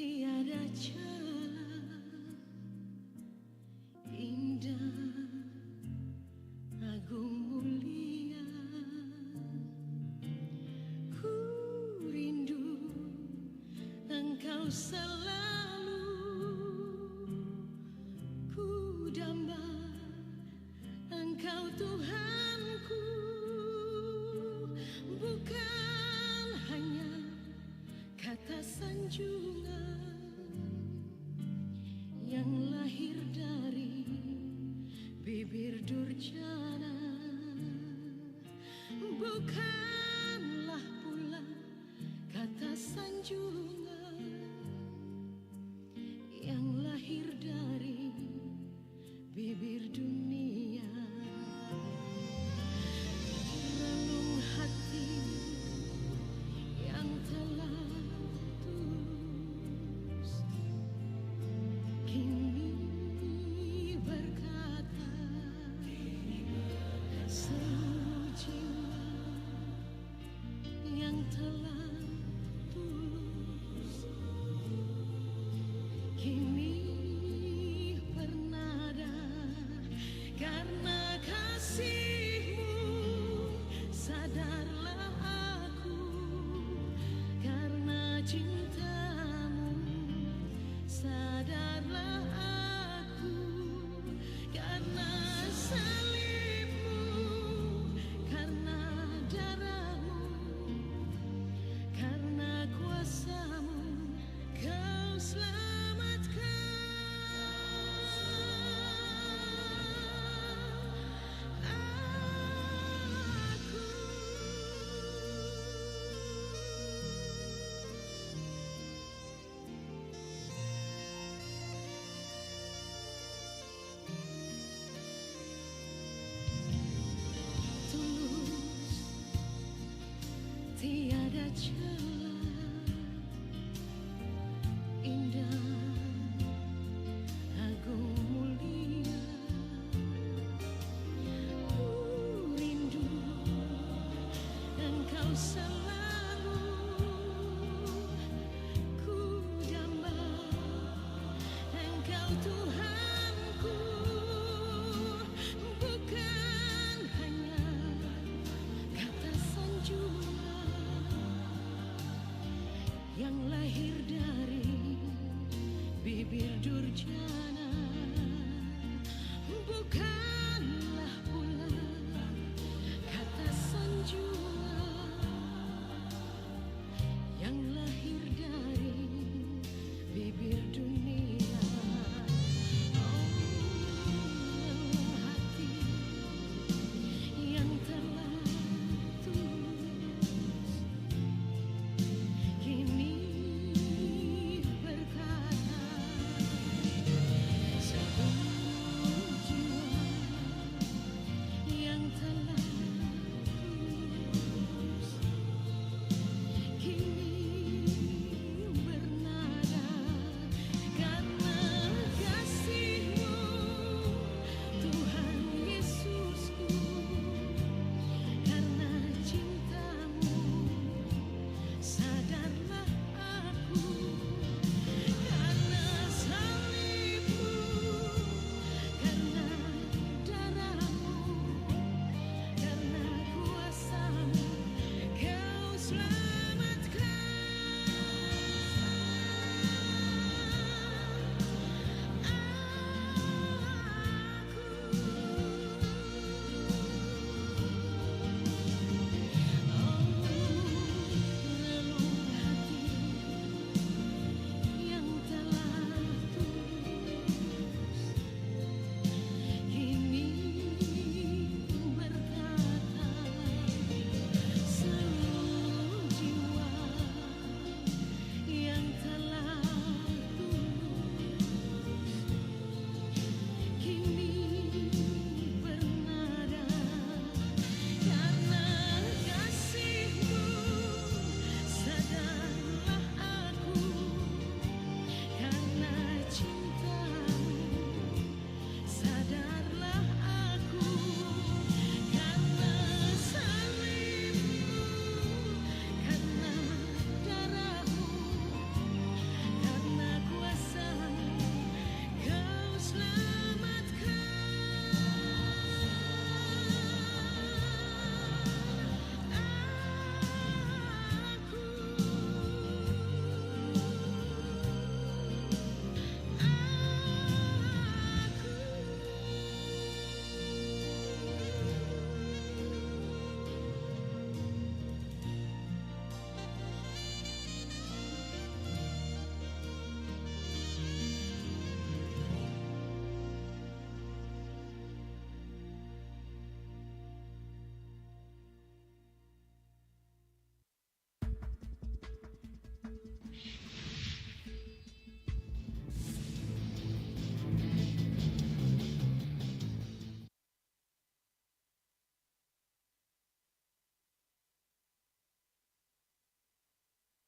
Tiada cara indah, agung mulia, ku rindu Engkau selalu, ku damba Engkau Tuhanku, bukan hanya kata sanjungan yang lahir dari bibir durjana, bukanlah pula kata sanjungan yang lahir dari bibir dunia. Relung hati yang telah tulus kini berkata, seluruh jiwa yang telah tulus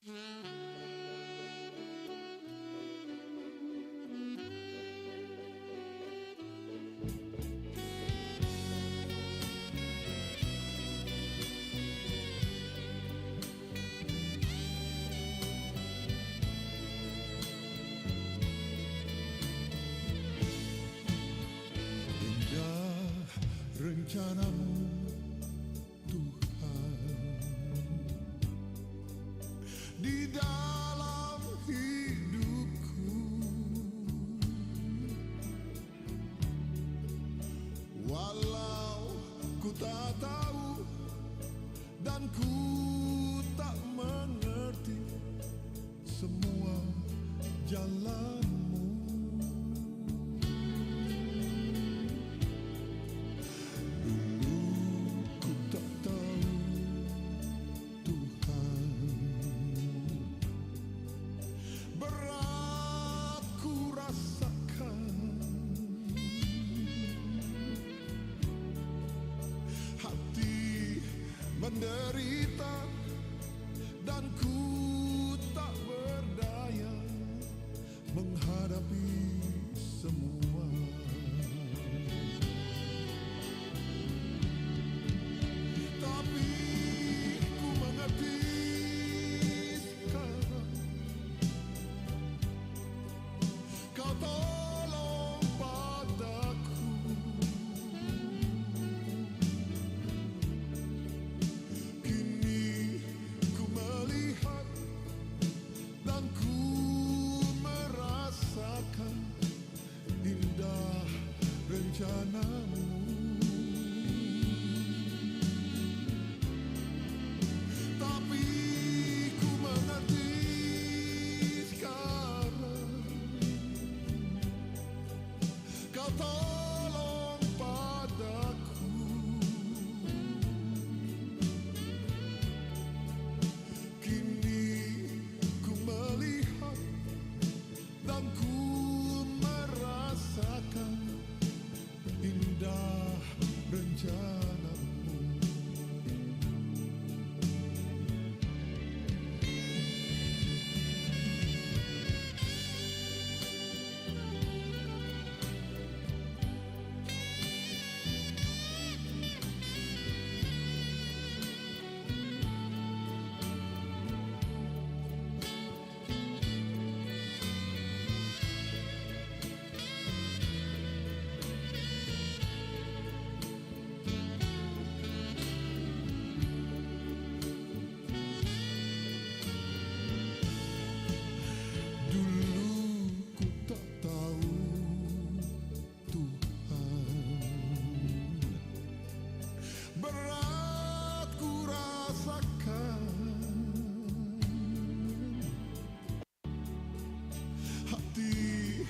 Indah rencanamu Tuhan di dalam hidupku, walau ku tak tahu dan ku tak mengerti semua jalanmu. Dulu ku tak tahu Tuhan, berat ku rasakan, hati menderita dan ku tak berdaya menghadapi semua. Tapi ku mengerti sekarang, kau tolong padaku. Kini ku melihat dan ku merasakan indah rencanamu. Tapi ku mengerti sekarang, kau tolong padaku. Kini ku melihat dan ku merasakan indah rencanamu. Dulu ku tak tahu Tuhan, berat ku rasakan, hati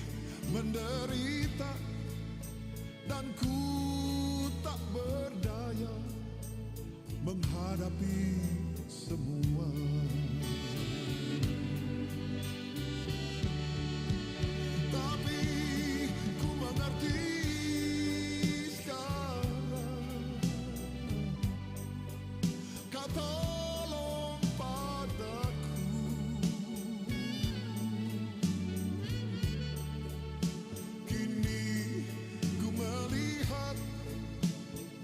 menderita dan ku tak berdaya menghadapi semua. Tapi ku mengerti sekarang, kau tolong padaku. Kini ku melihat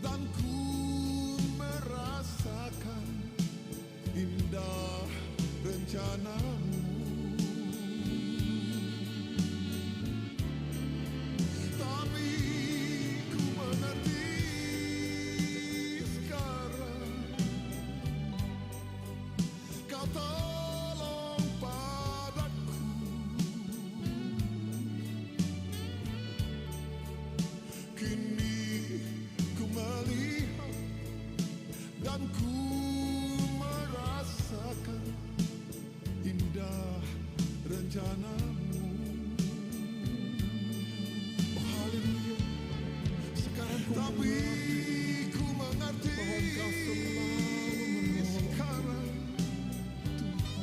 dan ku merasakan indah rencanamu. Tapi ku mengerti sekarang, kau tolong padaku. Kini ku melihat dan ku merasakan indah rencanamu. Oh haleluya, sekarang tapi ku mengerti sekarang,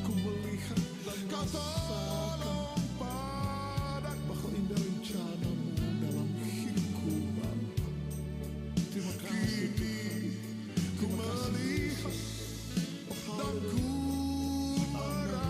ku melihat dan kau tolong padaku bahwa indah rencanamu dalam hidupku. Terima kasih Tuhan, ku melihat dan ku merasakan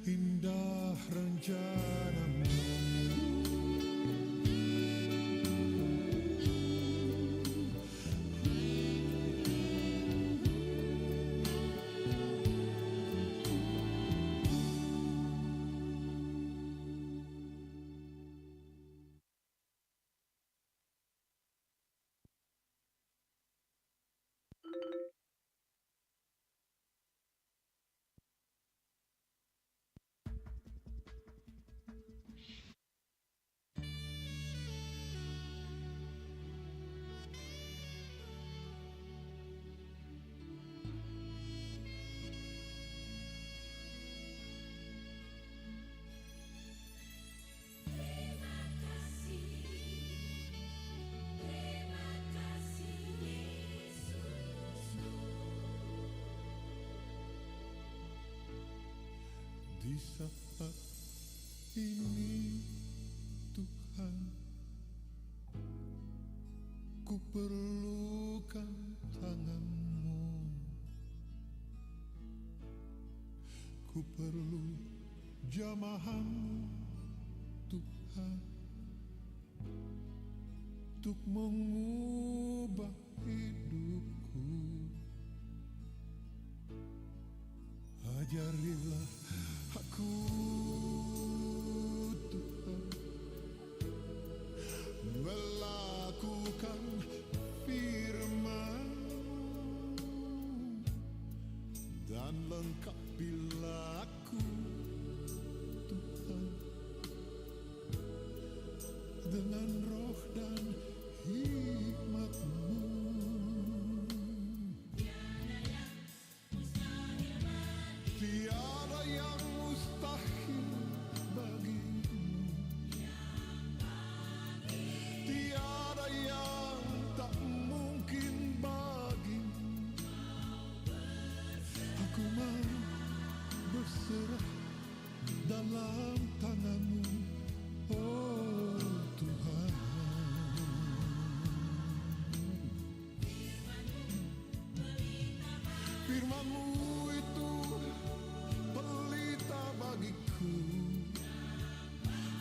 indah rencanamu. Di saat ini Tuhan, ku perlukan tangan-Mu. Ku perlu jamahan-Mu Tuhan, untuk mengubah hidupku. Ajarilah aku Tuhan, melakukan firman-Mu, dan lengkapilah aku Tuhan dengan roh dan hikmat-Mu. Tiada yang mustahil bagimu, tiada yang tak mungkin bagimu. Aku mau berserah dalam tangan-Mu, oh Tuhan. Firman-Mu itu pelita bagiku,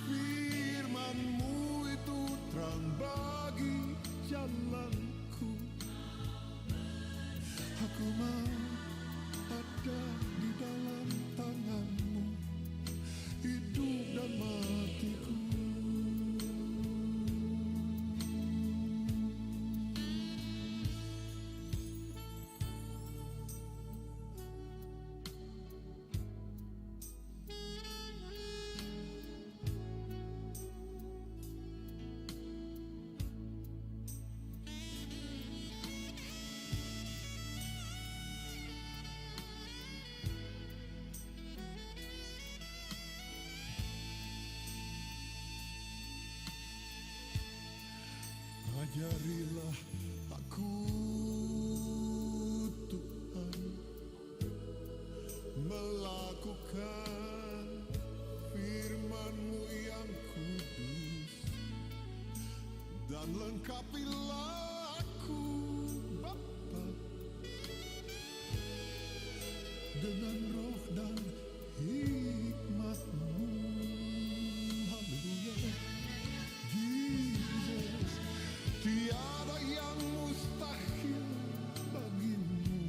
firman-Mu itu terang bagi jalanku. Aku mau ada di dalam tangan-Mu, hidup dan matiku. Ajarilah aku Tuhan, melakukan firman-Mu yang kudus, dan lengkapilah aku Bapa dengan roh dan hikmat-Mu. Haleluya, Jesus. Tiada yang mustahil bagimu,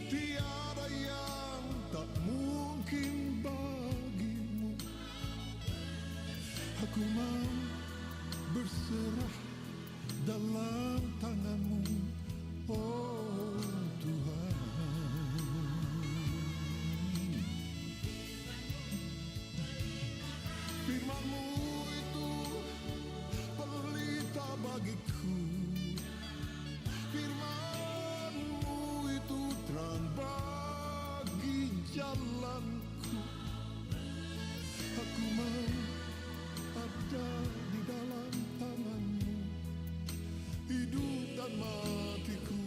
tiada yang tak mungkin bagimu. Aku mau berserah dalam tangan-Mu, oh Tuhan. Firman-Mu itu pelita bagiku, firman-Mu itu terang bagi jalanku. Aku mau ada di dalam tangan-Mu, hidup dan matiku.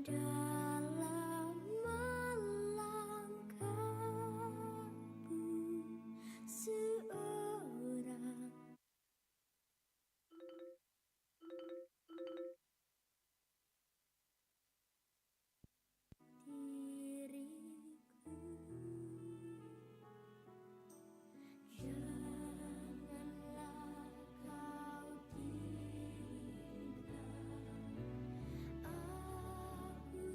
dalam melangkah pun seorang diriku. Janganlah kau tinggal aku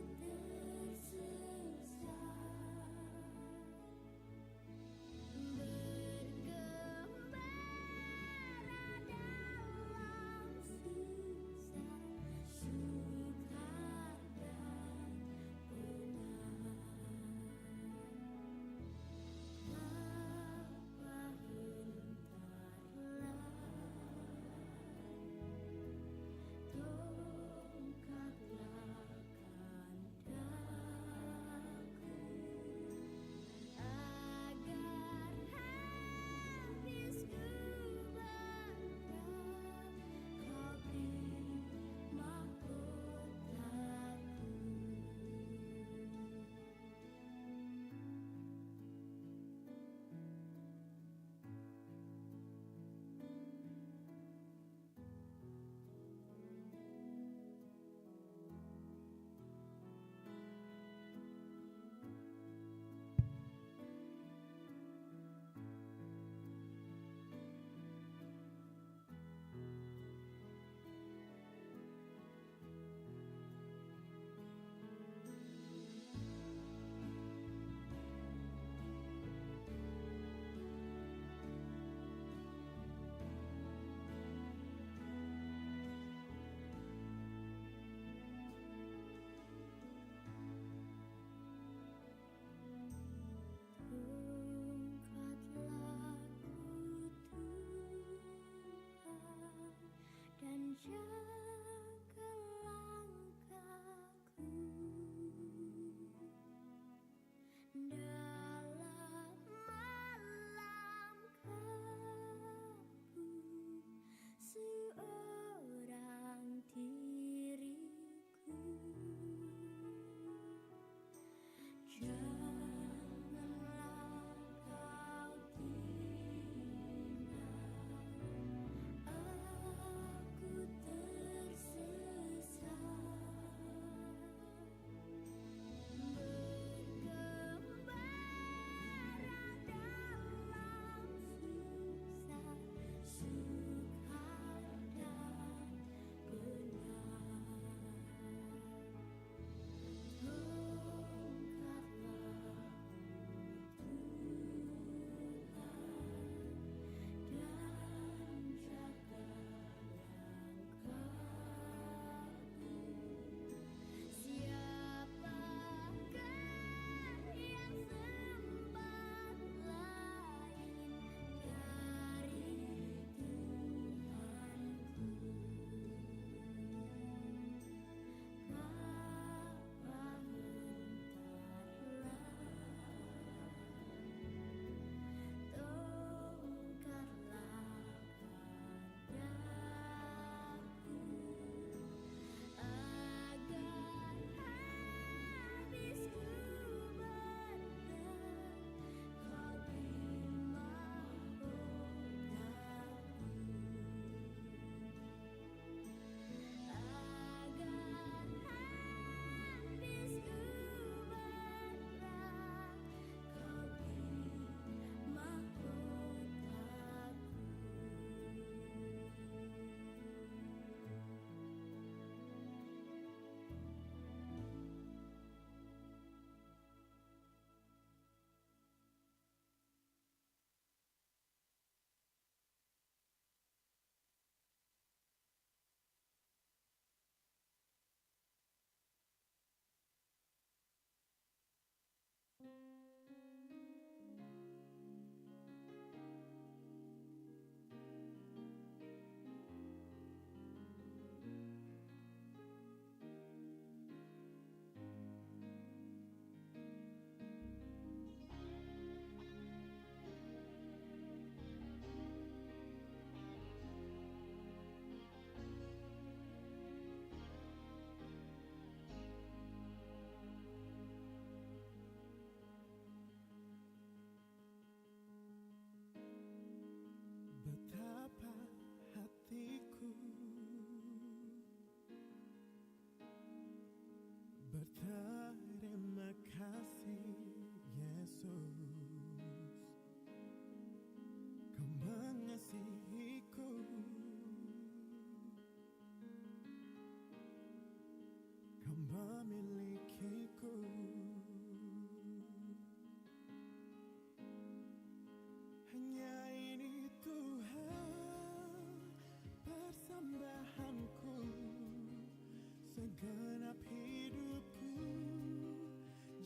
segenap hidupku,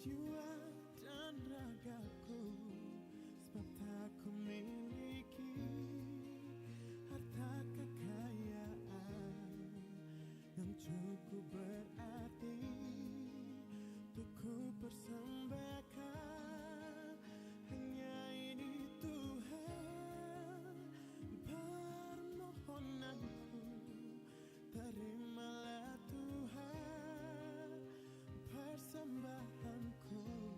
jiwa dan ragaku, sebab tak ku miliki harta kekayaan yang cukup berarti untuk ku persembahkan. Hanya ini Tuhan permohonanku, terimalah Tuhan persembahanku.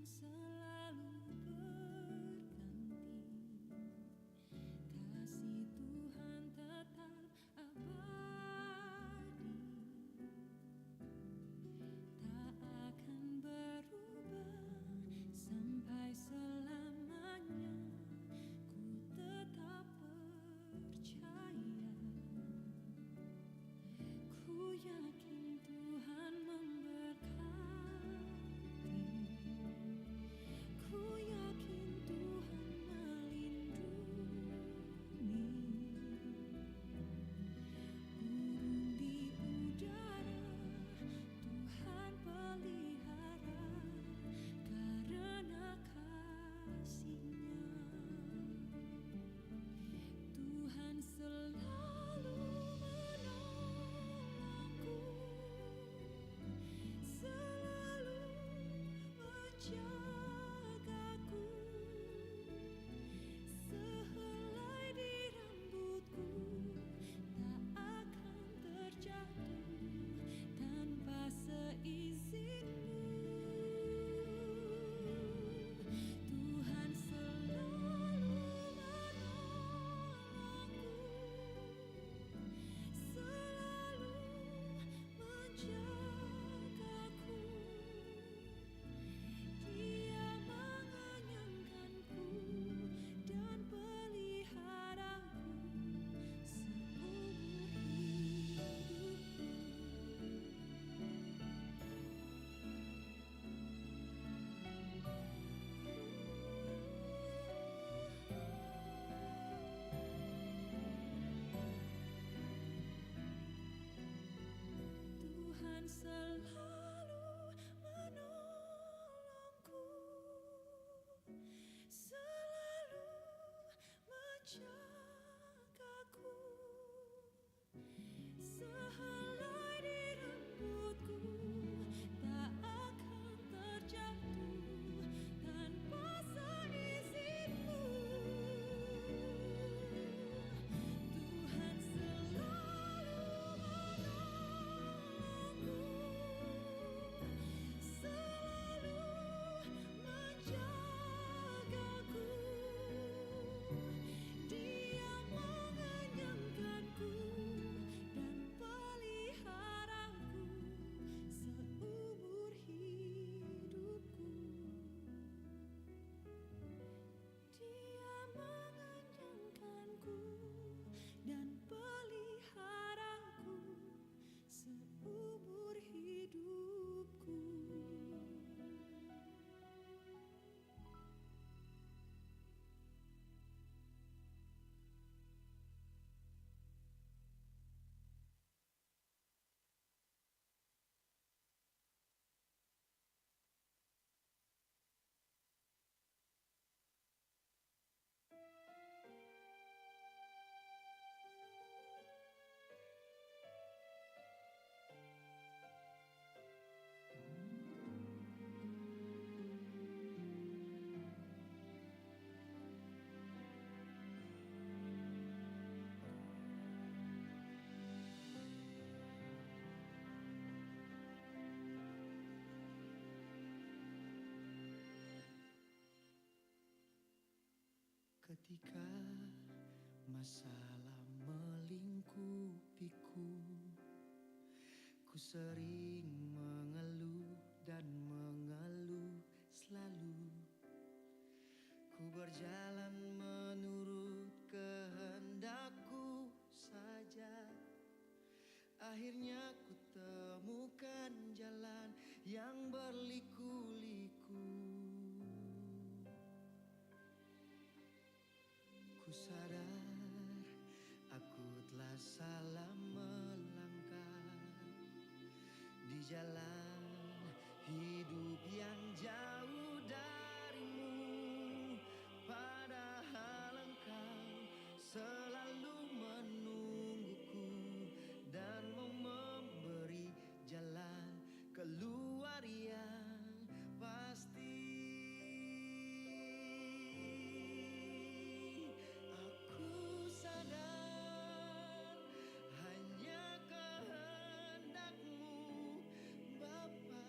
selalu berganti, kasih Tuhan tetap abadi, tak akan berubah sampai selamanya. Ku tetap percaya, ku yakin Tuhan memberkati, ku yakin Tuhan melindungi. Burung di udara Tuhan pelihara karena kasih-Nya. Tuhan selalu menolongku, selalu menjagaku, sehelai di rambutku tak akan terjatuh tanpa seizin-Mu. Tuhan selalu menolongku, selalu menjagaku, Dia mengenyangkanku dan peliharaku seumur hidupku. Tuhan selalu menolongku, selalu menjagaku, sehelai di rambutku tak akan terjatuh tanpa seizin-Mu. Tuhan selalu menolongku, selalu menjagaku, Dia mengenyangkanku dan peliharaku seumur hidupku. Dia mengenyangkanku dan peliharaku seumur hidupku. Ketika masalah melingkupiku, ku sering mengeluh dan mengeluh selalu. Ku berjalan menurut kehendakku saja. Akhirnya ku temukan jalan yang berliku-liku. Ku sadar aku telah salah melangkah di jalan hidup yang jauh darimu. Padahal Engkau selalu menungguku dan mau memberi jalan keluar yang pasti. Aku sadar hanya kehendak-Mu, Bapa.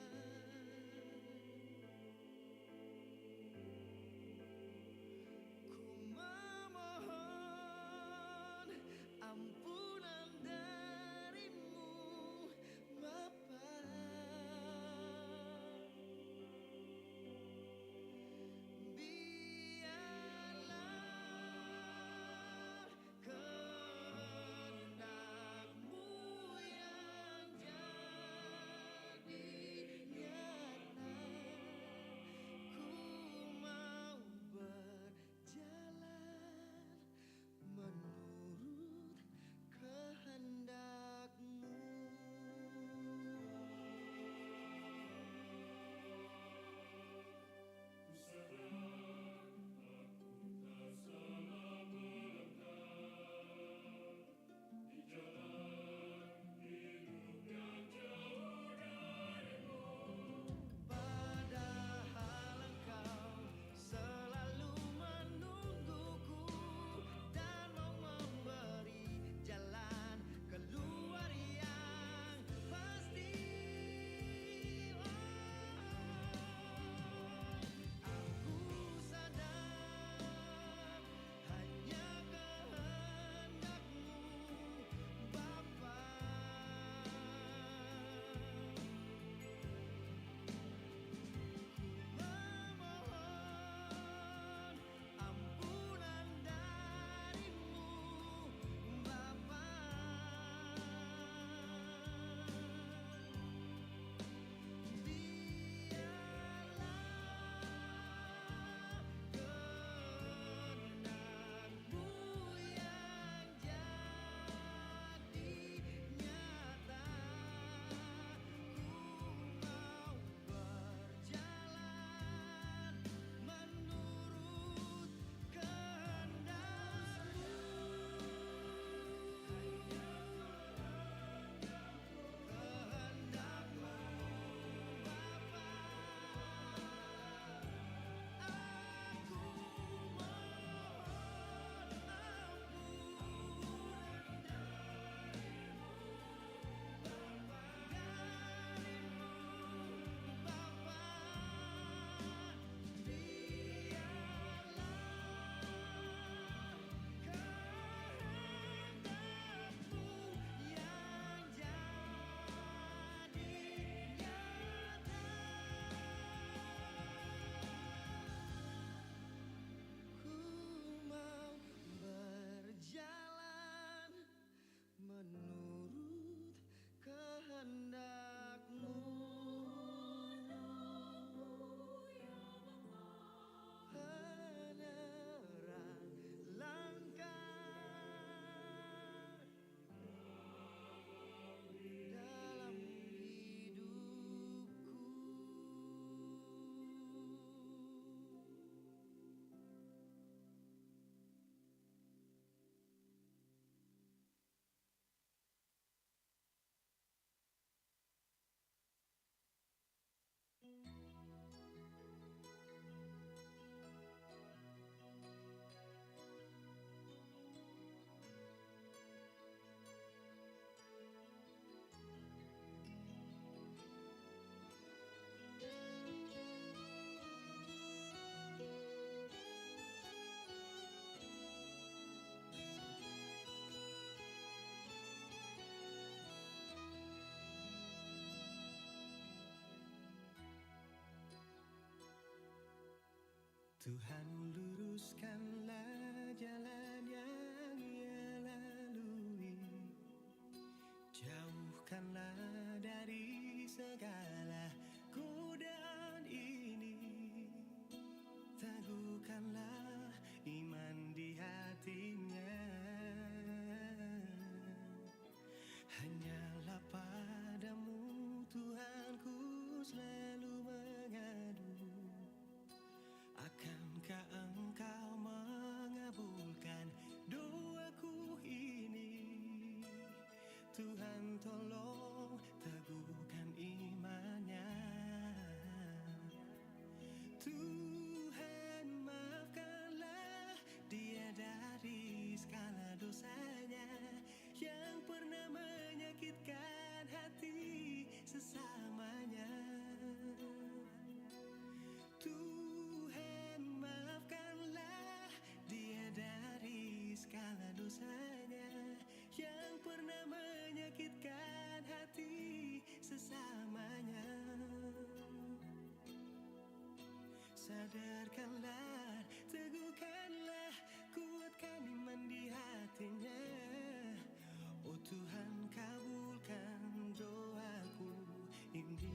Tuhan luruskanlah jalan yang ia lalui, jauhkanlah dari segala godaan ini, teguhkanlah iman di hatinya. Hanyalah padamu Tuhanku selalu mengadu, akankah Engkau mengabulkan doaku ini? Tuhan tolong teguhkan imannya. Tuhan maafkanlah dia dari segala dosanya yang pernah menyakitkan hati sesamanya. Tuhan maafkanlah dia dari segala dosanya yang pernah menyakitkan hati sesamanya. Sadarkanlah, teguhkanlah, kuatkan iman di hatinya. Oh Tuhan, kabulkan doaku ini.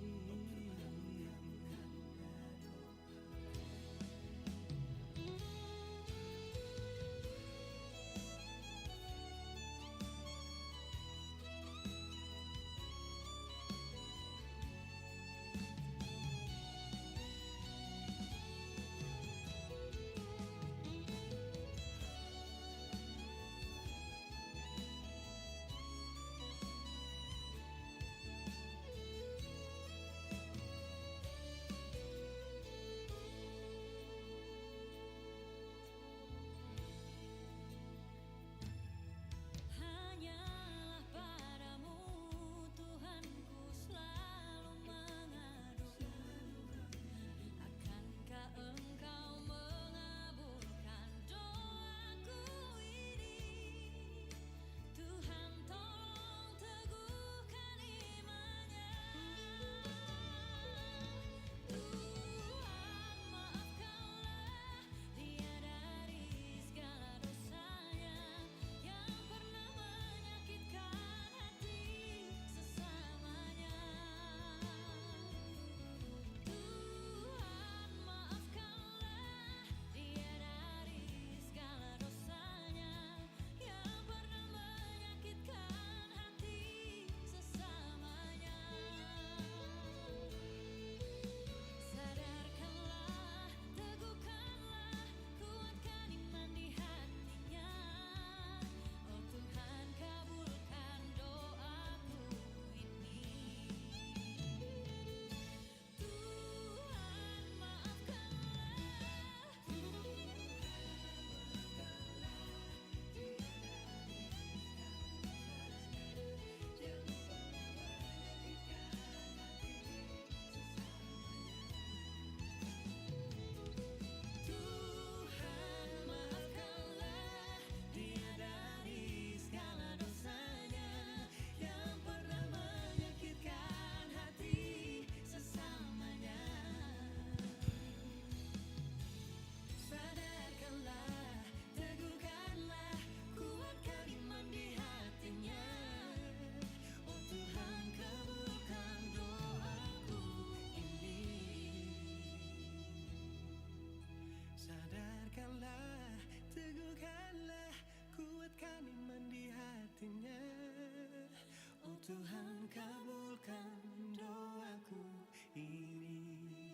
Hanyalah padamu Tuhanku selalu mengadu, akankah Engkau mengabulkan doaku ini? Tuhan tolong teguhkan imannya. Tuhan maafkanlah dia dari segala dosanya yang pernah menyakitkan hati sesamanya. Tuhan maafkanlah dia dari segala dosanya yang pernah menyakitkan hati sesamanya. Sadarkanlah, teguhkanlah, kuatkan iman di hatinya. Oh Tuhan, kabulkan doaku ini. Tuhan maafkanlah. Tuhan maafkanlah dia dari segala dosanya yang pernah menyakitkan hati sesamanya. Sadarkanlah, teguhkanlah, kuatkan iman di hatinya. Oh Tuhan, kabulkan doaku ini. Sadarkanlah, teguhkanlah, kuatkan iman di hatinya. Oh Tuhan, kabulkan doaku ini.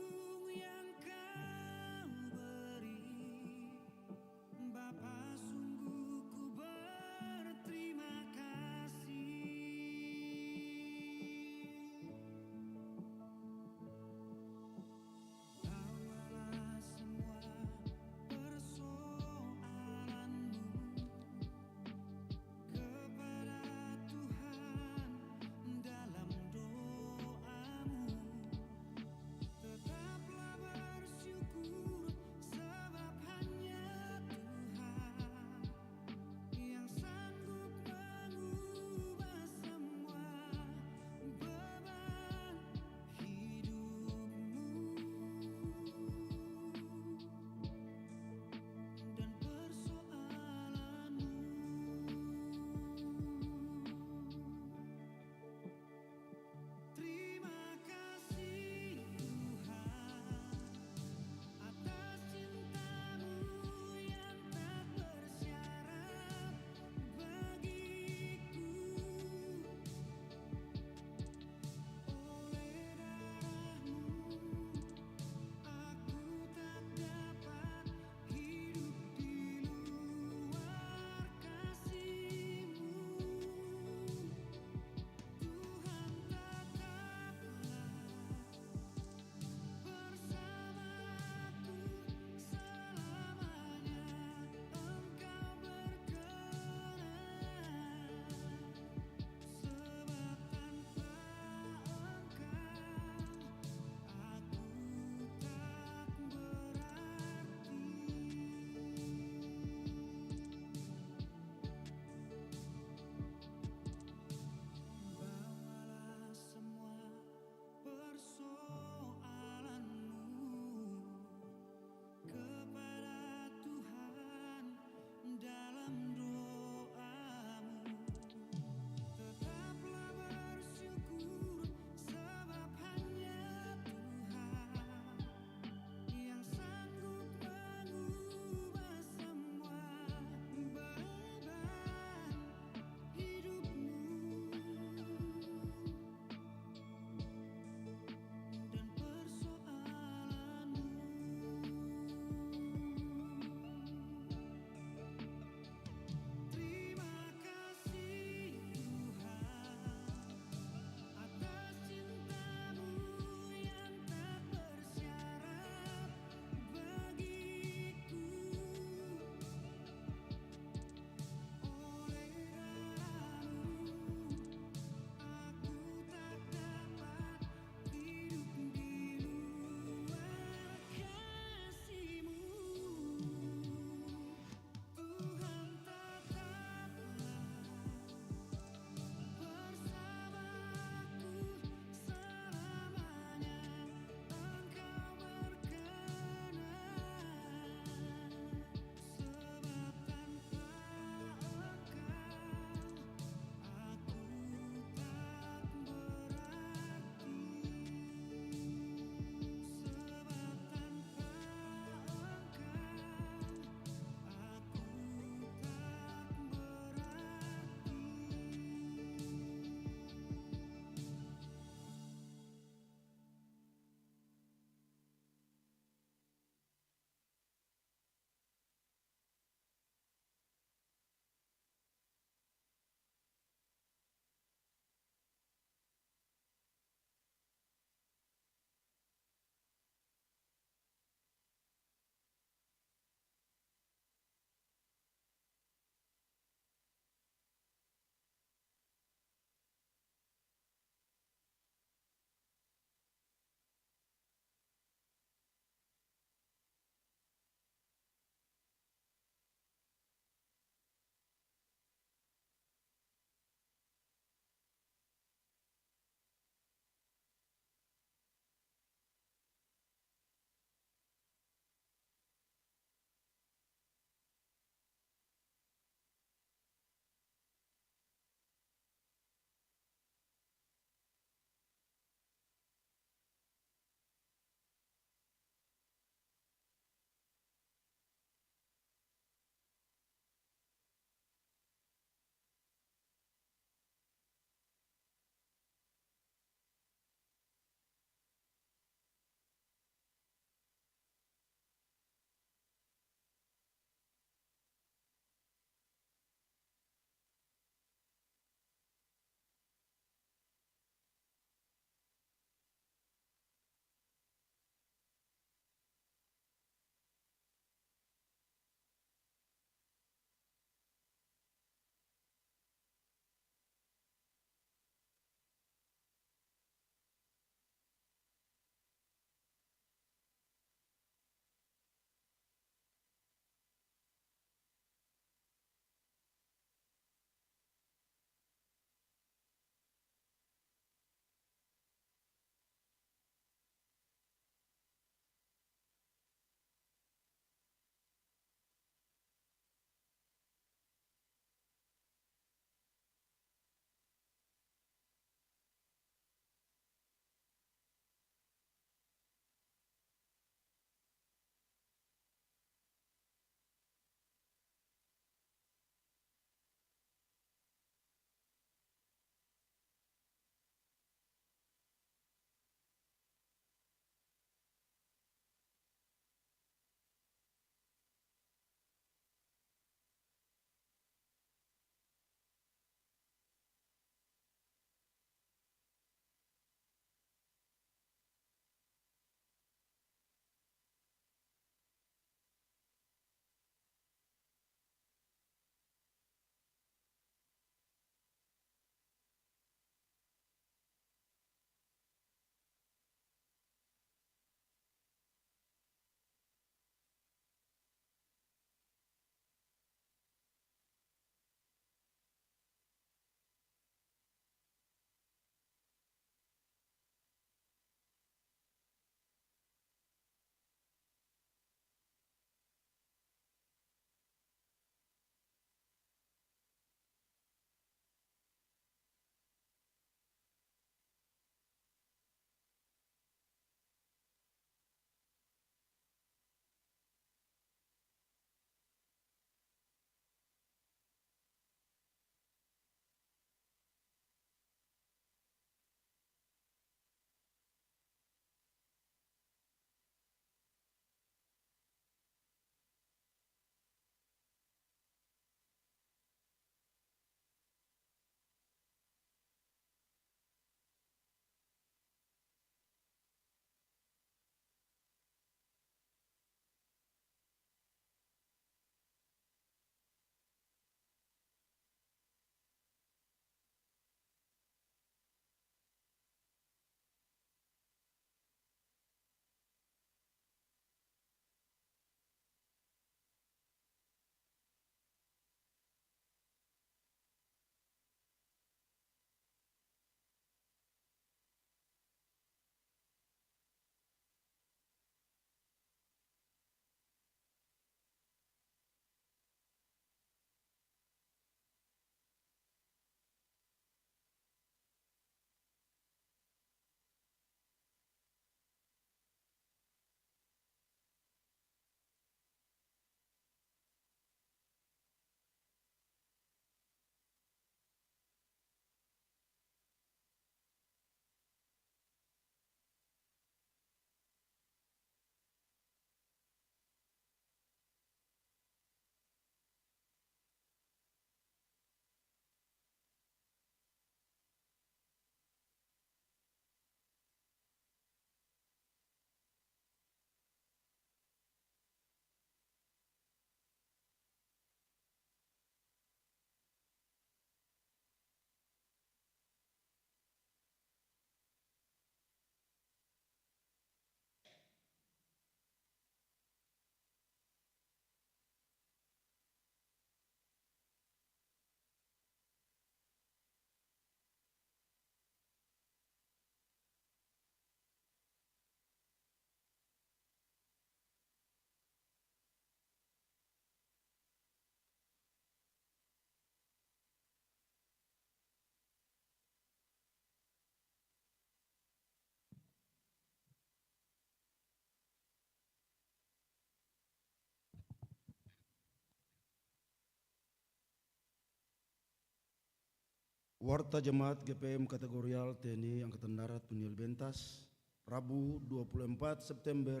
Warta Jemaat GPM Kategorial TNI Angkatan Darat Punil Bentas, Rabu 24 September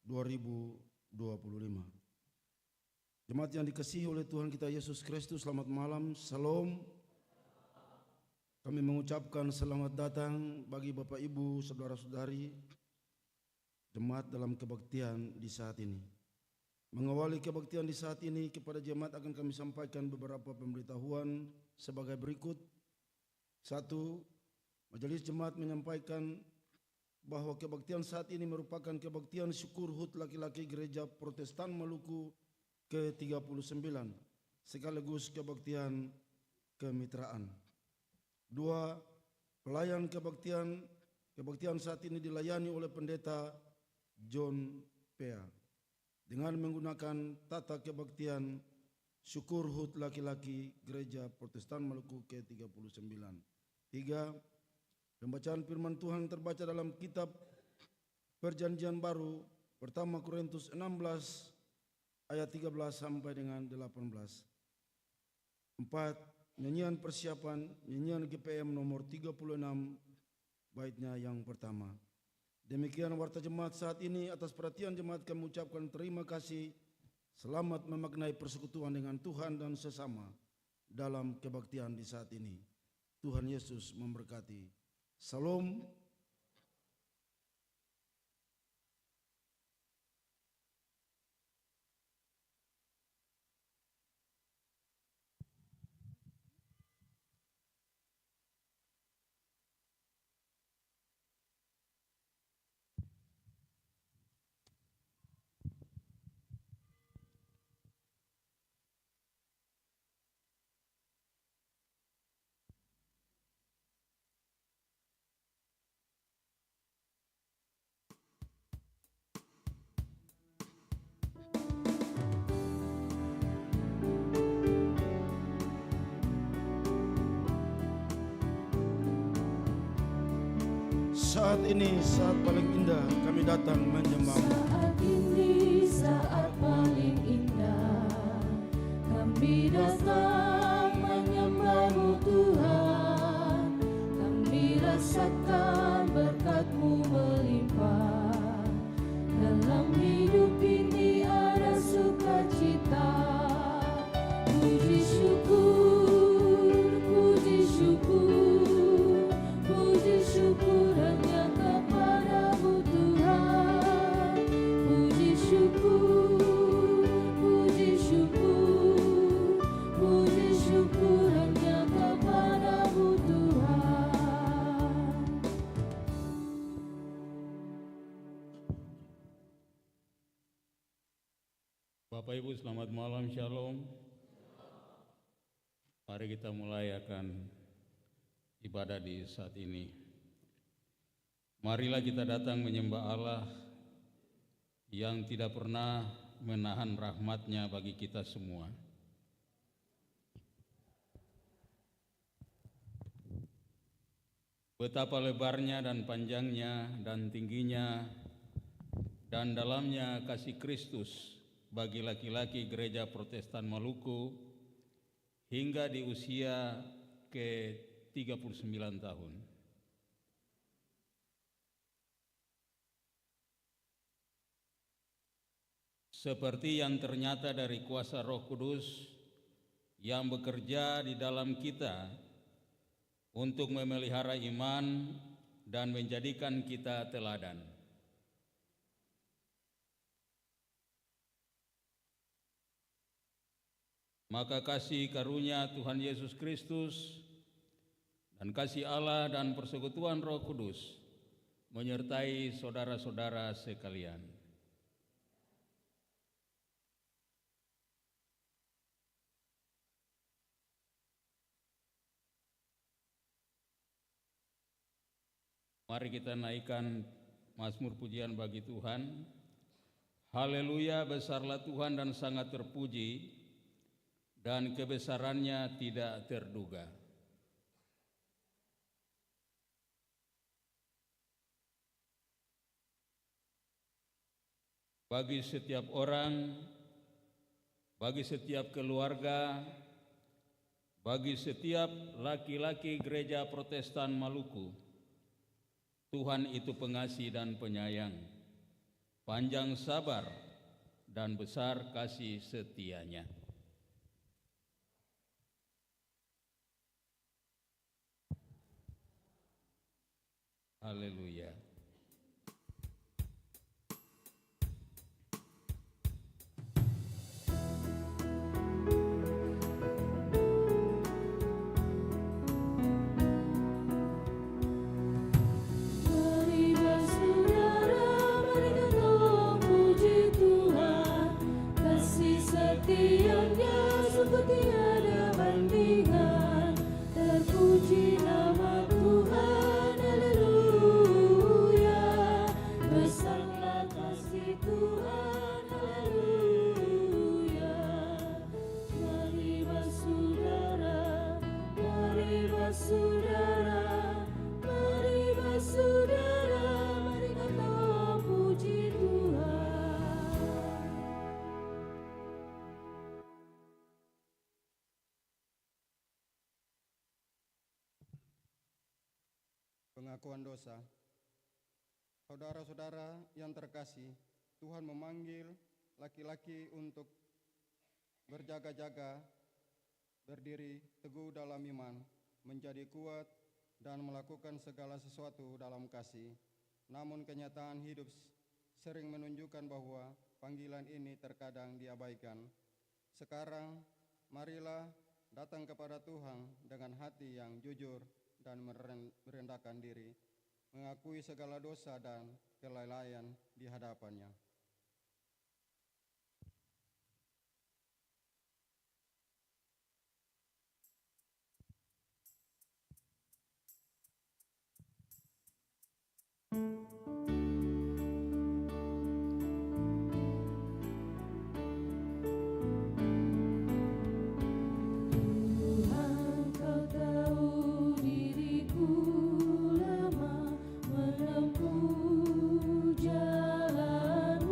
2025. Jemaat yang dikasihi oleh Tuhan kita Yesus Kristus, selamat malam, Salam. Kami mengucapkan selamat datang bagi Bapak Ibu, Saudara-saudari Jemaat dalam kebaktian di saat ini. Mengawali kebaktian di saat ini, kepada jemaat akan kami sampaikan beberapa pemberitahuan sebagai berikut. 1. Majelis Jemaat menyampaikan bahwa kebaktian saat ini merupakan kebaktian syukur HUT laki-laki Gereja Protestan Maluku ke-39 sekaligus kebaktian kemitraan. 2. Pelayan kebaktian saat ini dilayani oleh Pendeta John Pea dengan menggunakan tata kebaktian syukur HUT laki-laki Gereja Protestan Maluku ke-39. 3. Pembacaan firman Tuhan terbaca dalam kitab Perjanjian Baru pertama Korintus 16 ayat 13 sampai dengan 18. 4. Nyanyian persiapan nyanyian GPM nomor 36 baitnya yang pertama. Demikian warta jemaat saat ini. Atas perhatian jemaat kami ucapkan terima kasih. Selamat memaknai persekutuan dengan Tuhan dan sesama dalam kebaktian di saat ini. Tuhan Yesus memberkati. Salam. Saat ini saat paling indah kami datang menyembah-Mu. Saat ini saat paling indah kami datang menyembah-Mu Tuhan. Kami rasakan berkat-Mu melimpah. Dalam hidup ini ada sukacita. Puji syukur, puji syukur, puji syukur hanya kepada-Mu Tuhan. Puji syukur, puji syukur, puji syukur hanya kepada-Mu Tuhan. Bapak Ibu selamat malam, Shalom. Mari kita mulai akan ibadah di saat ini. Marilah kita datang menyembah Allah yang tidak pernah menahan rahmat-Nya bagi kita semua. Betapa lebarnya dan panjangnya dan tingginya dan dalamnya kasih Kristus bagi laki-laki Gereja Protestan Maluku hingga di usia ke-39 tahun. Seperti yang ternyata dari kuasa Roh Kudus yang bekerja di dalam kita untuk memelihara iman dan menjadikan kita teladan. Maka kasih karunia Tuhan Yesus Kristus dan kasih Allah dan persekutuan Roh Kudus menyertai saudara-saudara sekalian. Mari kita naikkan Mazmur pujian bagi Tuhan. Haleluya, besarlah Tuhan dan sangat terpuji, dan kebesarannya tidak terduga. Bagi setiap orang, bagi setiap keluarga, bagi setiap laki-laki gereja Protestan Maluku, Tuhan itu pengasih dan penyayang, panjang sabar dan besar kasih setianya. Haleluya. Setianya sungguh tiada bandingan, terpuji nama Tuhan, haleluya. Besarlah kasih Tuhan, haleluya. Marilah saudara, marilah saudara, marilah saudara, mari kita puji Tuhan. Pengakuan dosa. Saudara-saudara yang terkasih, Tuhan memanggil laki-laki untuk berjaga-jaga, berdiri teguh dalam iman, menjadi kuat dan melakukan segala sesuatu dalam kasih. Namun kenyataan hidup sering menunjukkan bahwa panggilan ini terkadang diabaikan. Sekarang, marilah datang kepada Tuhan dengan hati yang jujur dan merendahkan diri, mengakui segala dosa dan kelalaian di hadapannya. Tuhan, Kau tahu diriku lama menempuh jalan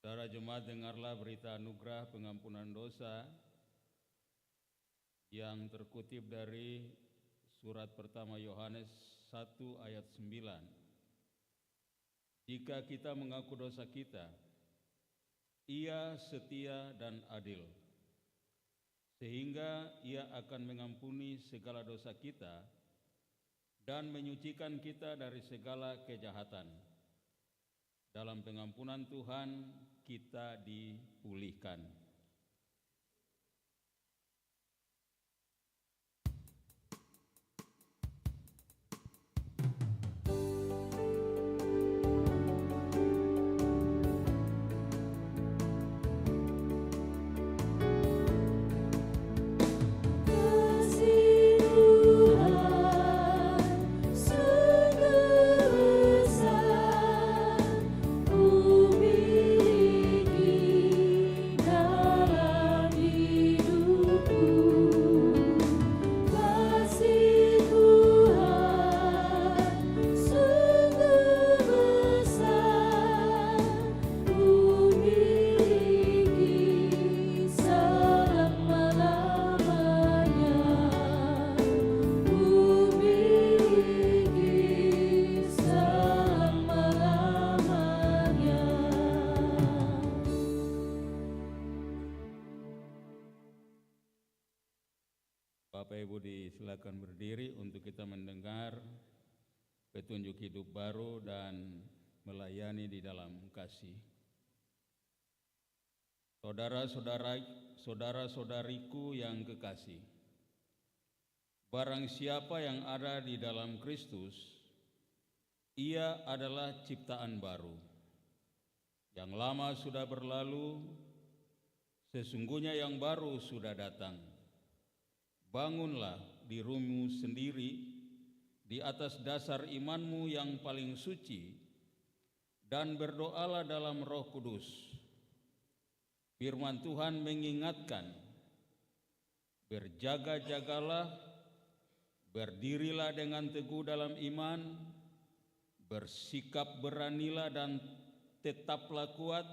Saudara jemaat, dengarlah berita anugerah pengampunan dosa yang terkutip dari surat pertama Yohanes 1 ayat 9. Jika kita mengaku dosa kita, Ia setia dan adil, sehingga Ia akan mengampuni segala dosa kita dan menyucikan kita dari segala kejahatan. Dalam pengampunan Tuhan kita dipulihkan. Bapak Ibu disilakan berdiri untuk kita mendengar petunjuk hidup baru dan melayani di dalam kasih. Saudara-saudariku yang kekasih, barang siapa yang ada di dalam Kristus, ia adalah ciptaan baru. Yang lama sudah berlalu, sesungguhnya yang baru sudah datang. Bangunlah dirimu sendiri di atas dasar imanmu yang paling suci dan berdoalah dalam Roh Kudus. Firman Tuhan mengingatkan, berjaga-jagalah, berdirilah dengan teguh dalam iman, bersikap beranilah dan tetaplah kuat,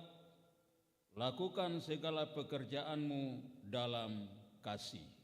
lakukan segala pekerjaanmu dalam kasih.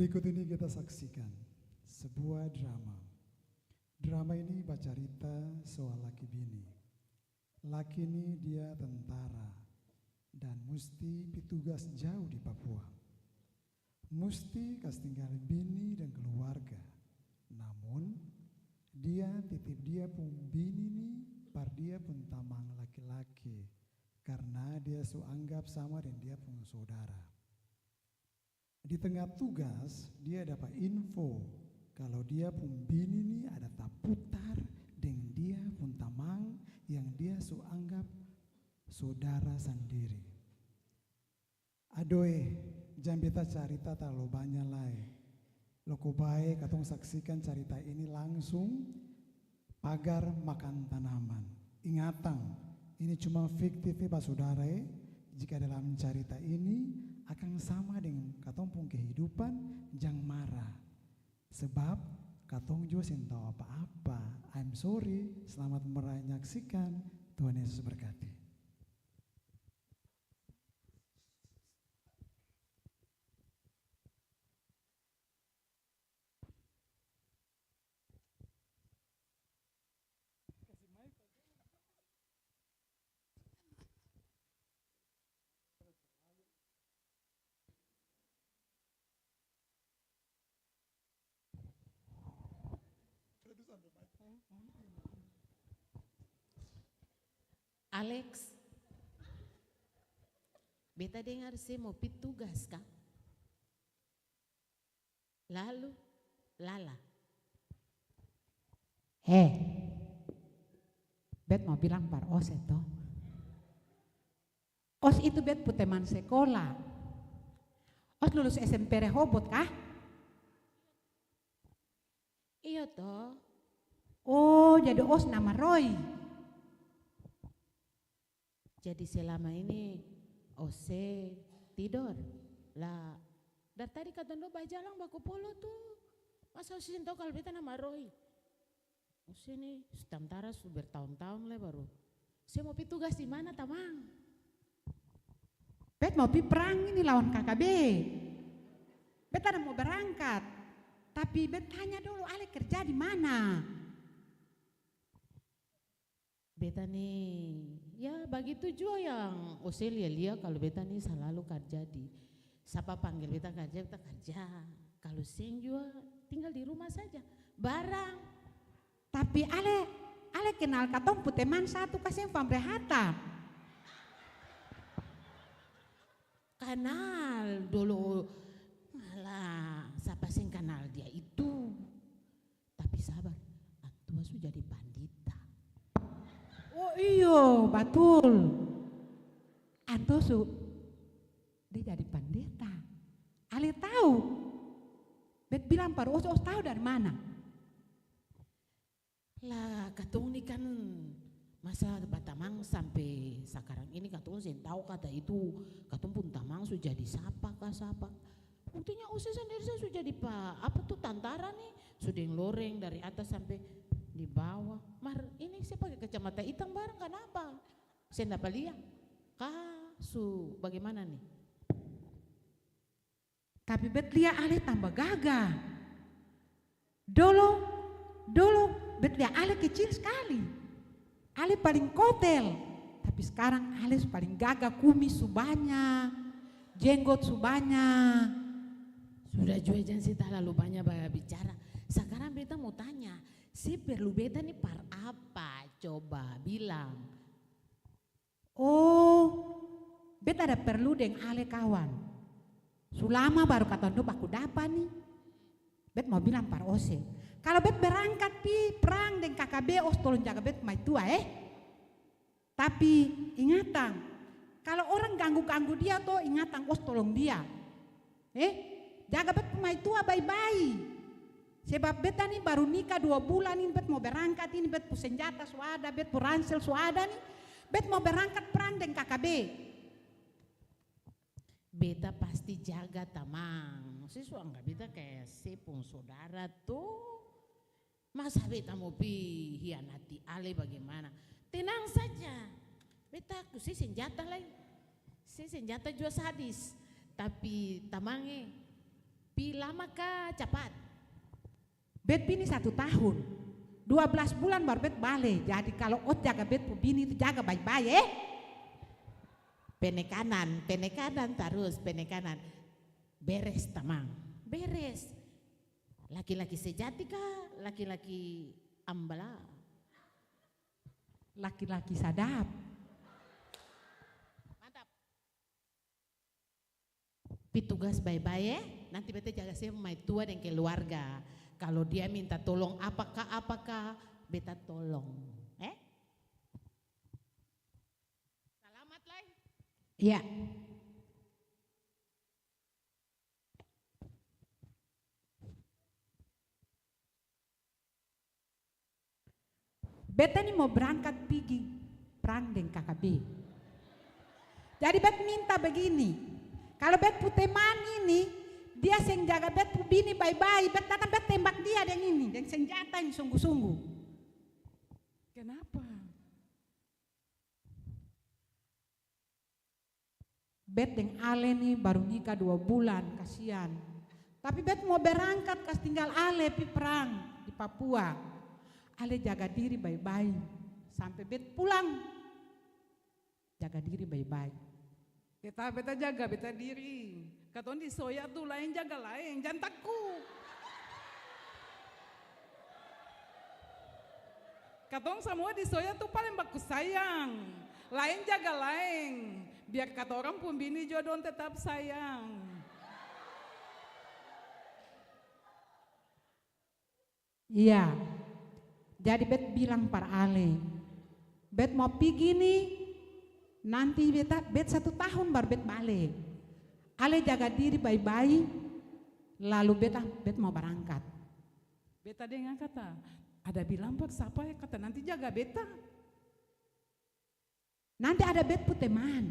Berikut ini kita saksikan sebuah drama. Drama ini bercerita soal laki bini. Laki ini dia tentara dan mesti petugas jauh di Papua. Mesti kas tinggal bini dan keluarga. Namun dia titip dia pun bini ini par dia pun tamang laki-laki karena dia so anggap sama dengan dia pun saudara. Di tengah tugas dia dapat info kalau dia pun bini ini ada taputar dengan dia pun tamang yang dia so anggap saudara sendiri. Adoe, jangan beta cerita terlalu banyak lah. Loko baik katong saksikan cerita ini langsung pagar makan tanaman. Ingatan, ini cuma fiktif Pak Saudara. Jika dalam cerita ini akan sama dengan katong pun kehidupan, jangan marah. Sebab katong juga sen tahu apa-apa. I'm sorry, selamat menyaksikan. Tuhan Yesus berkati. Alex, beta dengar saya mau pi tugas kah? Lalu, lala. Bet mau bilang par Os itu. Os itu bet pu teman sekolah. Os lulus SMP Rehoboth kah? Iya toh. Oh, jadi Os nama Roy. Jadi selama ini Ose tidur lah. Dari tadi kata lo bajalang baku polo tuh. Masa Ose tahu kalau beta nama Roy. Ose nih setantara sudah bertahun-tahun lah baru. Saya mau pi tugas di mana tamang? Bet mau pi perang ini lawan KKB. Bet ada mau berangkat. Tapi bet tanya dulu, Ale kerja di mana? Beta nih, ya begitu juga yang Ose lihat kalau beta nih selalu kerja di, siapa panggil beta kerja. Kalau seng juga tinggal di rumah saja, barang. Tapi Ale kenal katong pu teman satu kasih pamrehata. Kenal dulu, malah siapa seng kenal dia itu. Tapi sabar, atua sudah jadi pandita. Oh iya, betul. Antosu, dia jadi pendeta. Ale tahu. Bet bilang par Os tahu dari mana? Lah katong ini kan masa Batamang sampai sekarang ini katong sen tahu kata itu katong pun tamang sudah jadi sapa. Buktinya Ose sendiri saya sudah jadi apa tuh tantara nih, sudah yang loreng dari atas sampai di bawah. Mar ini saya pakai kacamata hitam bareng kenapa? Saya dapat lihat. Bagaimana nih? Tapi bet lihat Ale tambah gagah. Dulu bet lihat Ale kecil sekali. Ale paling kotel. Tapi sekarang Ale paling gagah, kumis subanya, jenggot subanya. Sudah juga jangan sih terlalu banyak bicara. Sekarang beta mau tanya, si perlu beta nih par apa? Coba bilang. Oh, beta ada perlu dengan Ale kawan. Sulama baru kata do baku dapat nih. Bet mau bilang par Ose. Kalau bet berangkat pi perang dengan KKB, Os tolong jaga bet mai tua Tapi ingatan, kalau orang ganggu dia tuh ingatan Os tolong dia. Jaga bet mai tua baik-baik. Sebab beta nih baru nikah 2 bulan ini bet mau berangkat ini bet pu senjata suada, bet pu ransel suada nih. Bet mau berangkat perang dengan KKB. Beta pasti jaga tamang. Siswa enggak beta kayak sepung saudara tuh. Masa beta mau hianati Ale bagaimana? Tenang saja. Beta aku si senjata lain. Si senjata juga sadis. Tapi tamange pi lama kah cepat? Bet bini 1 tahun, 12 bulan baru bet balik. Jadi kalau Os jaga bet pu bini itu jaga baik-baik Penekanan terus penekanan. Beres tamang, beres. Laki-laki sejati kah? Laki-laki ambala? Laki-laki sadap. Mantap. Pitugas baik-baik nanti beta jaga saya mai tua dan keluarga. Kalau dia minta tolong apakah beta tolong. Selamat lah. Iya. Beta ini mau berangkat pergi perang dengan KKB. Jadi bet minta begini, Kalau bet puteman ini, dia seng jaga bet pu bini baik-baik, bet datang bet tembak dia dengan ini, dengan senjata ini sungguh-sungguh. Kenapa? Bet dengan Ale nih baru nikah 2 bulan, kasihan. Tapi bet mau berangkat kas tinggal Ale pi perang di Papua. Ale jaga diri baik-baik sampai bet pulang. Jaga diri baik-baik. Beta jaga beta diri. Katong di soya tuh lain jaga lain, jangan takut. Katong semua di soya tuh paling baku sayang. Lain jaga lain. Biar kata orang pun bini jodoh tetap sayang. Iya. Jadi bet bilang para Ale, bet mau pergi nih. Nanti bet 1 tahun baru bet balik. Ale jaga diri baik-baik, lalu bet mau berangkat. Beta dengan kata, ada bilang pak siapa ya kata nanti jaga beta. Nanti ada bet puteman.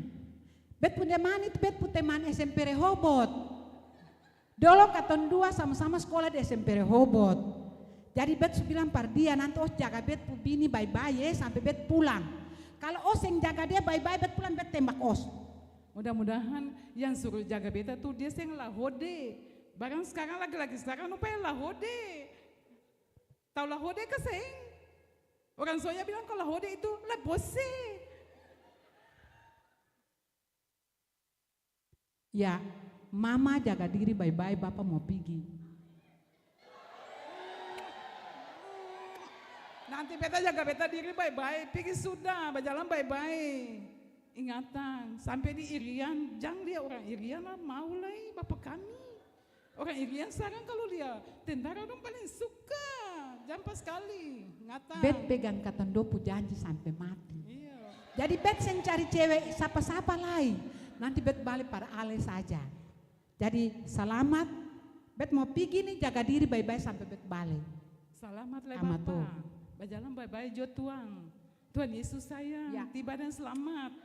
Bet puteman itu bet puteman SMP Rehoboth. Dulu katon 2 sama-sama sekolah di SMP Rehoboth. Jadi bet bilang par dia nanti jaga bet pu bini baik-baik ya sampai bet pulang. Kalau os yang jaga dia baik-baik bet pulang bet tembak os. Mudah-mudahan yang suruh jaga beta tuh dia seng lahode. Barang sekarang lagi-lagi sekarang lupa lahode. Tahu lahode ke seng? Orang soya bilang kalau lahode itu lah bose. Ya, mama jaga diri baik-baik, bapak mau pergi. Nanti beta jaga beta diri baik-baik, pergi sudah, berjalan baik-baik. Ingatan, sampai di Irian, jangan dia orang Irian lah, mau lah bapak kami. Orang Irian sekarang kalau dia tentara dong paling suka, jangan pas sekali, ingatan. Bet pegang katondopu janji sampai mati. Iya. Jadi bet yang cari cewek siapa-siapa lain, nanti bet balik para Ale saja. Jadi selamat, bet mau pergi nih jaga diri baik-baik sampai bet balik. Selamat lah Amat bapak. tuh. Berjalan baik-baik jo Tuhan. Tuhan Yesus sayang, Ya. tiba dan selamat.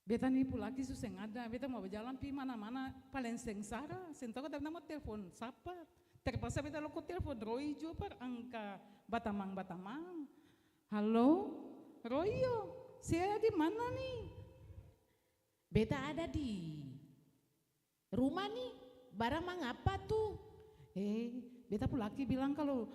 Beta nih lagi susah ada, beta mau berjalan pi mana-mana paling sengsara, sentoko tapi nama telepon sapat. Terpaksa beta loko telepon Roy jo par angka Batamang. Halo, Royo, saya di mana nih? Beta ada di rumah nih, barang mengapa tuh? Beta laki bilang kalau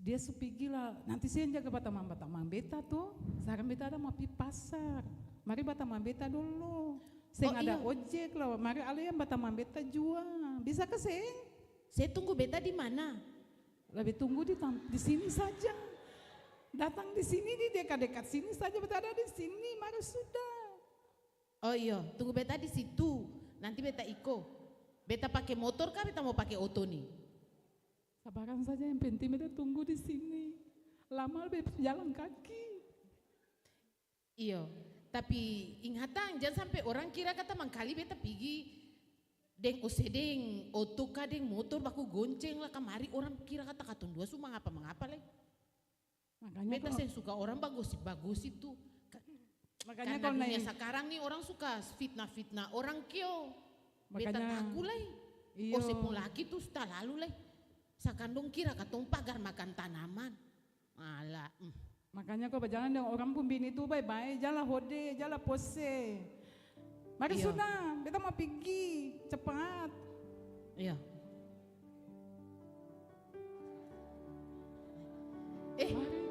dia supigi lah, nanti saya jaga Batamang beta tuh. Sekarang beta ada mau pi pasar. Mari Batamang beta dulu. Seng ada iya. ojek lah, mari ale yang Batamang beta jual. Bisa ke seng? Saya tunggu beta di mana? Lebih tunggu di sini saja. Datang di sini di dekat-dekat sini saja, beta ada di sini, mari sudah. Oh iya, tunggu beta di situ. Nanti beta iko. Beta pakai motor kah beta mau pakai oto nih? Sabaran saja, yang penting beta tunggu di sini. Lama lebih jalan kaki. Iya, tapi ingatan jangan sampai orang kira kata mangkali beta pergi deng osedeng oto kah deng motor baku gonceng lah kamari orang kira kata katun 2 su mengapa lah. Makanya Beta saya suka orang bagus itu. Makanya Karena kalau dunia naik, sekarang nih orang suka fitnah orang kyo. Beta Makanya- taku lah. iyo. Oh sepuluh laki tuh sudah lalu lah. Sakandung kira katong pagar makan tanaman. Alah. Makanya kau berjalan dengan orang pun bini itu baik-baik, jalan hode, jalan pose. Mari Iya. sudah, beta mau pergi, cepat. Iya. Mari.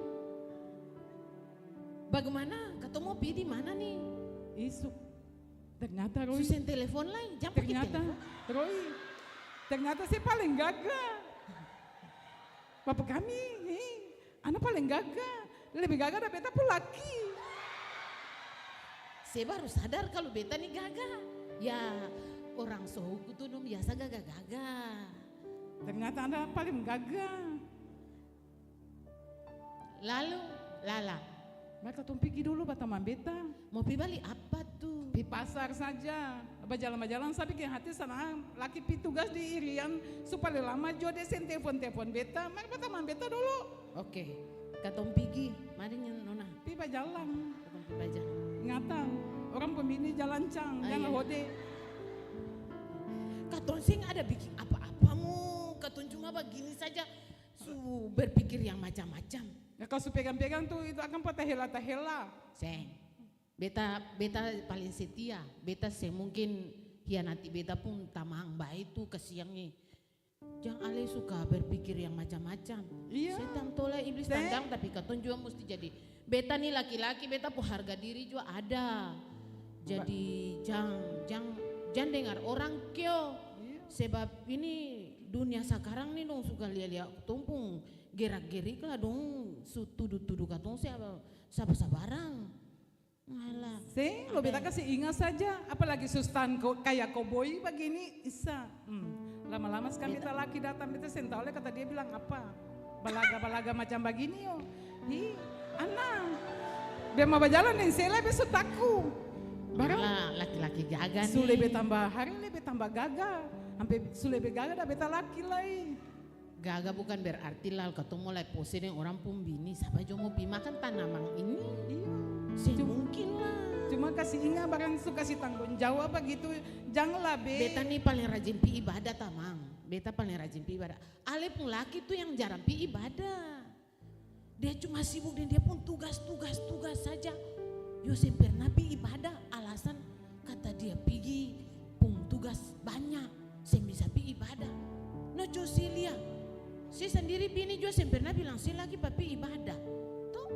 Bagaimana? Katong mau pergi di mana nih? Isu. Ternyata Roy, Susen telepon lain, jangan pakai ternyata telepon. Roy, ternyata saya paling gagah. Bapak kami, anak paling gagah. Lebih gagah dari beta pun laki. Saya baru sadar kalau beta nih gagah. Ya orang suku tuh biasa gagah-gagah. Ternyata anak paling gagah. Lalu, Lala, Maka katong pergi dulu batamang beta. Mau pi balik apa tuh? Di pasar saja. Berjalan-jalan sampai ke hati sana laki pi tugas di Irian supaya lama jo desen telepon beta. Mari batamang beta dulu. Oke, katong pergi. Mari nona. Pi bajalan. Katong pi bajalan. Ingatan, orang pembini jalan cang, jangan iya. hode. Katong sing ada bikin apa-apamu. Katong cuma begini saja. Berpikir yang macam-macam. Ya kalau su pegang-pegang tuh itu akan patah hela. Seng, beta paling setia. Beta mungkin hianati beta pun tamang baik itu kesiangnya. Jangan ale suka berpikir yang macam-macam. Iya. Setan toleh iblis tandang tapi katong juga mesti jadi. Beta nih laki-laki beta pun harga diri juga ada. Jadi jangan dengar orang kyo. Sebab ini dunia sekarang nih dong suka lihat tumpung gerak-gerik lah dong tuduh-tuduh katong siapa sabarang. Alah. Lo beta kasih ingat saja, apalagi sustan kayak koboi begini isa. Lama-lama sekali beta laki datang beta sentau oleh kata dia bilang apa? Balaga-balaga macam begini yo. Anak. Biar mau berjalan dan sela besok taku. Barang laki-laki gagah nih. Su lebih tambah hari lebih tambah gagah. Sampai su lebih gagah dah beta laki lain. Gagah bukan berarti lah ketemu mulai pose dengan orang pembini. Siapa jo mau pi makan tanaman ini? Iya. Mungkin lah. Cuma kasih ingat barang su kasih tanggung jawab begitu. Janganlah be. Beta nih paling rajin pi ibadah tamang. Beta paling rajin pi ibadah. Ale pun laki tuh yang jarang pi ibadah. Dia cuma sibuk dan dia pun tugas saja. Yosef pernah pi ibadah alasan kata dia pergi pun tugas banyak. Saya bisa pi ibadah. No Josilia. Saya sendiri bini juga saya pernah bilang saya lagi papi ibadah. Tuh.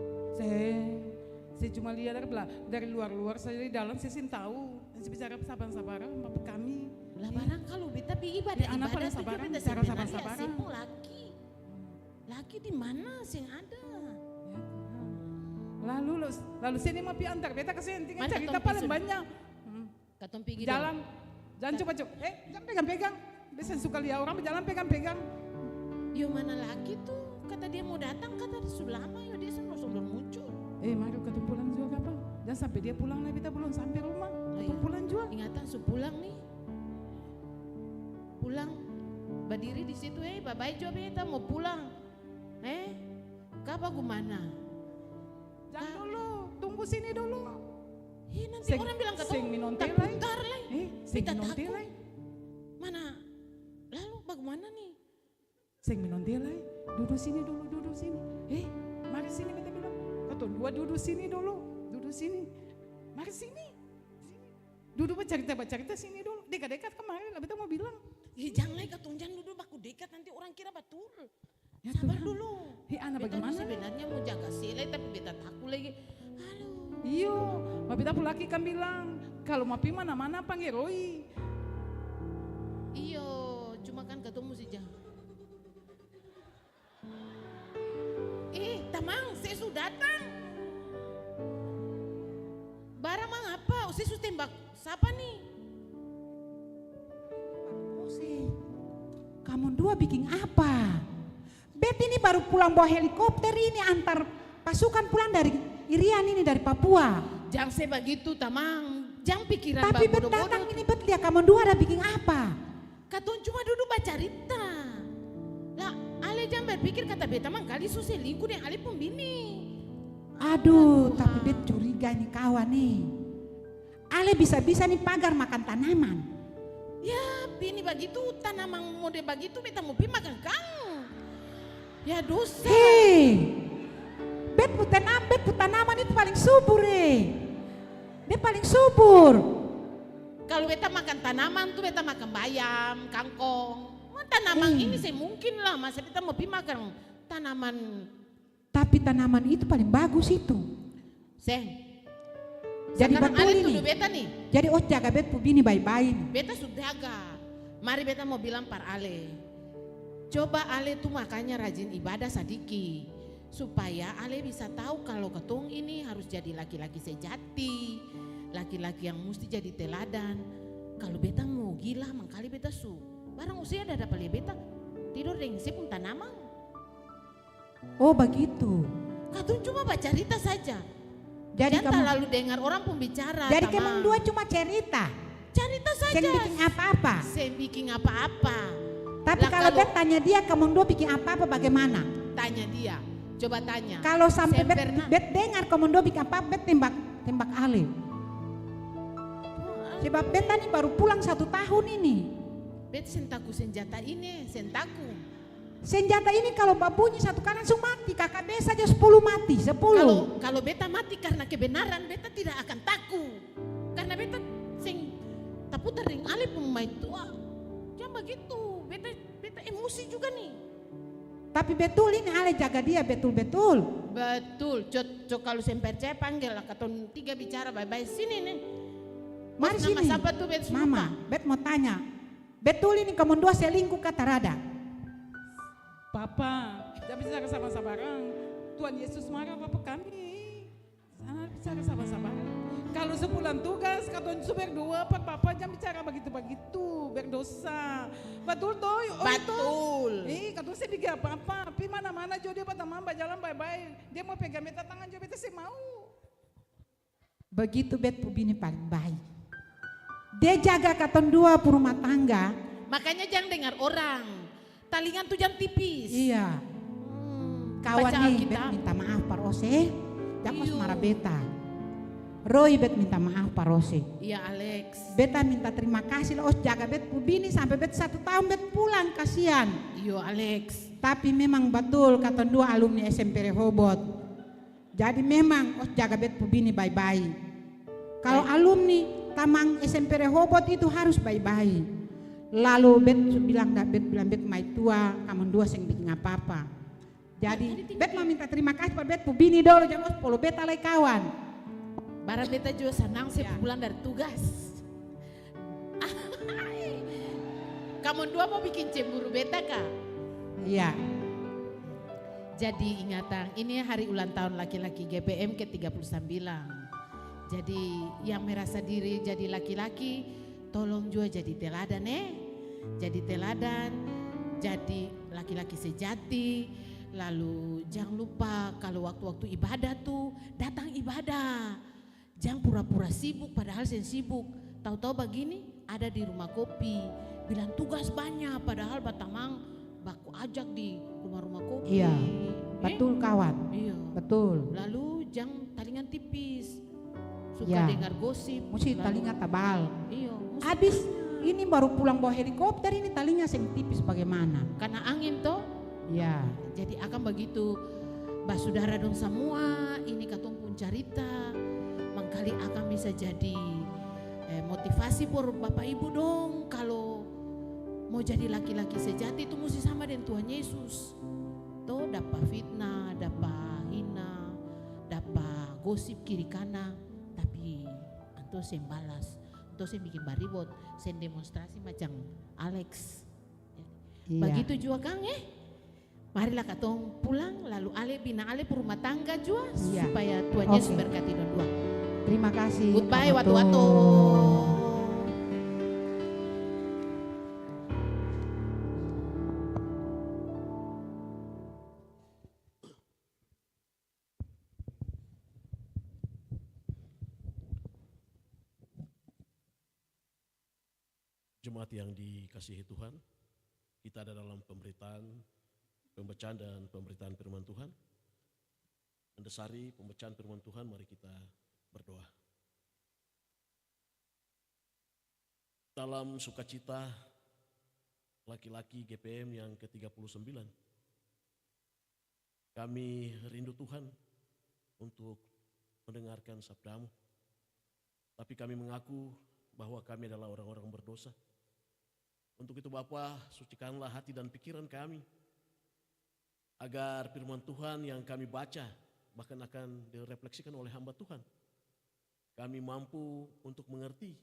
Saya cuma lihat dari luar saja di dalam saya sih tahu. Saya bicara sabar-sabar sama kami. Lah barang kalau beta pi ibadah paling tuh sabaran, beta bicara sebenarnya sabar-sabaran. saya pun laki. Laki di mana sih yang ada? Lalu sini mau pi antar beta kasih tinggal Mana cerita katong paling pi banyak. Katong pergi Jalan, jangan coba-coba. Jangan pegang-pegang. Biasanya suka lihat orang berjalan pegang-pegang. Yo mana laki tuh? Kata dia mau datang, kata sudah lama yo dia sebelum muncul. Mari kita pulang juga apa? Jangan sampai dia pulang lah, kita belum sampai rumah. Kita pulang juga. Ingatan su pulang nih. Pulang, berdiri di situ, bye-bye juga beta mau pulang. Kapa gimana? Jangan dulu, tunggu sini dulu. Nanti orang bilang sing minonte tak lai. putar lai. Sing Beta minonte takut. lai. Mana? Lalu bagaimana nih? Sing minonte lai. Duduk sini dulu, duduk sini. Mari sini beta bilang. Kata dua duduk sini dulu, duduk sini. Mari sini. Duduk bercerita sini dulu. Dekat-dekat kemarin lah beta mau bilang. Jangan lai katong jangan duduk baku dekat nanti orang kira batul. Ya, Sabar Tuhan. dulu. Anak Beta bagaimana? sebenarnya mau jaga sila tapi beta takut lagi. Aduh. Iyo, ma beta pun laki kan bilang, kalau mau pergi mana-mana panggil Roy. Iyo, cuma kan ketemu sih jangan. Tamang, saya sudah datang. Barang mang apa? Saya sudah tembak. Siapa nih? Kamu dua bikin apa? Bet ini baru pulang bawa helikopter ini antar pasukan pulang dari Irian ini dari Papua. Jangan saya begitu tamang. Jangan pikiran Tapi bet bodoh-bodoh. datang ini bet lihat kamu dua ada bikin apa? Katong cuma duduk baca cerita. Lah, ale jangan berpikir kata beta mang kali susah selingkuh dengan ale pembini. Aduh, tapi bet curiga nih kawan nih. Ale bisa-bisa nih pagar makan tanaman. Ya, bini begitu tanaman mode begitu beta mau pergi makan kamu. Ya dosa. Bet tanaman itu paling subur Dia paling subur. Kalau beta makan tanaman tuh beta makan bayam, kangkong. Tanaman ini saya mungkin lah masa beta mau pergi makan tanaman. Tapi tanaman itu paling bagus itu. Jadi Sekarang betul ale ini. tuduh beta nih. Jadi jaga bet bini baik-baik. Beta sudah jaga. Mari beta mau bilang par ale. Coba ale tuh makanya rajin ibadah sadiki. Supaya ale bisa tahu kalau ketong ini harus jadi laki-laki sejati. Laki-laki yang mesti jadi teladan. Kalau beta mau gila mangkali beta su. Barang usia ada dapat lihat beta. Tidur dengan si pun tanaman. Oh begitu. Katong cuma baca cerita saja. Jadi Jangan terlalu dengar orang pembicara. jadi Tamang. kemang dua cuma cerita. Cerita saja. Sen bikin apa-apa. Sen bikin apa-apa. Tapi Lah, kalau bet tanya dia kemang dua bikin apa-apa bagaimana? Tanya dia. Coba tanya. Kalau sampai Sen pernah. bet dengar kemang dua bikin apa-apa, bet tembak Ale. Sebab bet tadi baru pulang 1 tahun ini. Bet sentaku senjata ini, sentaku. Senjata ini kalau bunyi 1 kali langsung mati. KKB saja 10 mati, 10. Kalau beta mati karena kebenaran, beta tidak akan takut. Karena beta sing taputar ring ale pemain tua. Jangan begitu. Beta emosi juga nih. Tapi betul ini Ale jaga dia betul-betul. Betul. Cok kalau saya percaya panggil lah katon 3 bicara bye-bye sini nih. Mari Nama sini. siapa tuh bet Mama, bet mau tanya. Betul ini kamu dua selingkuh kata Rada? Papa, jangan bicara sama-sama orang. Tuhan Yesus marah Papa kami. Jangan bicara sama-sama. Kalau sebulan tugas, katon su berdua, Papa jangan bicara begitu-begitu, berdosa. Betul toh? Betul. Katon saya bikin apa-apa, pi mana-mana jo dia batamang jalan bye-bye. Dia mau pegang beta tangan jo beta saya mau. Begitu bet bini paling baik. Dia jaga katon dua rumah tangga. Makanya jangan dengar orang. Talingan tuh jangan tipis. Iya. Kawan Baca nih, Alkitab. bet minta maaf Pak Rose. Jangan Iyo. marah beta. Roy bet minta maaf Pak Rose. Iya Alex. Beta minta terima kasih lah, jaga bet bini sampai bet 1 tahun bet pulang kasihan. Iyo Alex. Tapi memang betul katon dua alumni SMP Rehoboth. Jadi memang jaga bet bini baik-baik. Kalau alumni tamang SMP Rehoboth itu harus baik-baik. Lalu bet bilang mai tua, kamu dua sing bikin apa-apa. Jadi bet mau minta terima kasih pada bet bini dulu jangan polo bet alai kawan. Barang beta juga senang saya pulang dari tugas. Kamu dua mau bikin cemburu beta kah? Iya. Jadi ingatan, ini hari ulang tahun laki-laki GPM ke-39. Jadi yang merasa diri jadi laki-laki, tolong juga jadi teladan Jadi teladan, jadi laki-laki sejati. Lalu jangan lupa kalau waktu-waktu ibadah tuh datang ibadah. Jangan pura-pura sibuk padahal saya sibuk. Tahu-tahu begini ada di rumah kopi. Bilang tugas banyak padahal batamang baku ajak di rumah-rumah kopi. Iya. Betul kawan. Iya. Betul. Lalu jangan talingan tipis. Suka Ya. dengar gosip. Mesti lalu- talinga tabal. Iya. Habis ini baru pulang bawa helikopter ini talinya sing tipis bagaimana? Karena angin toh. Ya. Jadi akan begitu. Bah saudara dong semua. Ini katong pun cerita. Mangkali akan bisa jadi motivasi buat Bapak Ibu dong. Kalau mau jadi laki-laki sejati itu mesti sama dengan Tuhan Yesus. Tuh dapat fitnah, dapat hina, dapat gosip kiri kanan. Tapi anto sen balas, anto sen bikin baribot, sen demonstrasi macam Alex. Iya. Begitu juga Kang Marilah katong pulang lalu Ale bina Ale rumah tangga juga Iya. supaya Tuhan Oke. Yesus berkati dua. Terima kasih. Goodbye Kamu watu-watu. tuh. Jemaat yang dikasihi Tuhan, kita ada dalam pembacaan dan pemberitaan firman Tuhan. Mendasari pembacaan firman Tuhan, mari kita berdoa. Dalam sukacita laki-laki GPM yang ke-39, kami rindu Tuhan untuk mendengarkan sabdamu. Tapi kami mengaku bahwa kami adalah orang-orang berdosa. Untuk itu Bapa, sucikanlah hati dan pikiran kami, agar firman Tuhan yang kami baca, bahkan akan direfleksikan oleh hamba Tuhan, kami mampu untuk mengerti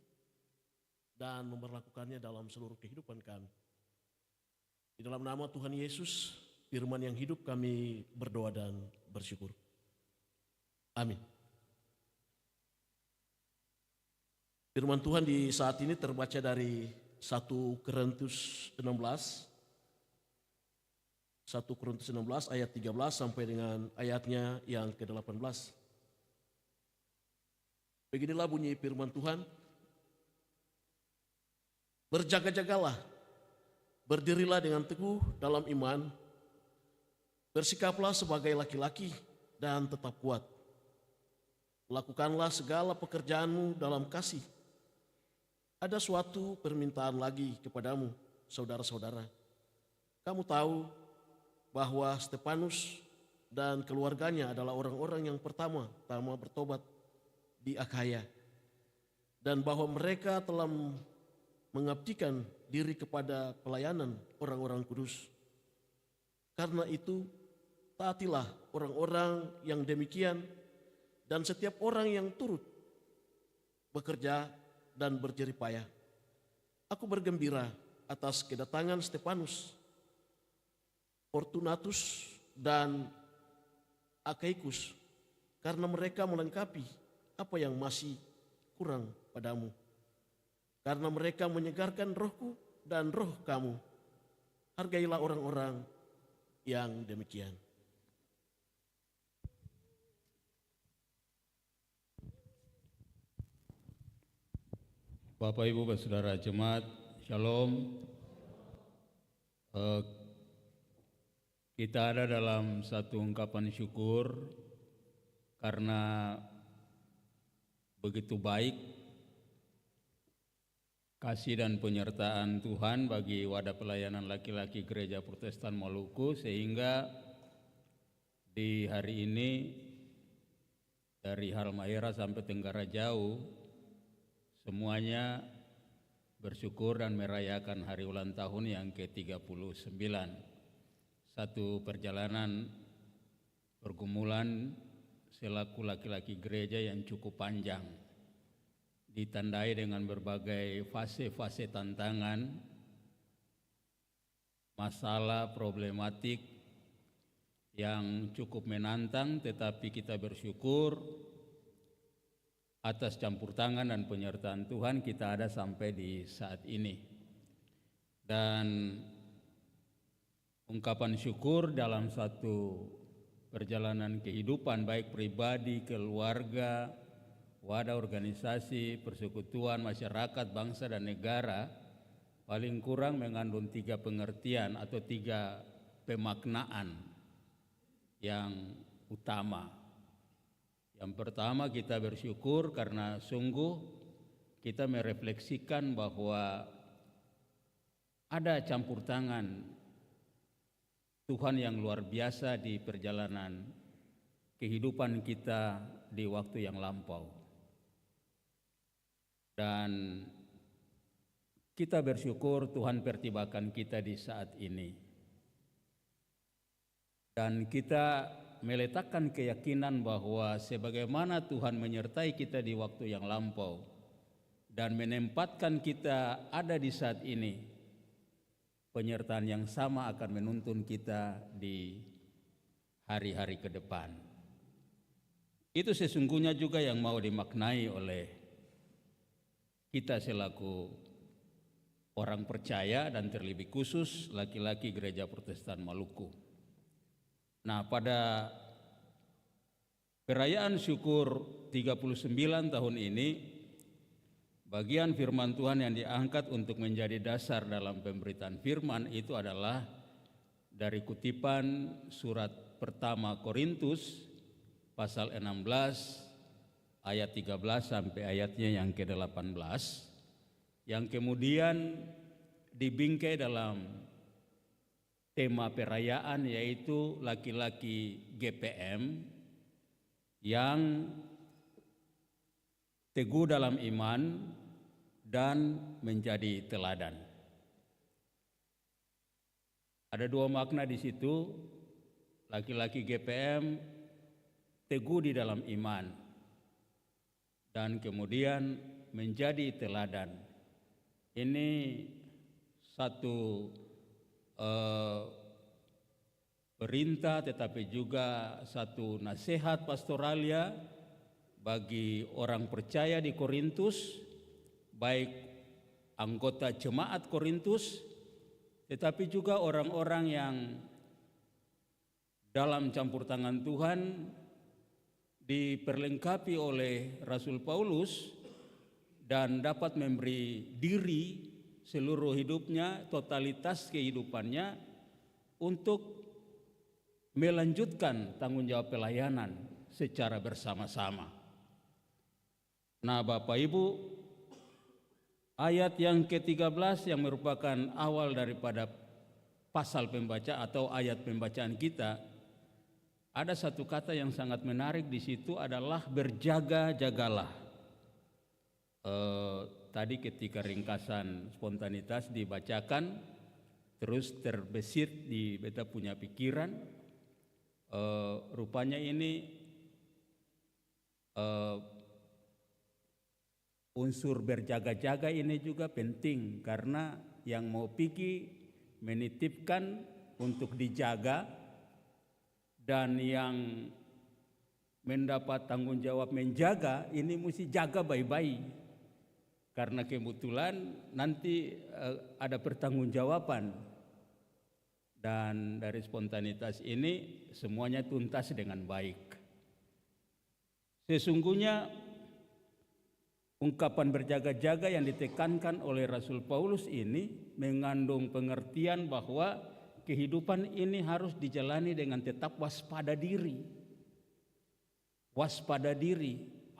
dan memperlakukannya dalam seluruh kehidupan kami. Di dalam nama Tuhan Yesus, firman yang hidup kami berdoa dan bersyukur. Amin. Firman Tuhan di saat ini terbaca dari 1 Korintus 16 ayat 13 sampai dengan ayatnya yang ke-18. Beginilah bunyi firman Tuhan. Berjaga-jagalah, berdirilah dengan teguh dalam iman, bersikaplah sebagai laki-laki dan tetap kuat. Lakukanlah segala pekerjaanmu dalam kasih. Ada suatu permintaan lagi kepadamu, saudara-saudara. Kamu tahu bahwa Stefanus dan keluarganya adalah orang-orang yang pertama bertobat di Akhaya, dan bahwa mereka telah mengabdikan diri kepada pelayanan orang-orang kudus. Karena itu, taatilah orang-orang yang demikian dan setiap orang yang turut bekerja dan berjerih payah. Aku bergembira atas kedatangan Stefanus, Fortunatus, dan Akaikus, karena mereka melengkapi apa yang masih kurang padamu. Karena mereka menyegarkan rohku dan roh kamu. Hargailah orang-orang yang demikian. Bapak Ibu Saudara Jemaat, Shalom. Kita ada dalam satu ungkapan syukur karena begitu baik kasih dan penyertaan Tuhan bagi wadah pelayanan laki-laki Gereja Protestan Maluku, sehingga di hari ini dari Halmahera sampai Tenggara Jauh semuanya bersyukur dan merayakan hari ulang tahun yang ke-39. Satu perjalanan pergumulan selaku laki-laki gereja yang cukup panjang, ditandai dengan berbagai fase-fase tantangan, masalah, problematik yang cukup menantang, tetapi kita bersyukur atas campur tangan dan penyertaan Tuhan kita ada sampai di saat ini. Dan ungkapan syukur dalam satu perjalanan kehidupan baik pribadi, keluarga, wadah organisasi, persekutuan, masyarakat, bangsa dan negara paling kurang mengandung 3 pengertian atau 3 pemaknaan yang utama. Yang pertama, kita bersyukur karena sungguh kita merefleksikan bahwa ada campur tangan Tuhan yang luar biasa di perjalanan kehidupan kita di waktu yang lampau. Dan kita bersyukur Tuhan pertibakan kita di saat ini. Dan kita meletakkan keyakinan bahwa sebagaimana Tuhan menyertai kita di waktu yang lampau dan menempatkan kita ada di saat ini, penyertaan yang sama akan menuntun kita di hari-hari ke depan. Itu sesungguhnya juga yang mau dimaknai oleh kita selaku orang percaya dan terlebih khusus laki-laki Gereja Protestan Maluku. Nah, pada perayaan syukur 39 tahun ini, bagian firman Tuhan yang diangkat untuk menjadi dasar dalam pemberitaan firman itu adalah dari kutipan surat pertama Korintus pasal 16 ayat 13 sampai ayatnya yang ke-18, yang kemudian dibingkai dalam tema perayaan, yaitu laki-laki GPM yang teguh dalam iman dan menjadi teladan. Ada 2 makna di situ. Laki-laki GPM teguh di dalam iman dan kemudian menjadi teladan. Ini satu perintah tetapi juga satu nasihat pastoralia bagi orang percaya di Korintus, baik anggota jemaat Korintus tetapi juga orang-orang yang dalam campur tangan Tuhan diperlengkapi oleh Rasul Paulus dan dapat memberi diri seluruh hidupnya, totalitas kehidupannya untuk melanjutkan tanggung jawab pelayanan secara bersama-sama. Nah, Bapak Ibu, ayat yang ke-13 yang merupakan awal daripada pasal pembaca atau ayat pembacaan kita, ada satu kata yang sangat menarik di situ adalah berjaga-jagalah. Tadi ketika ringkasan spontanitas dibacakan, terus terbesit di beta punya pikiran, rupanya ini unsur berjaga-jaga ini juga penting, karena yang mau pergi menitipkan untuk dijaga, dan yang mendapat tanggung jawab menjaga ini mesti jaga baik-baik, karena kebetulan nanti ada pertanggungjawaban, dan dari spontanitas ini semuanya tuntas dengan baik. Sesungguhnya ungkapan berjaga-jaga yang ditekankan oleh Rasul Paulus ini mengandung pengertian bahwa kehidupan ini harus dijalani dengan tetap waspada diri. Waspada diri,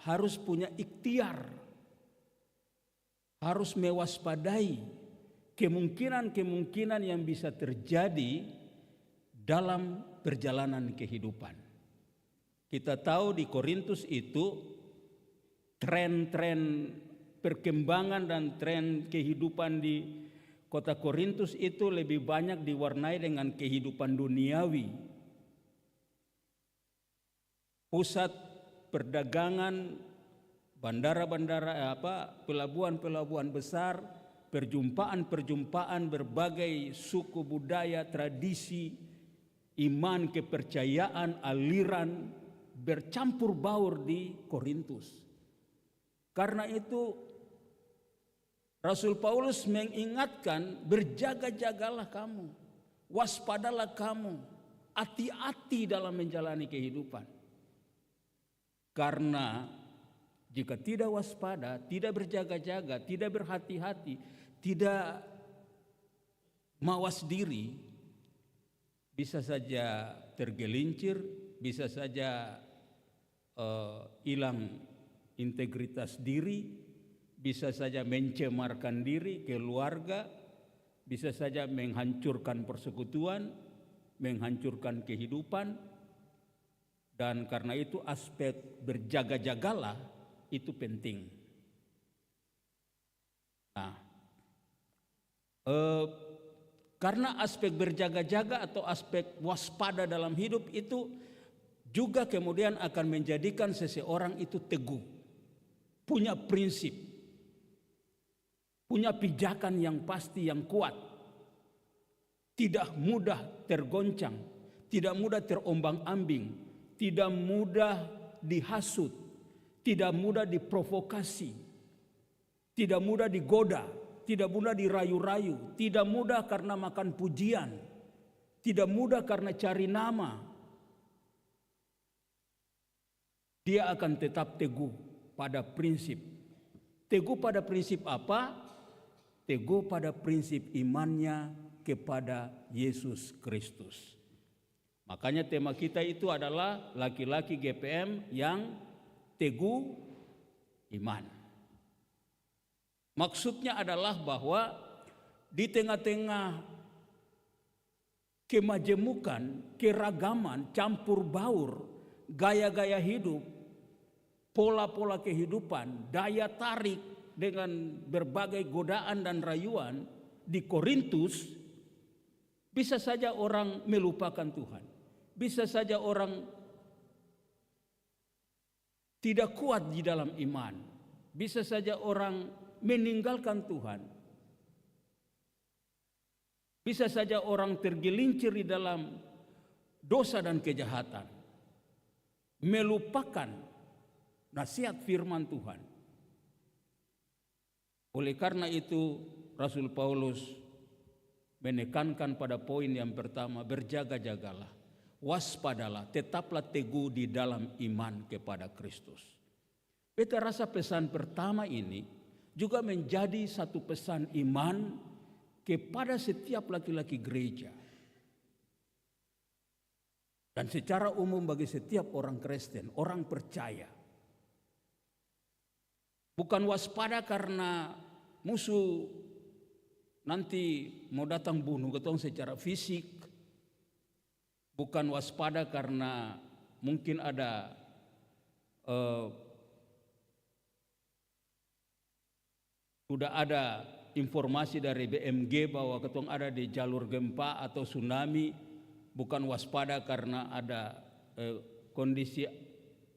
harus punya ikhtiar, harus mewaspadai kemungkinan-kemungkinan yang bisa terjadi dalam perjalanan kehidupan. Kita tahu di Korintus itu tren-tren perkembangan dan tren kehidupan di Kota Korintus itu lebih banyak diwarnai dengan kehidupan duniawi. Pusat perdagangan, bandara-bandara, pelabuhan-pelabuhan besar, perjumpaan-perjumpaan berbagai suku budaya, tradisi, iman, kepercayaan, aliran bercampur baur di Korintus. Karena itu Rasul Paulus mengingatkan, berjaga-jagalah kamu, waspadalah kamu, hati-hati dalam menjalani kehidupan. Karena jika tidak waspada, tidak berjaga-jaga, tidak berhati-hati, tidak mawas diri, bisa saja tergelincir, bisa saja hilang integritas diri, bisa saja mencemarkan diri, keluarga, bisa saja menghancurkan persekutuan, menghancurkan kehidupan. Dan karena itu aspek berjaga-jagalah itu penting. Nah, karena aspek berjaga-jaga atau aspek waspada dalam hidup itu juga kemudian akan menjadikan seseorang itu teguh, punya prinsip, punya pijakan yang pasti, yang kuat, tidak mudah tergoncang, tidak mudah terombang-ambing, tidak mudah dihasut, tidak mudah diprovokasi, tidak mudah digoda, tidak mudah dirayu-rayu, tidak mudah karena makan pujian, tidak mudah karena cari nama. Dia akan tetap teguh pada prinsip. Teguh pada prinsip apa? Teguh pada prinsip imannya kepada Yesus Kristus. Makanya tema kita itu adalah laki-laki GPM yang teguh iman. Maksudnya adalah bahwa di tengah-tengah kemajemukan, keragaman, campur baur, gaya-gaya hidup, pola-pola kehidupan, daya tarik dengan berbagai godaan dan rayuan di Korintus, bisa saja orang melupakan Tuhan. Bisa saja orang tidak kuat di dalam iman. Bisa saja orang meninggalkan Tuhan. Bisa saja orang tergelincir di dalam dosa dan kejahatan, melupakan nasihat firman Tuhan. Oleh karena itu Rasul Paulus menekankan pada poin yang pertama, berjaga-jagalah, waspadalah, tetaplah teguh di dalam iman kepada Kristus. Beta rasa pesan pertama ini juga menjadi satu pesan iman kepada setiap laki-laki gereja. Dan secara umum bagi setiap orang Kristen, orang percaya. Bukan waspada karena musuh nanti mau datang bunuh ketong secara fisik. Bukan waspada karena mungkin ada sudah ada informasi dari BMG bahwa ketong ada di jalur gempa atau tsunami. Bukan waspada karena ada kondisi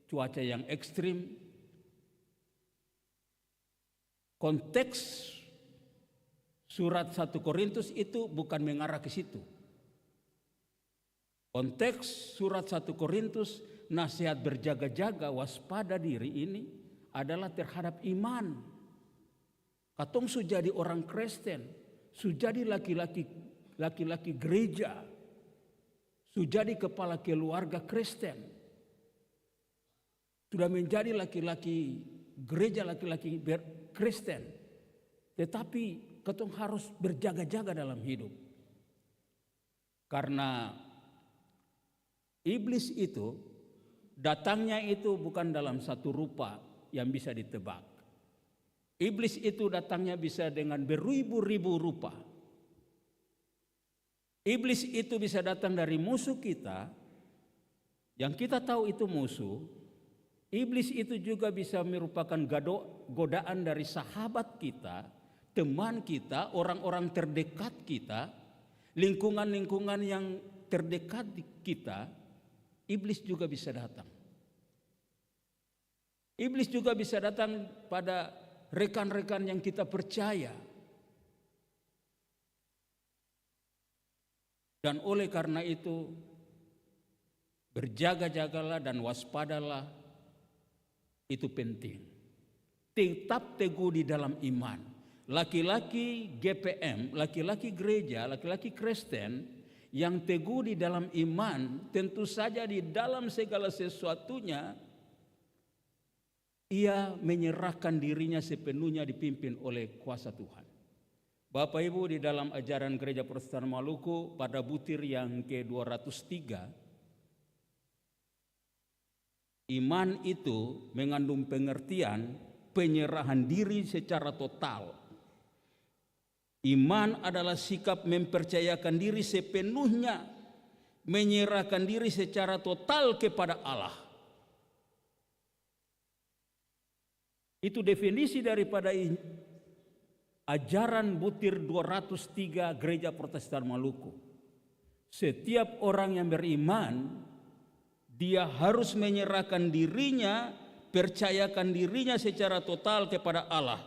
cuaca yang ekstrim. Konteks surat 1 Korintus itu bukan mengarah ke situ. Konteks surat 1 Korintus, nasihat berjaga-jaga, waspada diri ini adalah terhadap iman. Katong sudah jadi orang Kristen, sudah jadi laki-laki gereja, sudah jadi kepala keluarga Kristen, sudah menjadi laki-laki gereja, laki-laki Kristen, tetapi katong harus berjaga-jaga dalam hidup. Karena iblis itu datangnya itu bukan dalam satu rupa yang bisa ditebak. Iblis itu datangnya bisa dengan beribu-ribu rupa. Iblis itu bisa datang dari musuh kita, yang kita tahu itu musuh. Iblis itu juga bisa merupakan godaan dari sahabat kita, teman kita, orang-orang terdekat kita, lingkungan-lingkungan yang terdekat kita. Iblis juga bisa datang. Iblis juga bisa datang pada rekan-rekan yang kita percaya. Dan oleh karena itu, berjaga-jagalah dan waspadalah, itu penting. Tetap teguh di dalam iman. Laki-laki GPM, laki-laki gereja, laki-laki Kristen yang teguh di dalam iman, tentu saja di dalam segala sesuatunya ia menyerahkan dirinya sepenuhnya dipimpin oleh kuasa Tuhan. Bapak Ibu, di dalam ajaran Gereja Protestan Maluku pada butir yang ke-203, iman itu mengandung pengertian penyerahan diri secara total. Iman adalah sikap mempercayakan diri sepenuhnya, menyerahkan diri secara total kepada Allah. Itu definisi daripada ajaran butir 203 Gereja Protestan Maluku. Setiap orang yang beriman, dia harus menyerahkan dirinya, percayakan dirinya secara total kepada Allah.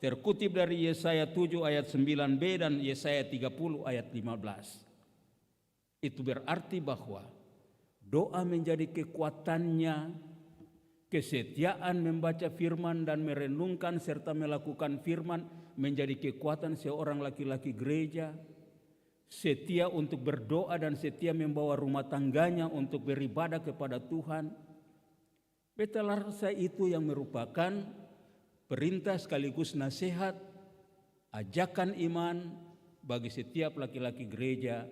Terkutip dari Yesaya 7 ayat 9b dan Yesaya 30 ayat 15. Itu berarti bahwa doa menjadi kekuatannya, kesetiaan membaca firman dan merenungkan serta melakukan firman menjadi kekuatan seorang laki-laki gereja, setia untuk berdoa dan setia membawa rumah tangganya untuk beribadah kepada Tuhan. Beta rasa itu yang merupakan perintah sekaligus nasihat, ajakan iman bagi setiap laki-laki gereja,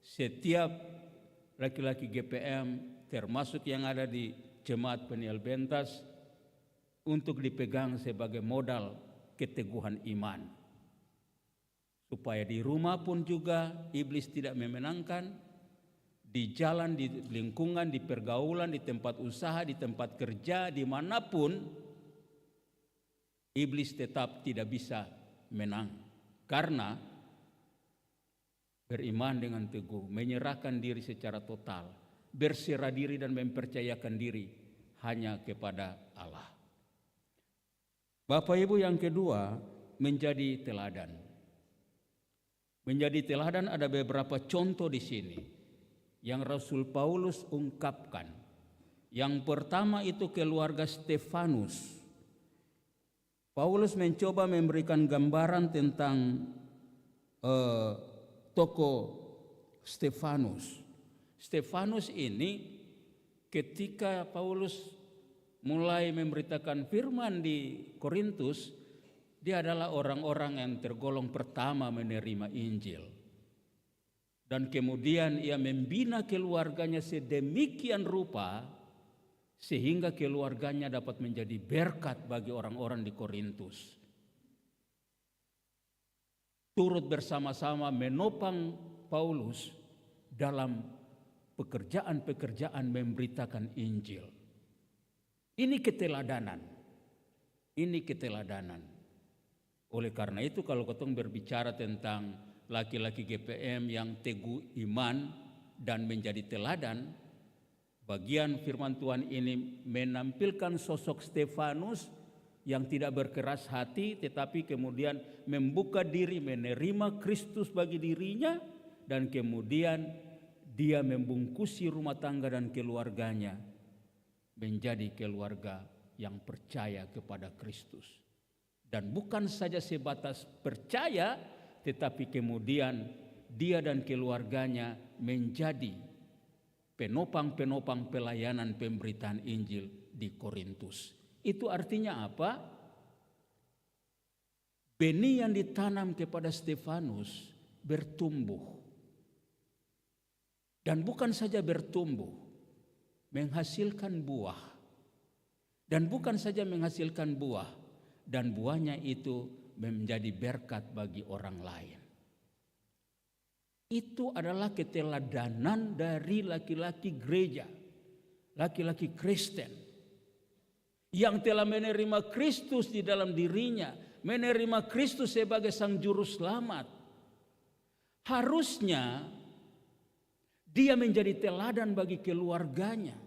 setiap laki-laki GPM, termasuk yang ada di Jemaat Peniel Bentas, untuk dipegang sebagai modal keteguhan iman. Supaya di rumah pun juga iblis tidak memenangkan, di jalan, di lingkungan, di pergaulan, di tempat usaha, di tempat kerja, dimanapun, iblis tetap tidak bisa menang. Karena beriman dengan teguh, menyerahkan diri secara total, berserah diri dan mempercayakan diri hanya kepada Allah. Bapak Ibu, yang kedua, menjadi teladan. Menjadi teladan ada beberapa contoh di sini yang Rasul Paulus ungkapkan. Yang pertama itu keluarga Stefanus. Paulus mencoba memberikan gambaran tentang tokoh Stefanus. Stefanus ini ketika Paulus mulai memberitakan firman di Korintus, dia adalah orang-orang yang tergolong pertama menerima Injil. Dan kemudian ia membina keluarganya sedemikian rupa sehingga keluarganya dapat menjadi berkat bagi orang-orang di Korintus. Turut bersama-sama menopang Paulus dalam pekerjaan-pekerjaan memberitakan Injil. Ini keteladanan. Ini keteladanan. Oleh karena itu kalau ketong berbicara tentang laki-laki GPM yang teguh iman dan menjadi teladan, bagian firman Tuhan ini menampilkan sosok Stefanus yang tidak berkeras hati tetapi kemudian membuka diri menerima Kristus bagi dirinya, dan kemudian dia membungkusi rumah tangga dan keluarganya menjadi keluarga yang percaya kepada Kristus. Dan bukan saja sebatas percaya, tetapi kemudian dia dan keluarganya menjadi penopang-penopang pelayanan pemberitaan Injil di Korintus. Itu artinya apa? Benih yang ditanam kepada Stefanus bertumbuh. Dan bukan saja bertumbuh, menghasilkan buah. Dan bukan saja menghasilkan buah, dan buahnya itu menjadi berkat bagi orang lain. Itu adalah keteladanan dari laki-laki gereja, laki-laki Kristen yang telah menerima Kristus di dalam dirinya, menerima Kristus sebagai Sang Juru Selamat. Harusnya dia menjadi teladan bagi keluarganya.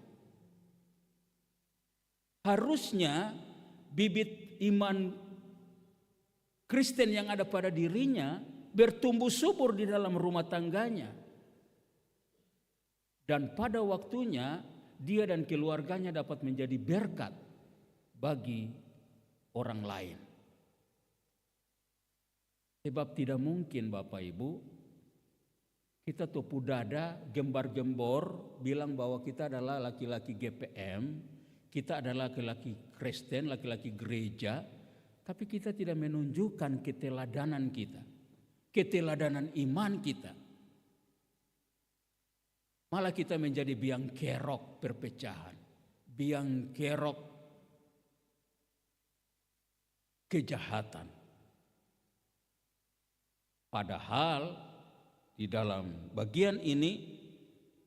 Harusnya bibit iman Kristen yang ada pada dirinya bertumbuh subur di dalam rumah tangganya. Dan pada waktunya dia dan keluarganya dapat menjadi berkat bagi orang lain. Sebab tidak mungkin Bapak Ibu kita topu dada gembar-gembor bilang bahwa kita adalah laki-laki GPM, kita adalah laki-laki Kristen, laki-laki gereja, tapi kita tidak menunjukkan keteladanan kita, keteladanan iman kita. Malah kita menjadi biang kerok perpecahan, biang kerok kejahatan. Padahal di dalam bagian ini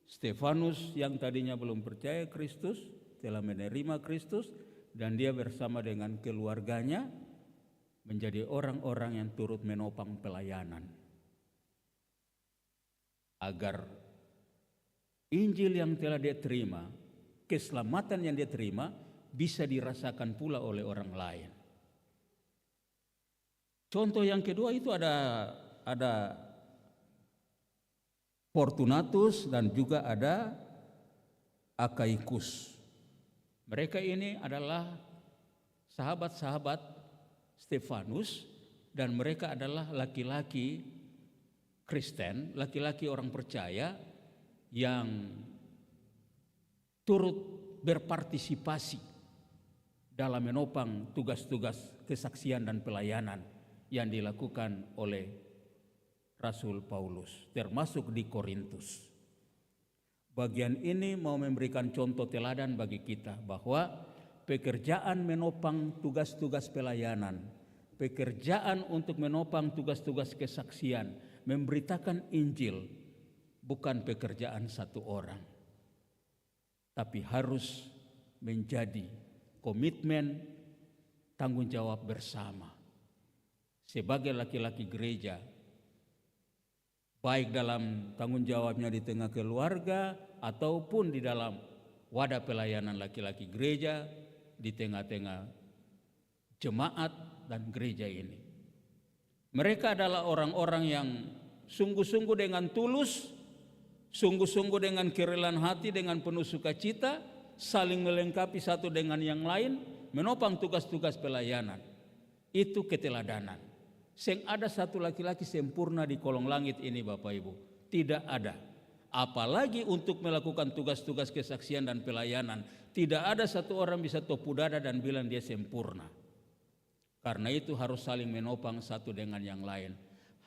Stefanus yang tadinya belum percaya Kristus telah menerima Kristus, dan dia bersama dengan keluarganya menjadi orang-orang yang turut menopang pelayanan agar Injil yang telah dia terima, keselamatan yang dia terima bisa dirasakan pula oleh orang lain. Contoh yang kedua itu ada Fortunatus dan juga ada Akaikus. Mereka ini adalah sahabat-sahabat Stefanus dan mereka adalah laki-laki Kristen, laki-laki orang percaya yang turut berpartisipasi dalam menopang tugas-tugas kesaksian dan pelayanan yang dilakukan oleh Rasul Paulus, termasuk di Korintus. Bagian ini mau memberikan contoh teladan bagi kita bahwa pekerjaan menopang tugas-tugas pelayanan, pekerjaan untuk menopang tugas-tugas kesaksian, memberitakan Injil bukan pekerjaan satu orang, tapi harus menjadi komitmen tanggung jawab bersama. Sebagai laki-laki gereja, baik dalam tanggung jawabnya di tengah keluarga ataupun di dalam wadah pelayanan laki-laki gereja, di tengah-tengah jemaat dan gereja ini. Mereka adalah orang-orang yang sungguh-sungguh dengan tulus, sungguh-sungguh dengan kerelaan hati, dengan penuh sukacita, saling melengkapi satu dengan yang lain, menopang tugas-tugas pelayanan. Itu keteladanan. Seng ada satu laki-laki sempurna di kolong langit ini Bapak Ibu. Tidak ada. apalagi untuk melakukan tugas-tugas kesaksian dan pelayanan. Tidak ada satu orang bisa topu dada dan bilang dia sempurna. Karena itu harus saling menopang satu dengan yang lain,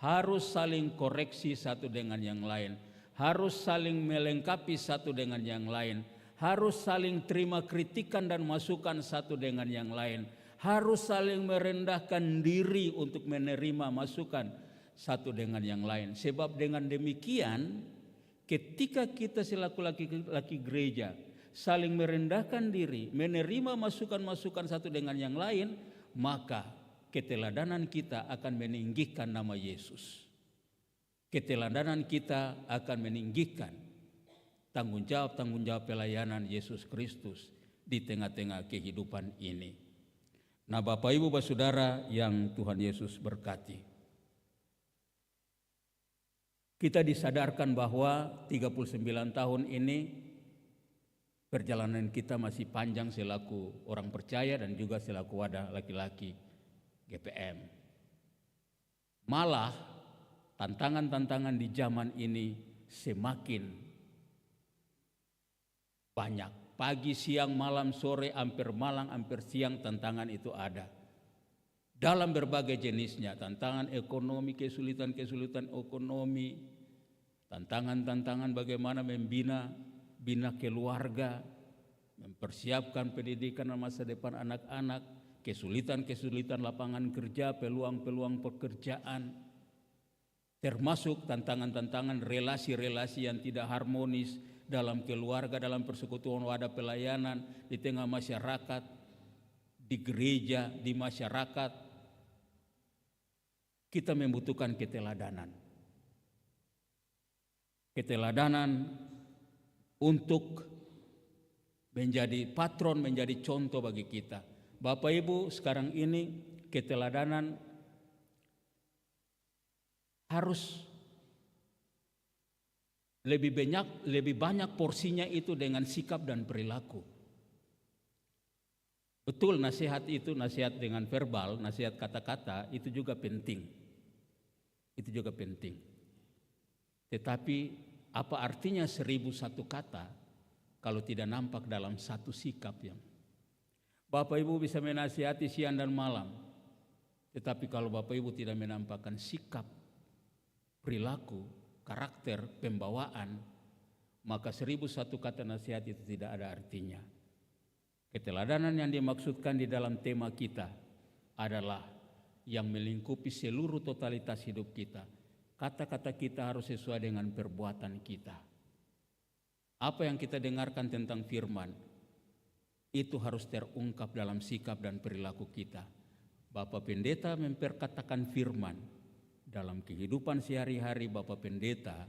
harus saling koreksi satu dengan yang lain, harus saling melengkapi satu dengan yang lain, harus saling terima kritikan dan masukan satu dengan yang lain, harus saling merendahkan diri untuk menerima masukan satu dengan yang lain. Sebab dengan demikian, ketika kita selaku laki-laki gereja saling merendahkan diri, menerima masukan-masukan satu dengan yang lain, maka keteladanan kita akan meninggikan nama Yesus. Keteladanan kita akan meninggikan tanggung jawab pelayanan Yesus Kristus di tengah-tengah kehidupan ini. Nah, Bapak Ibu Saudara yang Tuhan Yesus berkati, kita disadarkan bahwa 39 tahun ini perjalanan kita masih panjang selaku orang percaya dan juga selaku wadah laki-laki GPM. Malah tantangan-tantangan di zaman ini semakin banyak. Pagi, siang, malam, sore, hampir malam, hampir siang tantangan itu ada. Dalam berbagai jenisnya, tantangan ekonomi, kesulitan-kesulitan ekonomi, tantangan-tantangan bagaimana membina keluarga, mempersiapkan pendidikan dan masa depan anak-anak, kesulitan-kesulitan lapangan kerja, peluang-peluang pekerjaan, termasuk tantangan-tantangan relasi-relasi yang tidak harmonis dalam keluarga, dalam persekutuan wadah pelayanan, di tengah masyarakat, di gereja, di masyarakat. Kita membutuhkan keteladanan. Keteladanan untuk menjadi patron, menjadi contoh bagi kita. Bapak Ibu, sekarang ini keteladanan harus lebih banyak porsinya itu dengan sikap dan perilaku. Betul, nasihat itu, nasihat dengan verbal, nasihat kata-kata itu juga penting. Itu juga penting. Tetapi apa artinya 1001 kata kalau tidak nampak dalam satu sikap yang Bapak Ibu bisa menasihati siang dan malam, tetapi kalau Bapak Ibu tidak menampakkan sikap, perilaku, karakter, pembawaan, maka 1001 kata nasihat itu tidak ada artinya. Keteladanan yang dimaksudkan di dalam tema kita adalah yang melingkupi seluruh totalitas hidup kita. Kata-kata kita harus sesuai dengan perbuatan kita. Apa yang kita dengarkan tentang firman itu harus terungkap dalam sikap dan perilaku kita. Bapak Pendeta memperkatakan firman, dalam kehidupan sehari-hari Bapak Pendeta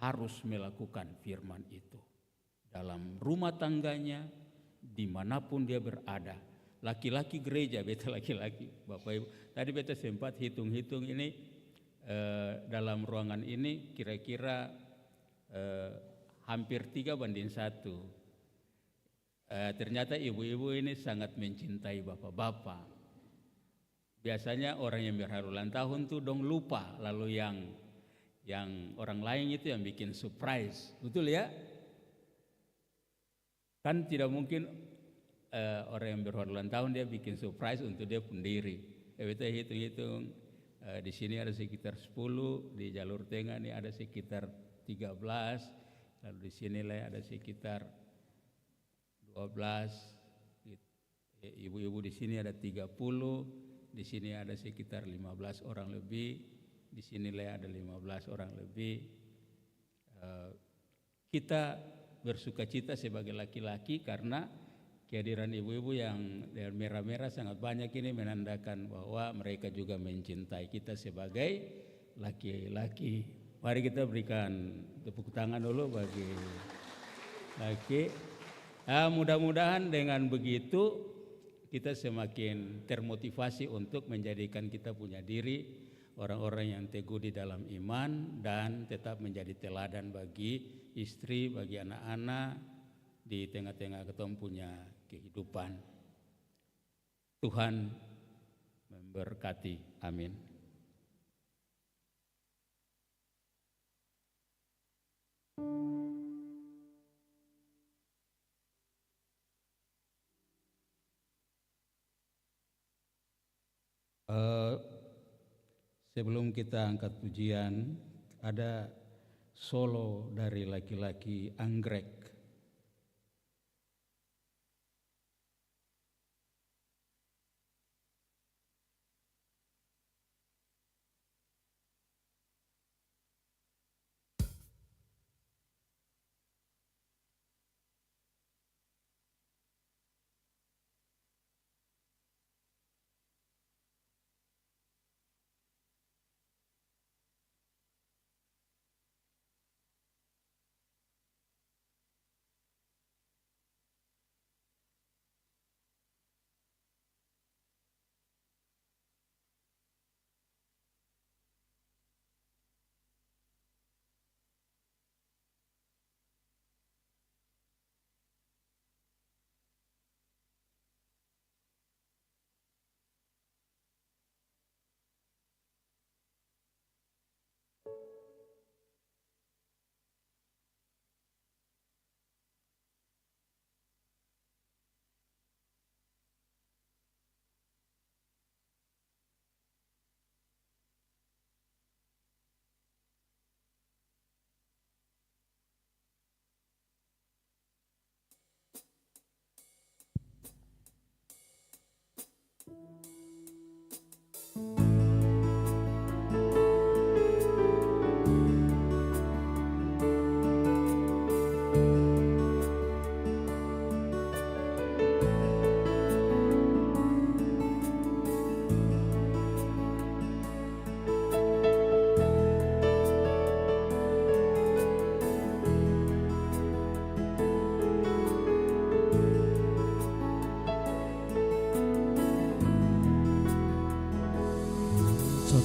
harus melakukan firman itu. Dalam rumah tangganya, dimanapun dia berada. Laki-laki gereja, beta laki-laki, Bapak Ibu. Tadi beta sempat hitung-hitung ini dalam ruangan ini kira-kira hampir 3:1. Ternyata ibu-ibu ini sangat mencintai bapak-bapak. Biasanya orang yang berharulan tahun tuh dong lupa, lalu yang orang lain itu yang bikin surprise, betul ya? Kan tidak mungkin orang yang berharulan tahun dia bikin surprise untuk dia sendiri. Kita hitung-hitung, di sini ada sekitar 10, di jalur tengah ini ada sekitar 13, lalu di sini ada sekitar 12, ibu-ibu di sini ada 30, di sini ada sekitar 15 orang lebih, di sini ada 15 orang lebih. Kita bersukacita sebagai laki-laki karena kehadiran ibu-ibu yang merah-merah sangat banyak ini menandakan bahwa mereka juga mencintai kita sebagai laki-laki. Mari kita berikan tepuk tangan dulu bagi laki. Mudah-mudahan dengan begitu kita semakin termotivasi untuk menjadikan kita punya diri orang-orang yang teguh di dalam iman dan tetap menjadi teladan bagi istri, bagi anak-anak di tengah-tengah ketemu punya kehidupan. Tuhan memberkati. Amin. Sebelum kita angkat pujian, ada solo dari laki-laki anggrek.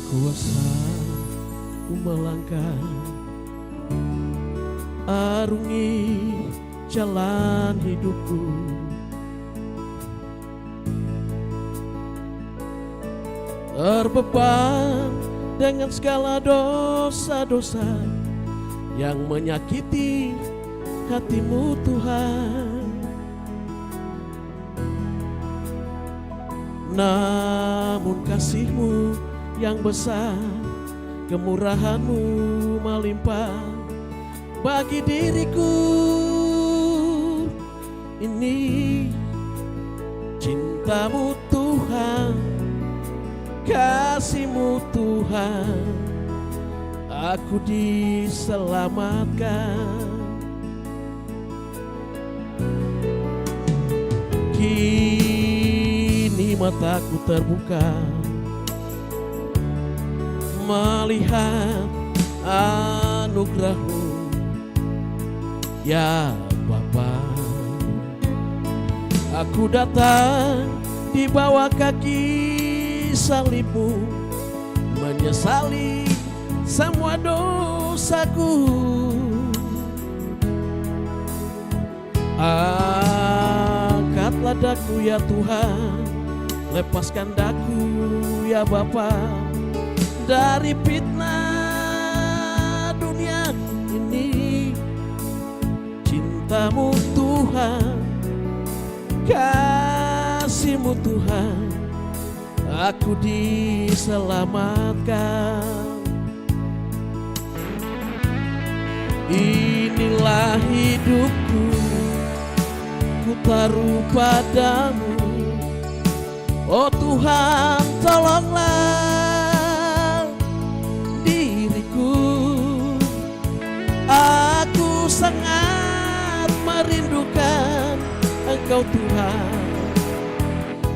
Kuasa ku melangkah, arungi jalan hidupku. Terbeban dengan segala dosa-dosa yang menyakiti hatimu Tuhan. Namun kasih-Mu yang besar, kemurahan-Mu melimpah bagi diriku. Ini cinta-Mu Tuhan, kasih-Mu Tuhan, aku diselamatkan. Kini mataku terbuka melihat anugerah-Mu, ya Bapa. Aku datang di bawah kaki salib-Mu, menyesali semua dosaku. Angkatlah daku ya Tuhan, lepaskan daku ya Bapa dari fitnah dunia ini. Cinta-Mu Tuhan, kasih-Mu Tuhan, aku diselamatkan. Inilah hidupku, ku taruh padamu. Oh Tuhan, tolonglah diriku. Aku sangat merindukan Engkau Tuhan,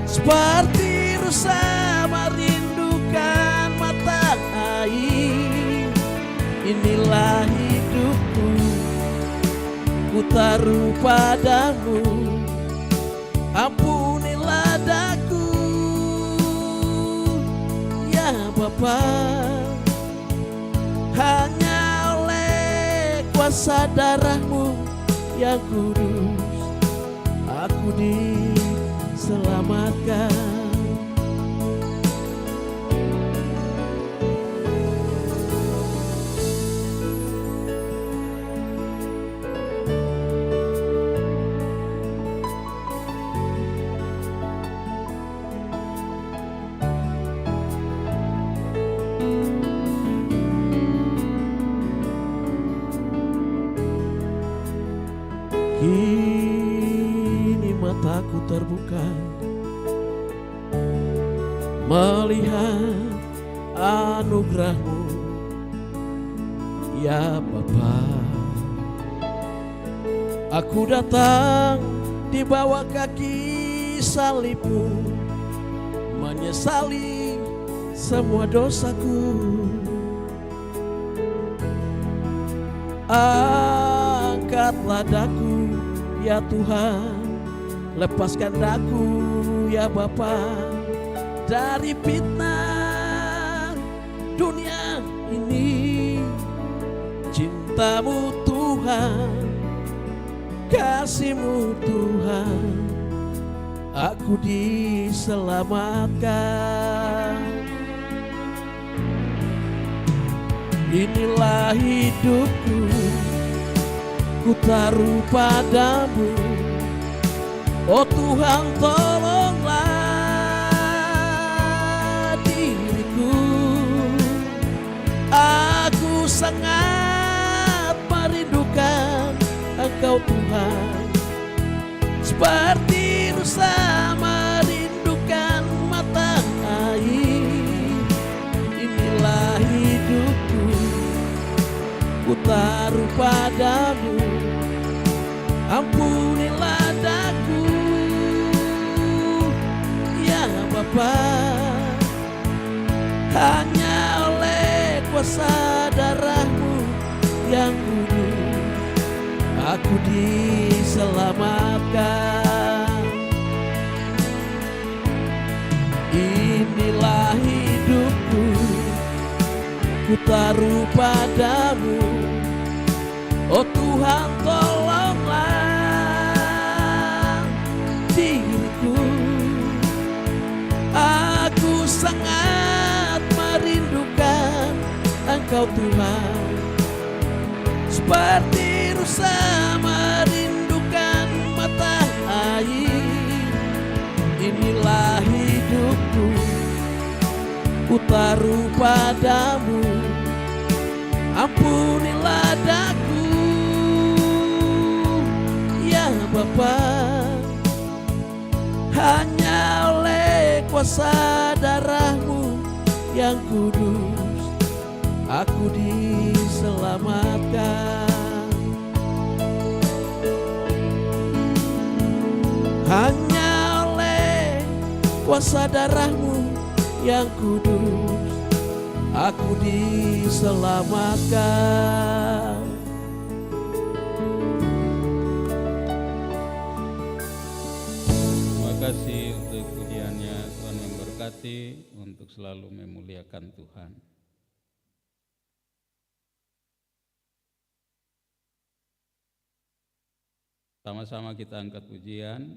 seperti rusa merindukan mata air. Inilah hidupku, ku taruh padamu. Ampunilah daku ya Bapa, hanya oleh kuasa darah-Mu yang kudus aku diselamatkan. Kini mataku terbuka melihat anugerah-Mu ya Bapa. Aku datang di bawah kaki salib-Mu, menyesali semua dosaku. Angkatlah daku ya Tuhan, lepaskan daku ya Bapa dari fitnah dunia ini. Cinta-Mu Tuhan, kasih-Mu Tuhan, aku diselamatkan. Inilah hidupku, ku taruh padamu. Oh Tuhan, tolonglah diriku. Aku sangat merindukan Engkau Tuhan, seperti rusa merindukan mata air. Inilah hidupku, ku taruh padamu. Ampunilah daku ya Bapa, hanya oleh kuasa darah-Mu yang kudus aku diselamatkan. Inilah hidupku, ku taruh padamu. Oh Tuhan, tolonglah diriku. Aku sangat merindukan Engkau Tuhan, seperti rusa merindukan mata air. Inilah hidupku, ku taruh padamu. Ampunilah daku ya Bapa, hanya oleh kuasa darah-Mu yang kudus aku diselamatkan. Hanya oleh kuasa darah-Mu yang kudus aku diselamatkan. Terima kasih untuk pujiannya. Tuhan memberkati untuk selalu memuliakan Tuhan. Sama-sama kita angkat pujian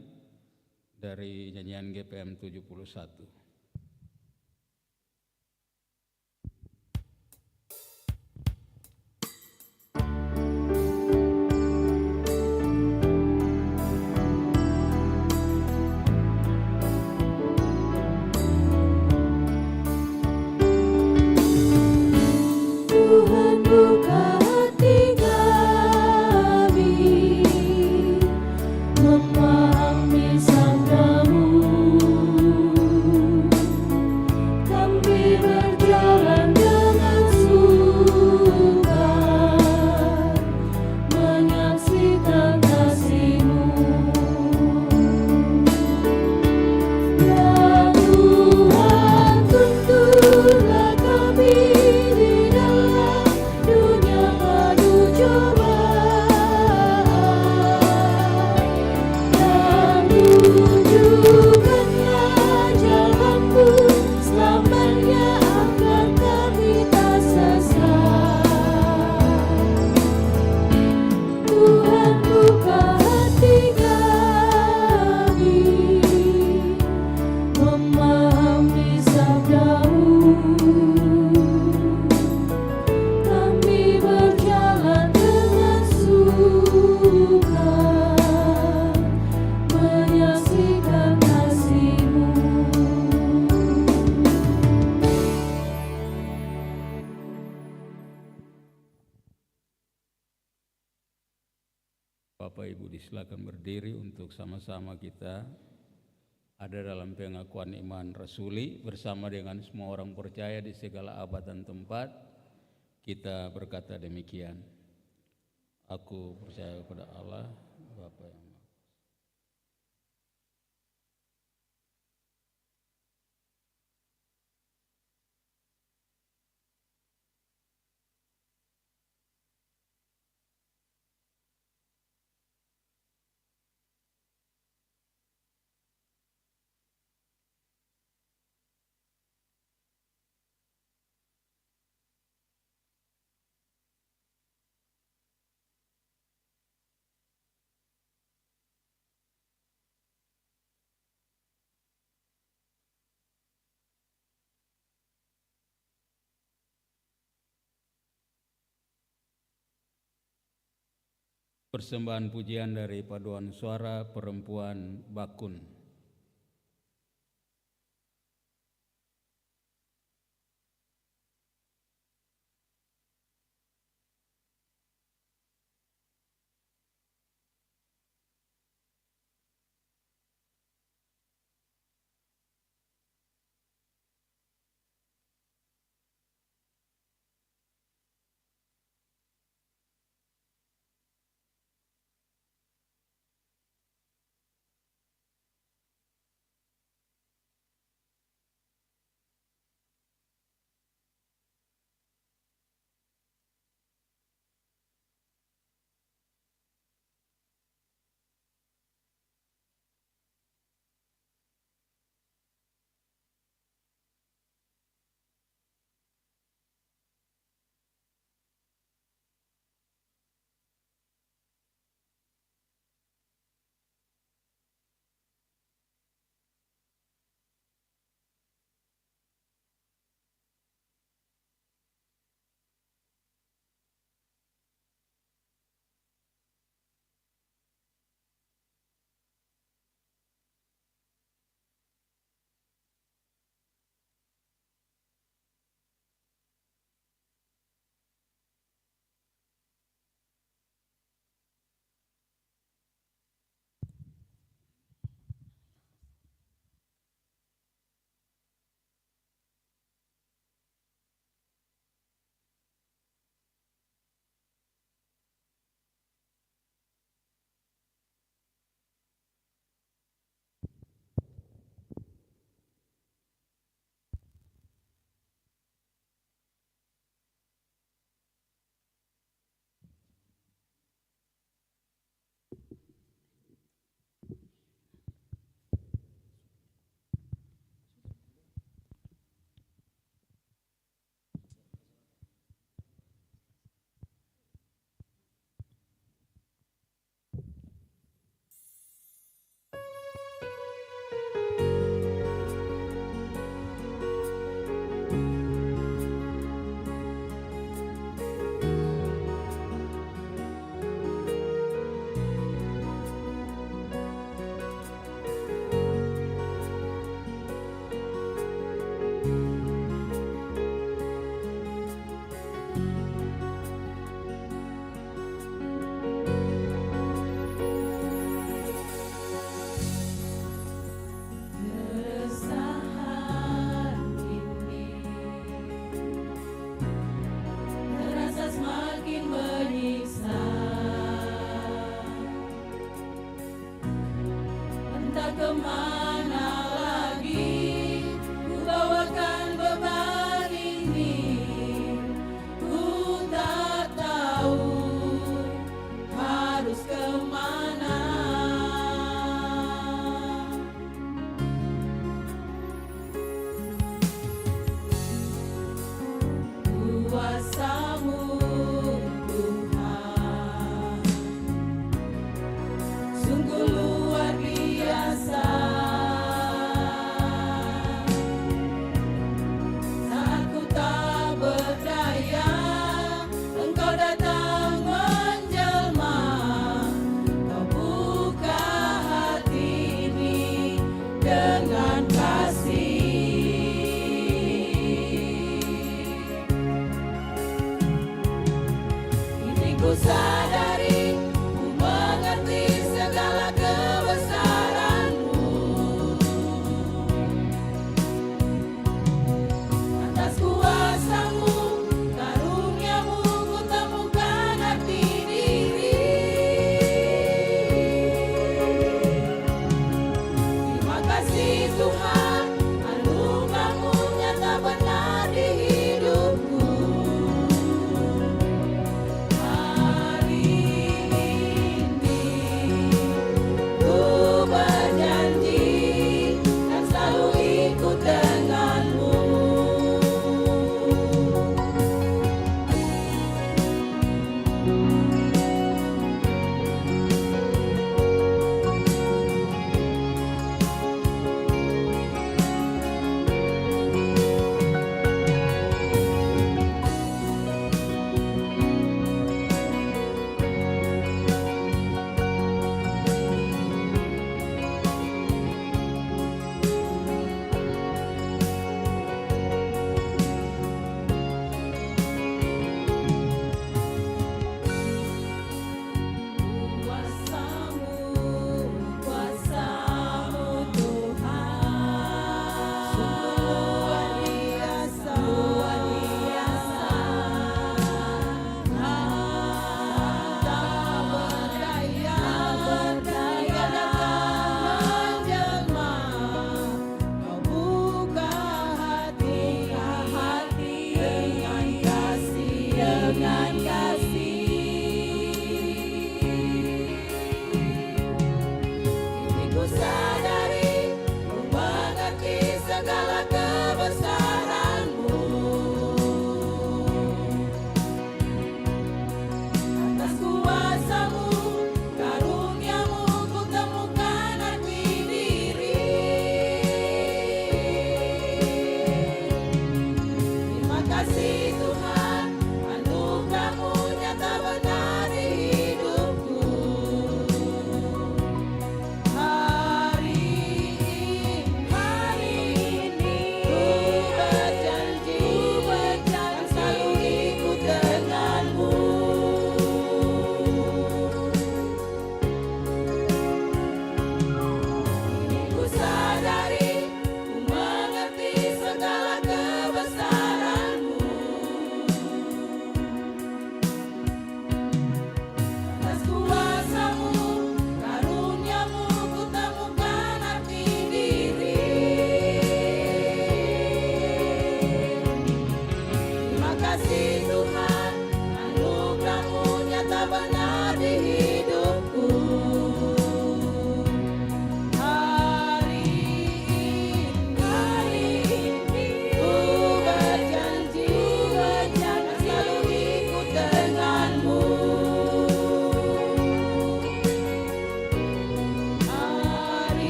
dari nyanyian GPM 71. Tuhan buka hati kami, memahami sabda-Mu. Bapak Ibu disilakan berdiri untuk sama-sama kita ada dalam pengakuan iman rasuli bersama dengan semua orang percaya di segala abad dan tempat. Kita berkata demikian. Aku percaya kepada Allah, Bapa yang Maha Kuasa. Persembahan pujian dari paduan suara perempuan Bakun. Kemana lagi ku bawakan beban ini, ku tak tahu harus kemana. Kuasa-Mu Tuhan sungguh luar biasa. Saat ku tak berdaya, Engkau datang menjelma. Kau buka hati ini dengan kasih. Kini ku sadari, ku mengerti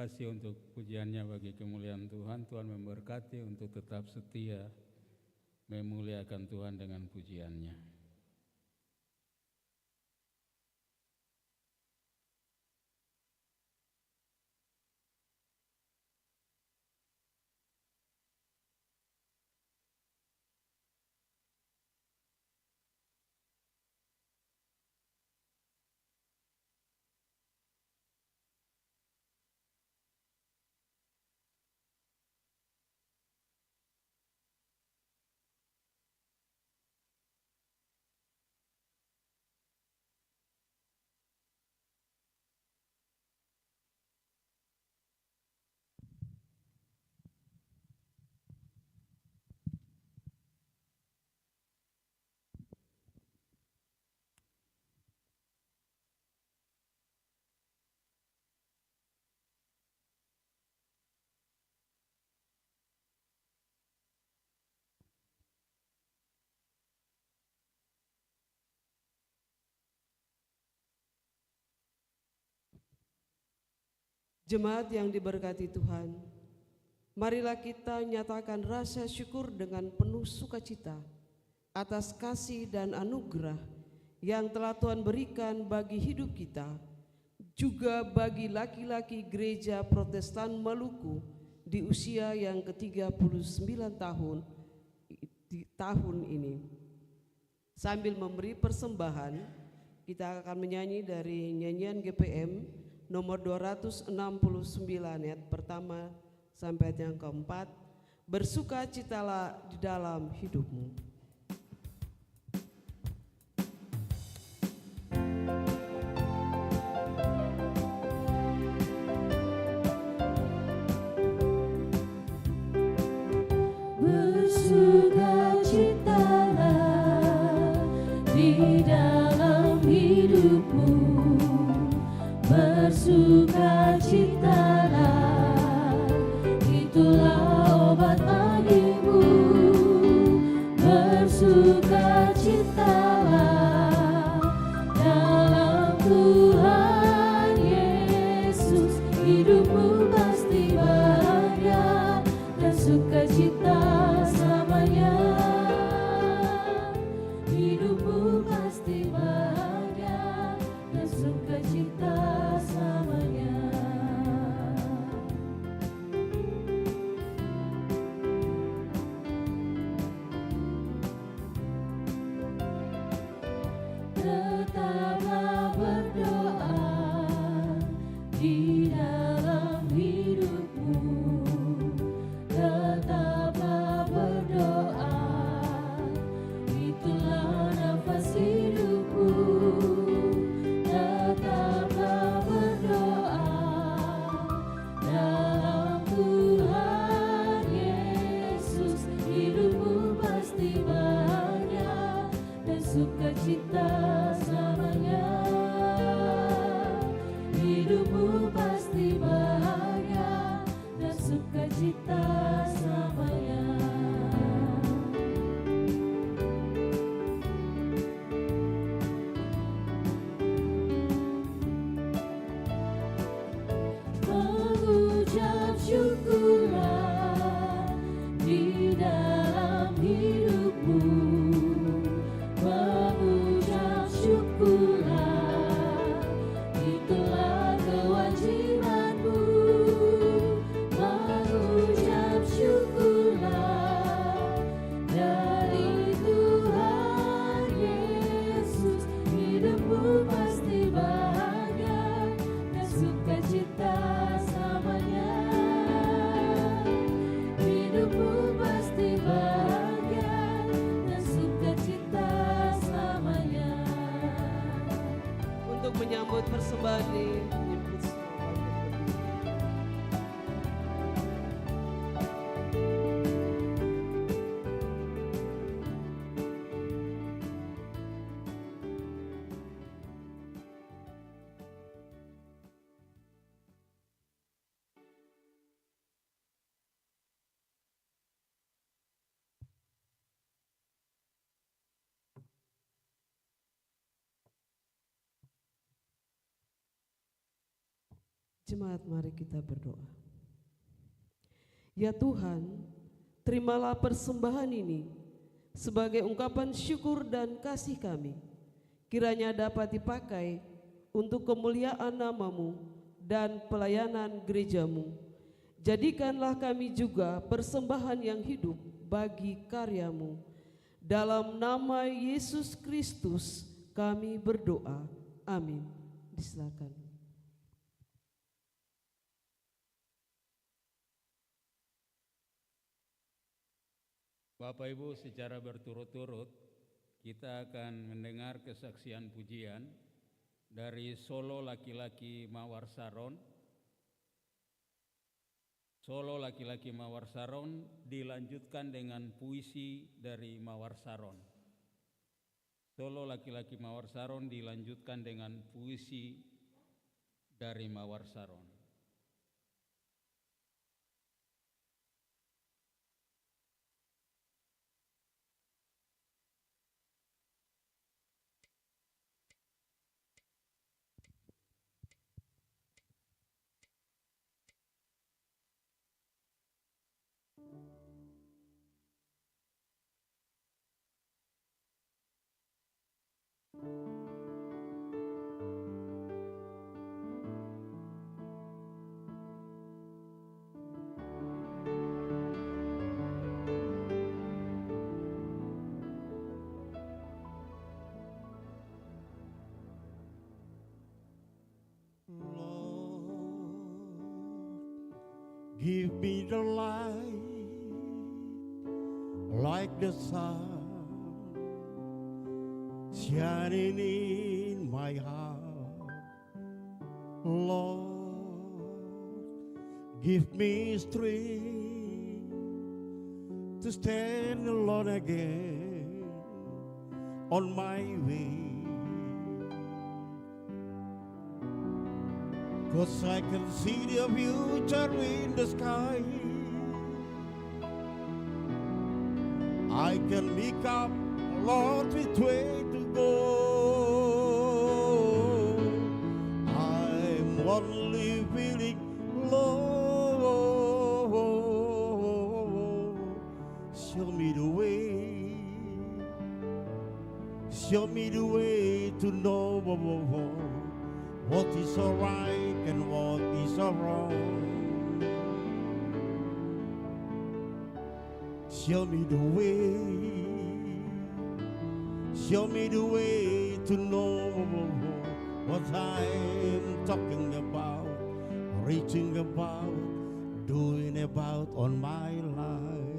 kasih untuk pujiannya bagi kemuliaan Tuhan. Tuhan memberkati untuk tetap setia memuliakan Tuhan dengan pujiannya. Jemaat yang diberkati Tuhan, marilah kita nyatakan rasa syukur dengan penuh sukacita atas kasih dan anugerah yang telah Tuhan berikan bagi hidup kita, juga bagi laki-laki gereja Protestan Maluku di usia yang ke-39 tahun ini. Sambil memberi persembahan, kita akan menyanyi dari nyanyian GPM nomor 269 ayat pertama sampai ayat yang keempat. Bersukacitalah di dalam hidupmu. Bersukacitalah di dalam hidupmu, bersukacitalah, itulah obat bagimu. Bersukacitalah dalam Tuhan Yesus, hidupmu pasti bahagia dan sukacita selamanya. Hidupmu pasti bahagia dan sukacita selamanya. Tetaplah berdoa di dalam hidupmu. Tetaplah berdoa, itulah nafas hidupku. Tetaplah berdoa dalam Tuhan Yesus, hidupmu pasti bahagia dan sukacita selamanya. Hidupmu pasti bahagia dan sukacita selamanya. Mengucap syukurlah di dalam hidupmu. Mengucap syukurlah, itulah kewajibanmu. Mengucap syukurlah dari Tuhan Yesus, hidupmu pasti bahagia dan sukacita selamanya. Hidupmu pasti bahagia dan sukacita selamanya. Untuk menyambut persembahan ini, Jemaat, mari kita berdoa. Ya Tuhan, terimalah persembahan ini sebagai ungkapan syukur dan kasih kami. Kiranya dapat dipakai untuk kemuliaan nama-Mu dan pelayanan gereja-Mu. Jadikanlah kami juga persembahan yang hidup bagi karya-Mu. Dalam nama Yesus Kristus kami berdoa. Amin. Disilakan. Bapak Ibu, secara berturut-turut kita akan mendengar kesaksian pujian dari solo laki-laki Mawar Saron. Solo laki-laki Mawar Saron dilanjutkan dengan puisi dari Mawar Saron. Solo laki-laki Mawar Saron dilanjutkan dengan puisi dari Mawar Saron. Give me the light like the sun shining in my heart. Lord, give me strength to stand alone again on my way. 'Cause I can see the future in the sky. I can make up, Lord, which way to go. I'm only feeling low. Show me the way. Show me the way to know what is alright and what is wrong. Show me the way. Show me the way to know what I'm talking about, reaching about, doing about on my life.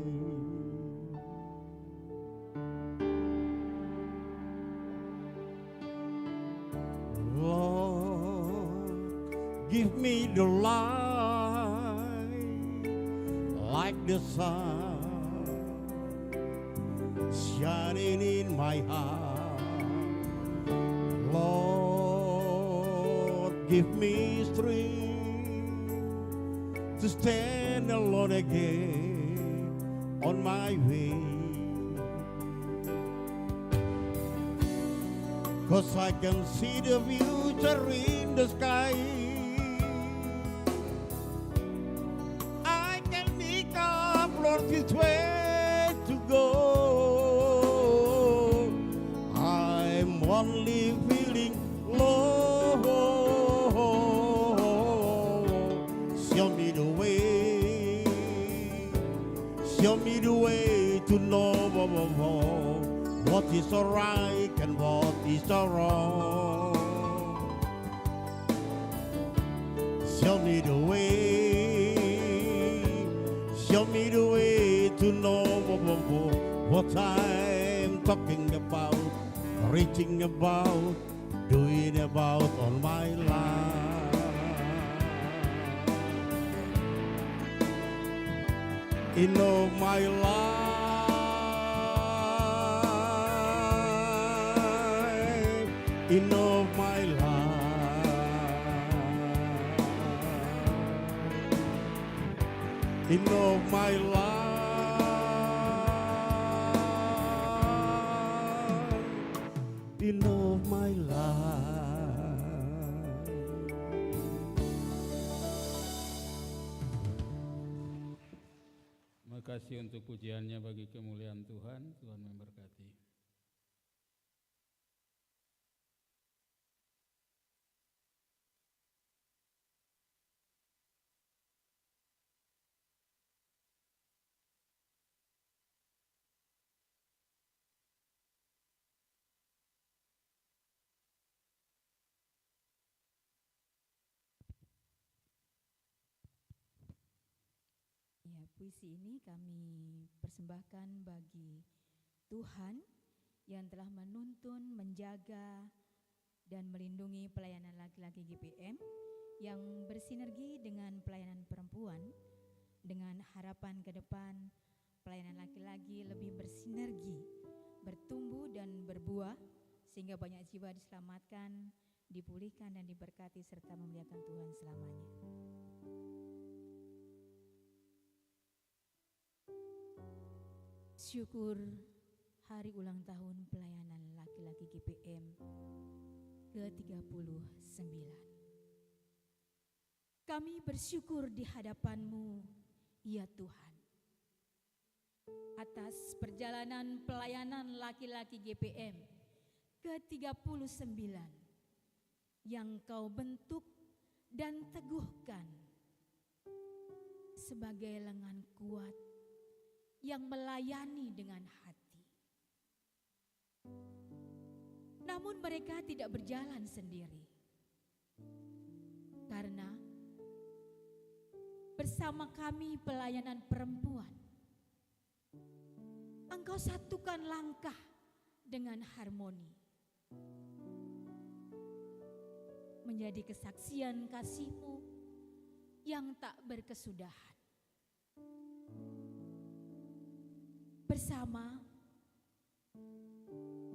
Give me the light like the sun shining in my heart. Lord, give me strength to stand alone again on my way. 'Cause I can see the future in the sky. Which way to go. I'm only feeling low. Show me the way. Show me the way to know what is alright and what is wrong. Show me the way. Show me the way to know what I'm talking about, reaching about, doing about on my life. In all my life, in all my life. In all my life, in all my life. kasih untuk pujiannya bagi kemuliaan Tuhan. Tuhan memberkati. Ya, puisi ini kami persembahkan bagi Tuhan yang telah menuntun, menjaga, dan melindungi pelayanan laki-laki GPM yang bersinergi dengan pelayanan perempuan dengan harapan ke depan pelayanan laki-laki lebih bersinergi, bertumbuh dan berbuah sehingga banyak jiwa diselamatkan, dipulihkan dan diberkati serta memuliakan Tuhan selamanya. Syukur hari ulang tahun pelayanan laki-laki GPM ke-39. Kami bersyukur di hadapan-Mu, ya Tuhan, atas perjalanan pelayanan laki-laki GPM ke-39 yang Kau bentuk dan teguhkan sebagai lengan kuat yang melayani dengan hati. Namun mereka tidak berjalan sendiri, karena bersama kami pelayanan perempuan, Engkau satukan langkah dengan harmoni, menjadi kesaksian kasih-Mu yang tak berkesudahan. Bersama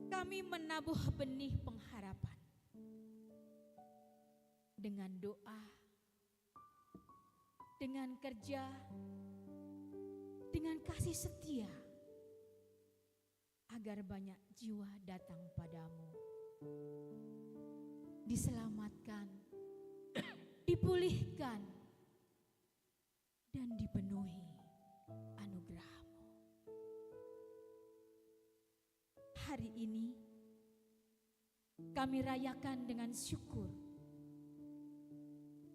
kami menabuh benih pengharapan dengan doa, dengan kerja, dengan kasih setia, agar banyak jiwa datang padamu, diselamatkan, dipulihkan, dan dipenuhi anugerah-Mu. Hari ini kami rayakan dengan syukur,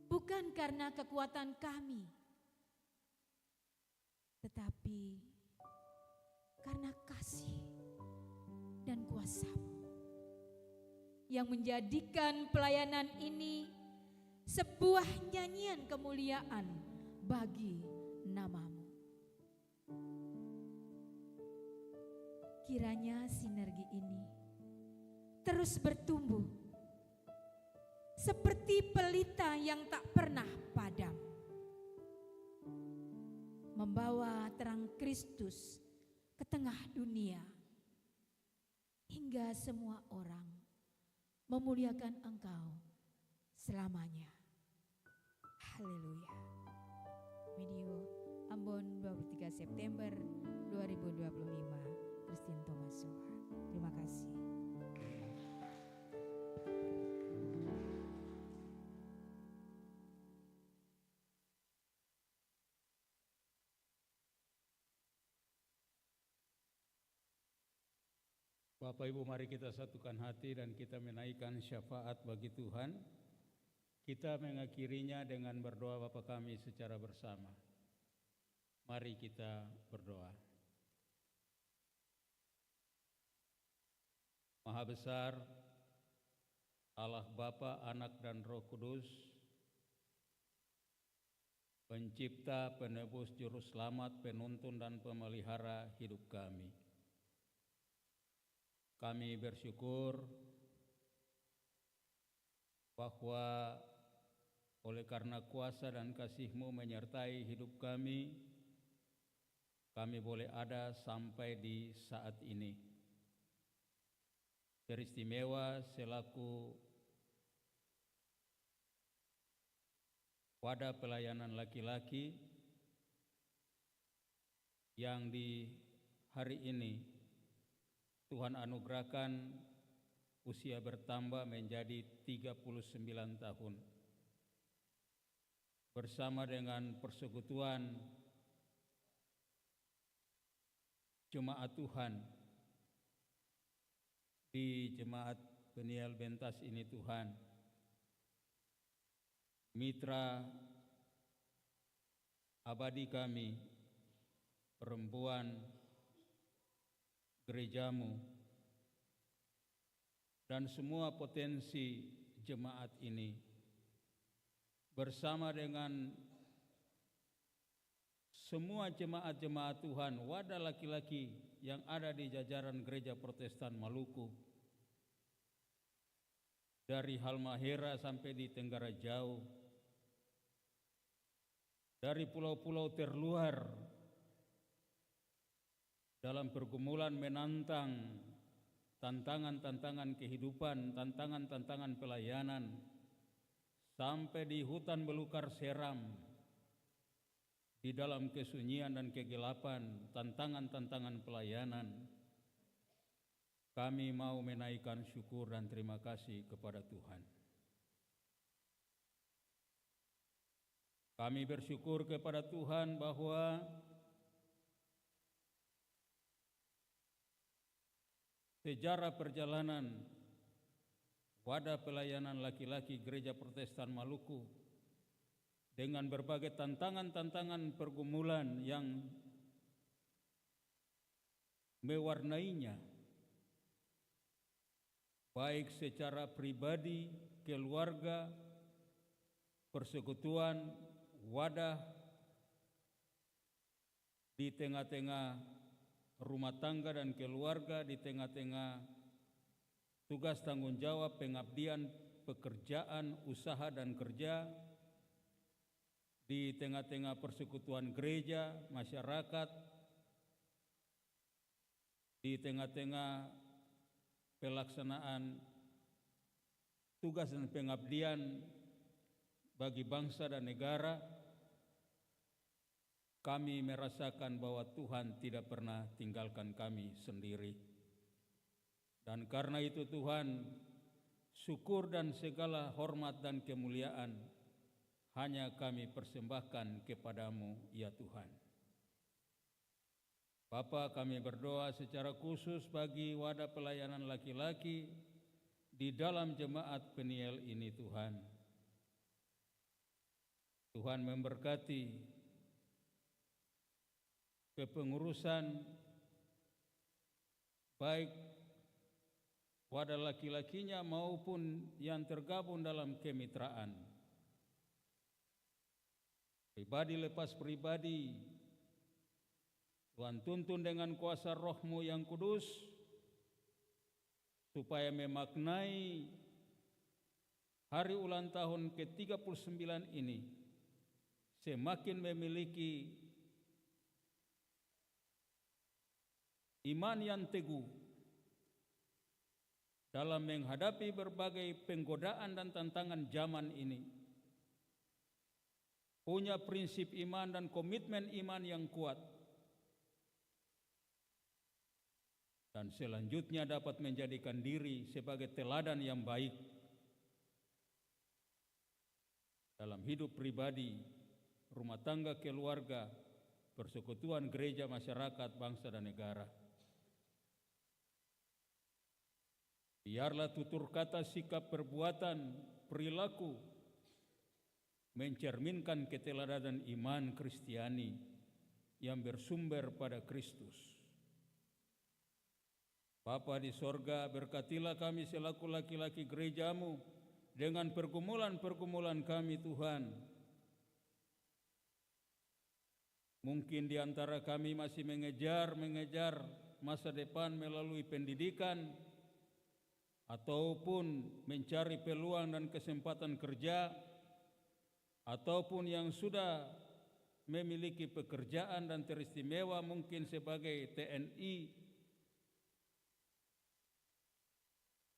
bukan karena kekuatan kami, tetapi karena kasih dan kuasa-Mu yang menjadikan pelayanan ini sebuah nyanyian kemuliaan bagi nama-Mu. Kiranya sinergi ini terus bertumbuh seperti pelita yang tak pernah padam, membawa terang Kristus ke tengah dunia, hingga semua orang memuliakan Engkau selamanya. Haleluya. Medio Ambon 23 September 2025. Christine Thomas Soa. Terima kasih. Bapak Ibu, mari kita satukan hati dan kita menaikkan syafaat bagi Tuhan. Kita mengakhirinya dengan berdoa Bapa kami secara bersama. Mari kita berdoa. Maha besar Allah Bapa, Anak dan Roh Kudus, Pencipta, Penebus, Juru Selamat, Penuntun dan Pemelihara hidup kami. Kami bersyukur bahwa oleh karena kuasa dan kasih-Mu menyertai hidup kami boleh ada sampai di saat ini. Teristimewa selaku wadah pelayanan laki-laki yang di hari ini Tuhan anugerahkan usia bertambah menjadi 39 tahun. Bersama dengan persekutuan jemaat Tuhan di Jemaat Peniel Bentas ini Tuhan, mitra abadi kami, perempuan gerejamu, dan semua potensi jemaat ini bersama dengan semua jemaat-jemaat Tuhan, wadah laki-laki yang ada di jajaran Gereja Protestan Maluku, dari Halmahera sampai di Tenggara Jauh, dari pulau-pulau terluar, dalam pergumulan menantang tantangan-tantangan kehidupan, tantangan-tantangan pelayanan, sampai di hutan belukar seram, di dalam kesunyian dan kegelapan, tantangan-tantangan pelayanan, kami mau menaikkan syukur dan terima kasih kepada Tuhan. Kami bersyukur kepada Tuhan bahwa sejarah perjalanan wadah pelayanan laki-laki Gereja Protestan Maluku dengan berbagai tantangan-tantangan pergumulan yang mewarnainya, baik secara pribadi, keluarga, persekutuan, wadah, di tengah-tengah rumah tangga dan keluarga, di tengah-tengah tugas tanggung jawab, pengabdian, pekerjaan, usaha dan kerja, di tengah-tengah persekutuan gereja, masyarakat, di tengah-tengah pelaksanaan tugas dan pengabdian bagi bangsa dan negara, kami merasakan bahwa Tuhan tidak pernah tinggalkan kami sendiri. Dan karena itu Tuhan, syukur dan segala hormat dan kemuliaan hanya kami persembahkan kepadamu, ya Tuhan. Bapa, kami berdoa secara khusus bagi wadah pelayanan laki-laki di dalam jemaat Peniel ini Tuhan. Tuhan memberkati kepengurusan baik wadah laki-lakinya maupun yang tergabung dalam kemitraan. Pribadi lepas pribadi, Tuhan tuntun dengan kuasa Roh-Mu yang kudus, supaya memaknai hari ulang tahun ke-39 ini semakin memiliki iman yang teguh dalam menghadapi berbagai penggodaan dan tantangan zaman ini, punya prinsip iman dan komitmen iman yang kuat, dan selanjutnya dapat menjadikan diri sebagai teladan yang baik dalam hidup pribadi, rumah tangga, keluarga, persekutuan gereja, masyarakat, bangsa dan negara. Biarlah tutur kata, sikap, perbuatan, perilaku mencerminkan keteladanan iman Kristiani yang bersumber pada Kristus. Bapa di sorga, berkatilah kami selaku laki-laki gerejamu dengan pergumulan-pergumulan kami Tuhan. Mungkin di antara kami masih mengejar masa depan melalui pendidikan, ataupun mencari peluang dan kesempatan kerja, ataupun yang sudah memiliki pekerjaan dan teristimewa mungkin sebagai TNI,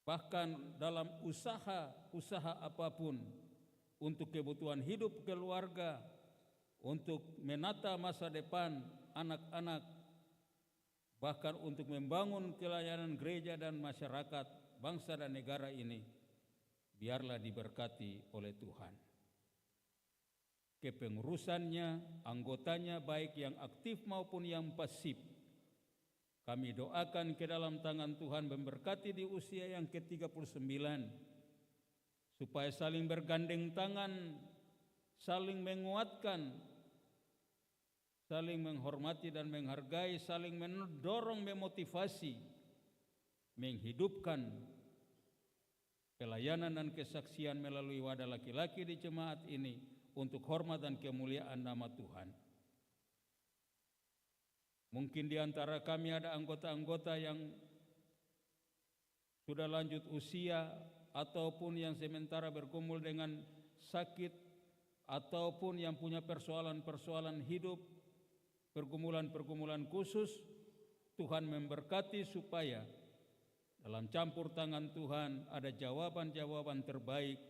bahkan dalam usaha apapun untuk kebutuhan hidup keluarga, untuk menata masa depan anak-anak, bahkan untuk membangun pelayanan gereja dan masyarakat, bangsa dan negara ini, biarlah diberkati oleh Tuhan. Kepengurusannya, anggotanya baik yang aktif maupun yang pasif, Kami doakan ke dalam tangan Tuhan memberkati di usia yang ke-39, supaya saling bergandeng tangan, saling menguatkan, saling menghormati dan menghargai, saling mendorong, memotivasi, menghidupkan pelayanan dan kesaksian melalui wadah laki-laki di jemaat ini untuk hormat dan kemuliaan nama Tuhan. Mungkin di antara kami ada anggota-anggota yang sudah lanjut usia ataupun yang sementara bergumul dengan sakit ataupun yang punya persoalan-persoalan hidup, pergumulan-pergumulan khusus. Tuhan memberkati supaya dalam campur tangan Tuhan ada jawaban-jawaban terbaik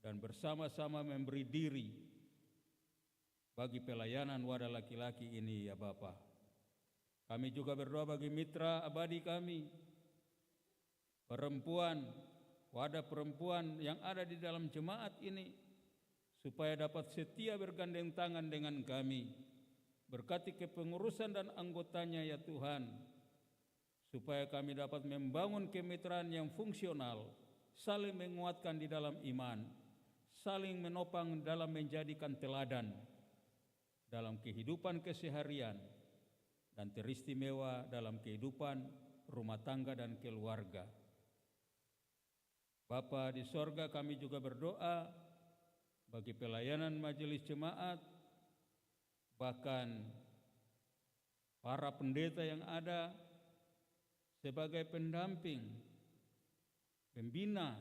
dan bersama-sama memberi diri bagi pelayanan wadah laki-laki ini ya Bapa. Kami juga berdoa bagi mitra abadi kami, perempuan, wadah perempuan yang ada di dalam jemaat ini, supaya dapat setia bergandeng tangan dengan kami. Berkati kepengurusan dan anggotanya ya Tuhan, supaya kami dapat membangun kemitraan yang fungsional, saling menguatkan di dalam iman, saling menopang dalam menjadikan teladan dalam kehidupan keseharian dan teristimewa dalam kehidupan rumah tangga dan keluarga. Bapa di sorga, kami juga berdoa bagi pelayanan majelis jemaat, bahkan para pendeta yang ada sebagai pendamping, pembina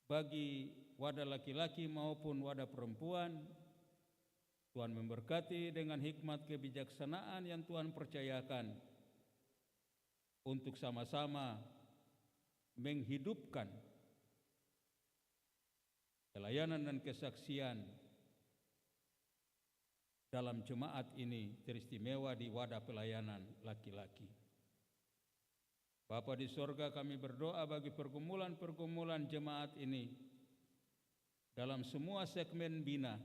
bagi wadah laki-laki maupun wadah perempuan. Tuhan memberkati dengan hikmat kebijaksanaan yang Tuhan percayakan untuk sama-sama menghidupkan pelayanan dan kesaksian dalam jemaat ini teristimewa di wadah pelayanan laki-laki. Bapa di sorga, kami berdoa bagi pergumulan-pergumulan jemaat ini dalam semua segmen bina,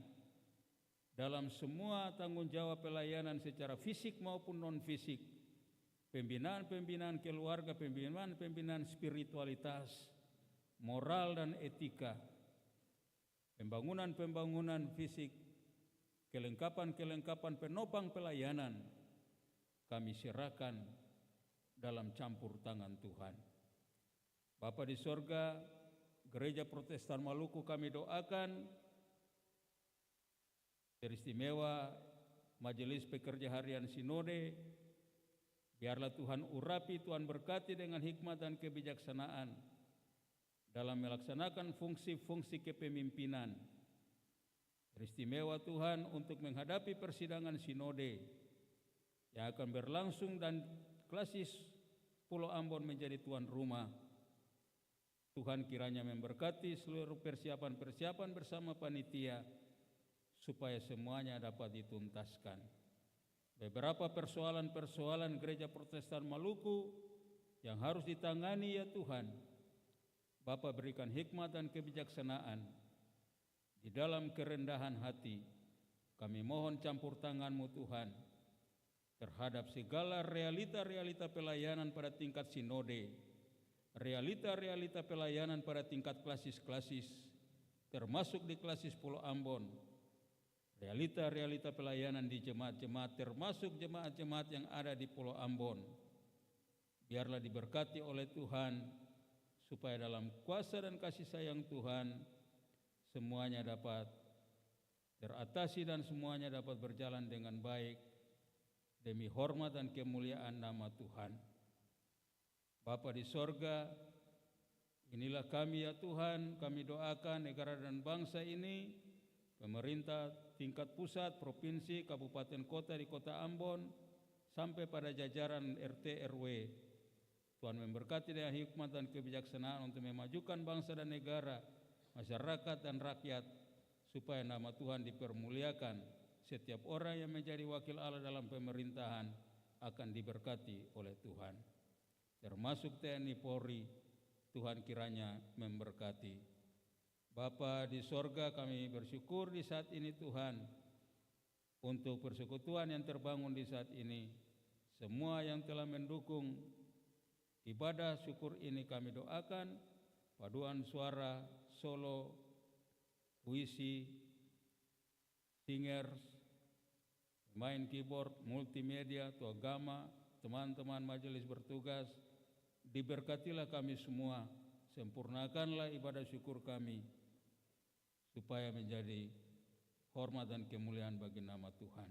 dalam semua tanggung jawab pelayanan secara fisik maupun non-fisik, pembinaan-pembinaan keluarga, pembinaan-pembinaan spiritualitas, moral dan etika, pembangunan-pembangunan fisik, kelengkapan-kelengkapan penopang pelayanan, kami serahkan dalam campur tangan Tuhan. Bapa di sorga, Gereja Protestan Maluku kami doakan teristimewa Majelis Pekerja Harian Sinode, biarlah Tuhan urapi, Tuhan berkati dengan hikmat dan kebijaksanaan dalam melaksanakan fungsi-fungsi kepemimpinan. Teristimewa Tuhan untuk menghadapi persidangan Sinode yang akan berlangsung dan Klasis Pulau Ambon menjadi tuan rumah. Tuhan kiranya memberkati seluruh persiapan-persiapan bersama panitia supaya semuanya dapat dituntaskan. Beberapa persoalan-persoalan Gereja Protestan Maluku yang harus ditangani ya Tuhan, Bapa berikan hikmat dan kebijaksanaan. Di dalam kerendahan hati kami mohon campur tangan-Mu Tuhan terhadap segala realita-realita pelayanan pada tingkat sinode, realita-realita pelayanan pada tingkat klasis-klasis, termasuk di Klasis Pulau Ambon, realita-realita pelayanan di jemaat-jemaat, termasuk jemaat-jemaat yang ada di Pulau Ambon. Biarlah diberkati oleh Tuhan, supaya dalam kuasa dan kasih sayang Tuhan, semuanya dapat teratasi dan semuanya dapat berjalan dengan baik, demi hormat dan kemuliaan nama Tuhan. Bapa di sorga, inilah kami ya Tuhan, kami doakan negara dan bangsa ini, pemerintah tingkat pusat, provinsi, kabupaten, kota di kota Ambon, sampai pada jajaran RT RW. Tuhan memberkati dengan hikmat dan kebijaksanaan untuk memajukan bangsa dan negara, masyarakat dan rakyat, supaya nama Tuhan dipermuliakan. Setiap orang yang menjadi wakil Allah dalam pemerintahan akan diberkati oleh Tuhan, termasuk TNI Polri. Tuhan kiranya memberkati. Bapa di sorga, kami bersyukur di saat ini Tuhan untuk persekutuan yang terbangun di saat ini, semua yang telah mendukung ibadah syukur ini kami doakan, paduan suara, solo, puisi, singers, main keyboard, multimedia, atau agama, teman-teman majelis bertugas, diberkatilah kami semua, sempurnakanlah ibadah syukur kami, supaya menjadi hormat dan kemuliaan bagi nama Tuhan.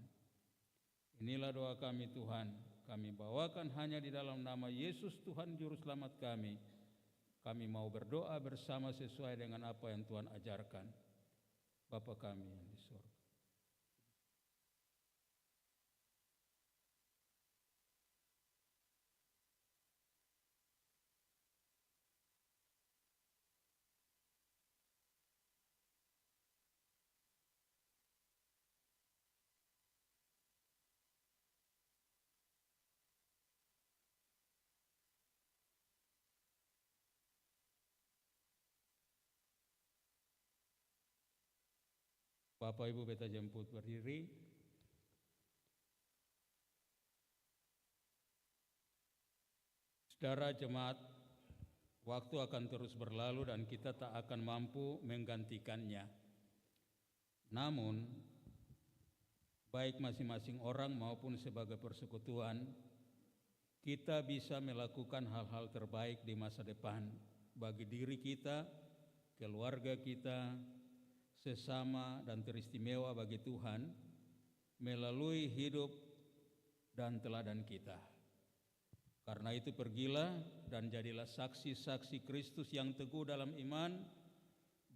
Inilah doa kami Tuhan, kami bawakan hanya di dalam nama Yesus Tuhan Juru Selamat kami. Kami mau berdoa bersama sesuai dengan apa yang Tuhan ajarkan. Bapa kami yang di surga. Bapak Ibu beta jemput berdiri. Saudara jemaat, waktu akan terus berlalu dan kita tak akan mampu menggantikannya. Namun, baik masing-masing orang maupun sebagai persekutuan, kita bisa melakukan hal-hal terbaik di masa depan bagi diri kita, keluarga kita, sesama dan teristimewa bagi Tuhan melalui hidup dan teladan kita. Karena itu pergilah dan jadilah saksi-saksi Kristus yang teguh dalam iman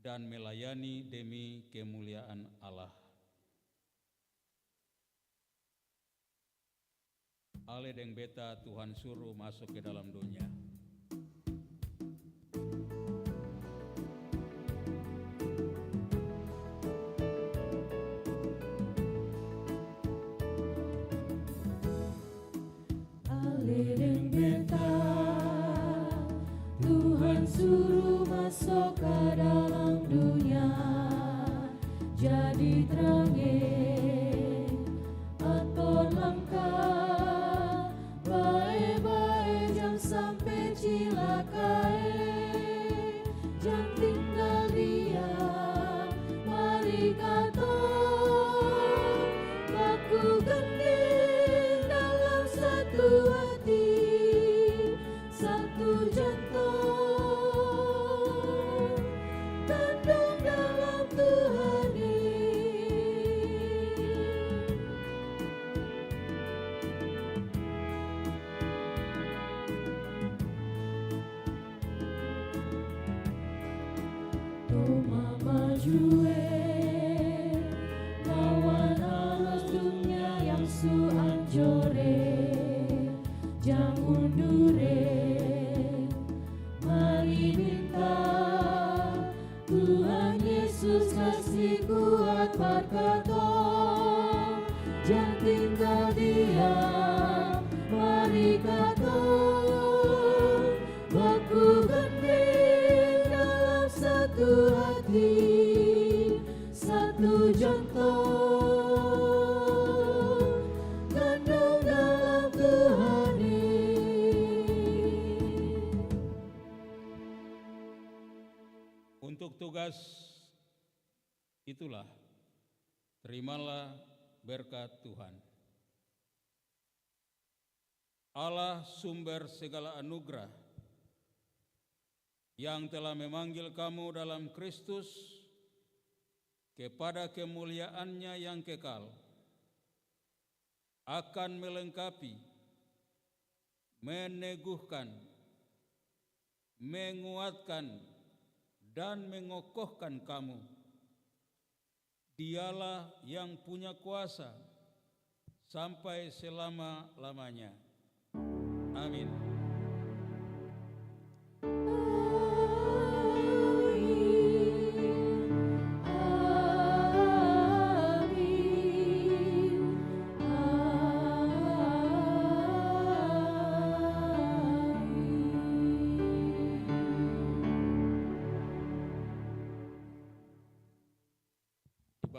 dan melayani demi kemuliaan Allah. Ale deng beta Tuhan suruh masuk ke dalam dunia. Tuhan suruh masuk ke dalam dunia, jadi terangin atau langkah, baik-baik jangan sampai cilakai, jangan tinggal diam, mari kata baku gandeng dalam satu hati, satu jantung, tandung dalam Tuhan ini. Toma maju lawan alas dunia yang su anjore, jangan undure. Mari minta Tuhan Yesus kasih kuat berkata, jangan tinggal diam, mari kata baku gandeng dalam satu hati, satu jantung, gandung dalam Tuhan ini. Untuk tugas itulah, terimalah berkat Tuhan. Allah sumber segala anugerah yang telah memanggil kamu dalam Kristus kepada kemuliaannya yang kekal, akan melengkapi, meneguhkan, menguatkan, dan mengokohkan kamu. Dialah yang punya kuasa sampai selama-lamanya. Amin.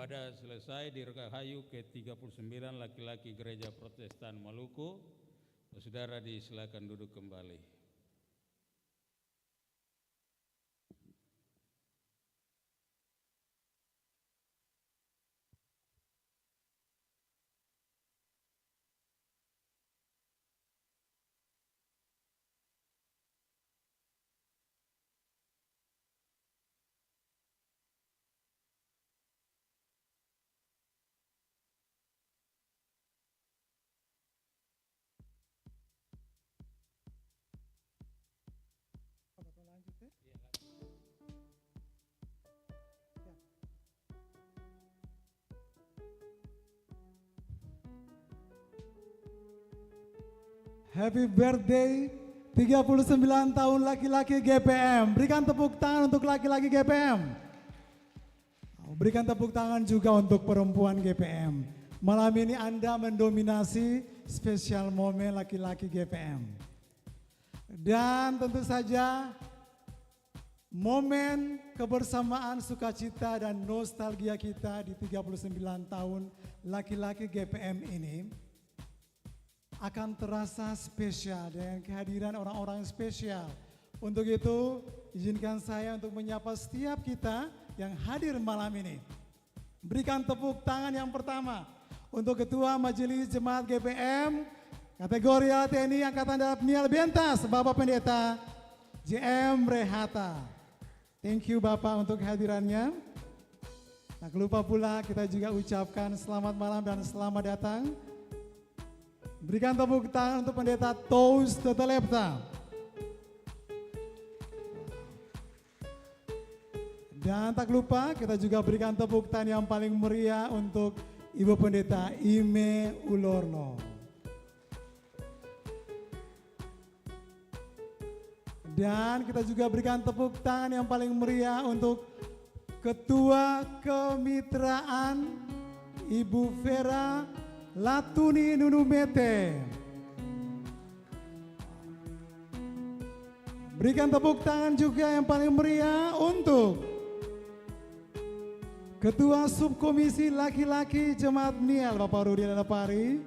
Ibadah selesai di Rahayu ke-39 laki-laki Gereja Protestan Maluku. Saudara disilakan duduk kembali. Happy birthday 39 tahun laki-laki GPM. Berikan tepuk tangan untuk laki-laki GPM. Berikan tepuk tangan juga untuk perempuan GPM. Malam ini Anda mendominasi spesial momen laki-laki GPM. Dan tentu saja momen kebersamaan sukacita dan nostalgia kita di 39 tahun laki-laki GPM ini akan terasa spesial dengan kehadiran orang-orang spesial. Untuk itu, izinkan saya untuk menyapa setiap kita yang hadir malam ini. Berikan tepuk tangan yang pertama untuk Ketua Majelis Jemaat GPM kategori TNI Angkatan Darat Niel Bentas, Bapak Pendeta JM Rehata. Thank you Bapak untuk kehadirannya. Tak lupa pula kita juga ucapkan selamat malam dan selamat datang. Berikan tepuk tangan untuk Pendeta Tous Tetelepta. Dan tak lupa kita juga berikan tepuk tangan yang paling meriah untuk Ibu Pendeta Ime Ulorno. Dan kita juga berikan tepuk tangan yang paling meriah untuk Ketua Kemitraan Ibu Vera Latuni Nunumete. Berikan tepuk tangan juga yang paling meriah untuk Ketua Subkomisi Laki-Laki Jemaat Niel Bapak Rudi Lalapari.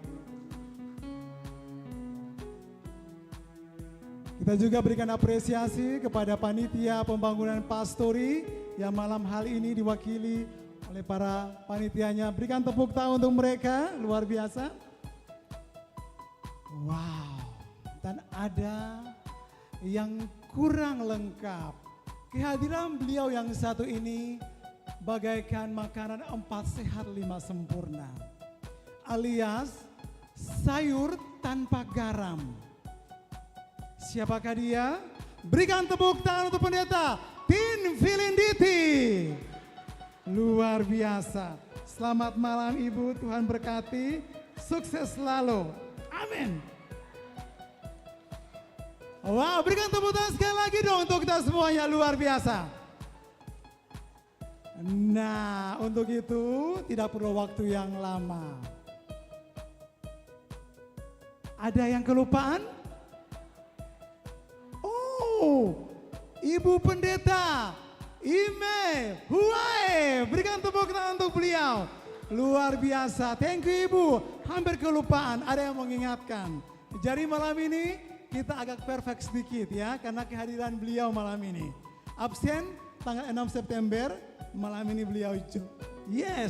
Kita juga berikan apresiasi kepada panitia pembangunan Pastori yang malam hari ini diwakili oleh para panitianya. Berikan tepuk tangan untuk mereka, luar biasa. Wow, dan ada yang kurang lengkap. Kehadiran beliau yang satu ini bagaikan makanan 4 sehat 5 sempurna, alias sayur tanpa garam. Siapakah dia? Berikan tepuk tangan untuk Pendeta Tin Filinditi. Luar biasa. Selamat malam Ibu, Tuhan berkati, sukses selalu. Amin. Wow, berikan tepuk tangan sekali lagi dong untuk kita semuanya, luar biasa. Nah, untuk itu tidak perlu waktu yang lama. Ada yang kelupaan? Oh, Ibu Pendeta Ime Huae, berikan tepuk tangan untuk beliau. Luar biasa, thank you Ibu. Hampir kelupaan, ada yang mengingatkan. Jadi malam ini kita agak perfect sedikit ya, karena kehadiran beliau malam ini. Absen tanggal 6 September, malam ini beliau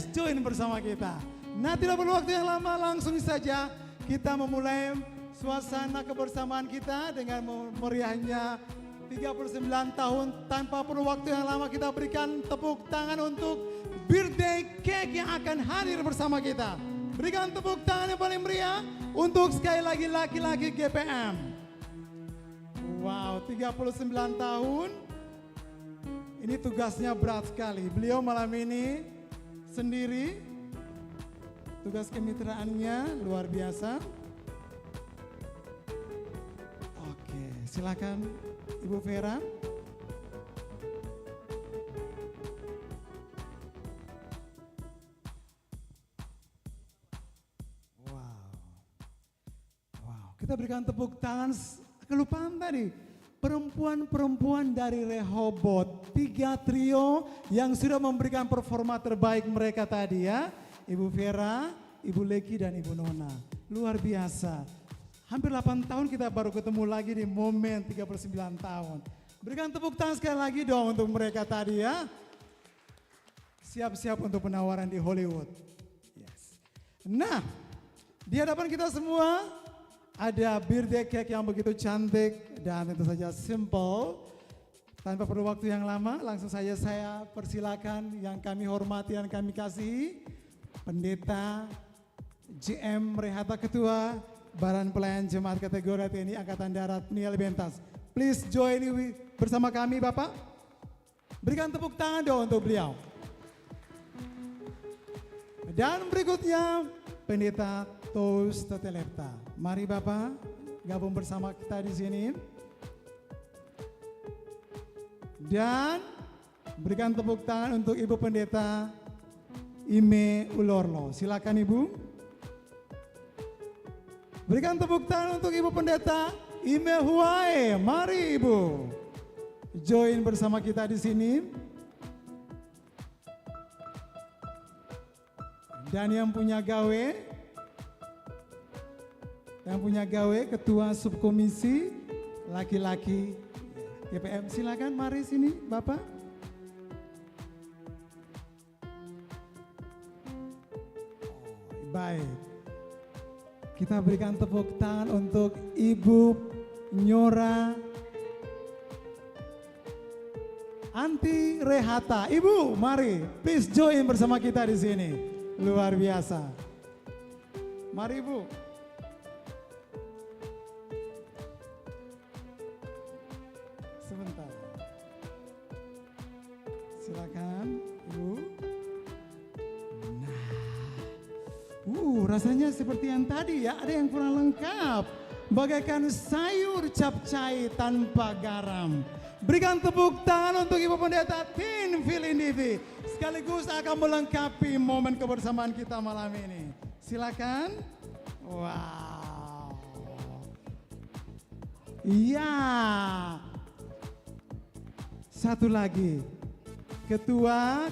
join bersama kita. Nah, tidak perlu waktu yang lama, langsung saja kita memulai suasana kebersamaan kita dengan meriahnya 39 tahun. Tanpa perlu waktu yang lama, kita berikan tepuk tangan untuk birthday cake yang akan hadir bersama kita. Berikan tepuk tangan yang paling meriah untuk sekali lagi laki-laki GPM. Wow, 39 tahun. Ini tugasnya berat sekali. Beliau malam ini sendiri. Tugas kemitraannya luar biasa. Oke, silakan Ibu Vera. Wow, kita berikan tepuk tangan. Kelupaan tadi, perempuan-perempuan dari Rehoboth, 3 trio yang sudah memberikan performa terbaik mereka tadi ya. Ibu Vera, Ibu Leki dan Ibu Nona. Luar biasa. Hampir 8 tahun kita baru ketemu lagi di momen 39 tahun. Berikan tepuk tangan sekali lagi dong untuk mereka tadi ya. Siap-siap untuk penawaran di Hollywood. Yes. Nah, di hadapan kita semua ada birthday cake yang begitu cantik dan tentu saja simple. Tanpa perlu waktu yang lama, langsung saja saya persilakan yang kami hormati dan kami kasihi, Pendeta JM Rehata Ketua Badan Pelayan Jemaat Kategori TNI Angkatan Darat Niel Bentas. Please join bersama kami Bapak. Berikan tepuk tangan dong untuk beliau. Dan berikutnya Pendeta Tos Tetelepta. Mari Bapak gabung bersama kita di sini. Dan berikan tepuk tangan untuk Ibu Pendeta Ime Ulorlo. Silakan Ibu. Berikan tepuk tangan untuk Ibu Pendeta Ime Huae. Mari Ibu. Join bersama kita di sini. Dan yang punya gawe Ketua Subkomisi Laki-laki GPM, silakan mari sini Bapak. Baik, kita berikan tepuk tangan untuk Ibu Nyora Anti Rehata. Ibu, mari, please join bersama kita di sini. Luar biasa. Mari Ibu. Sebentar. Silakan Ibu. Rasanya seperti yang tadi ya, ada yang kurang lengkap. Bagaikan sayur capcay tanpa garam. Berikan tepuk tangan untuk Ibu Pendeta Tin Filindivi. Sekaligus akan melengkapi momen kebersamaan kita malam ini. Silakan. Wow. Iya. Satu lagi. Ketua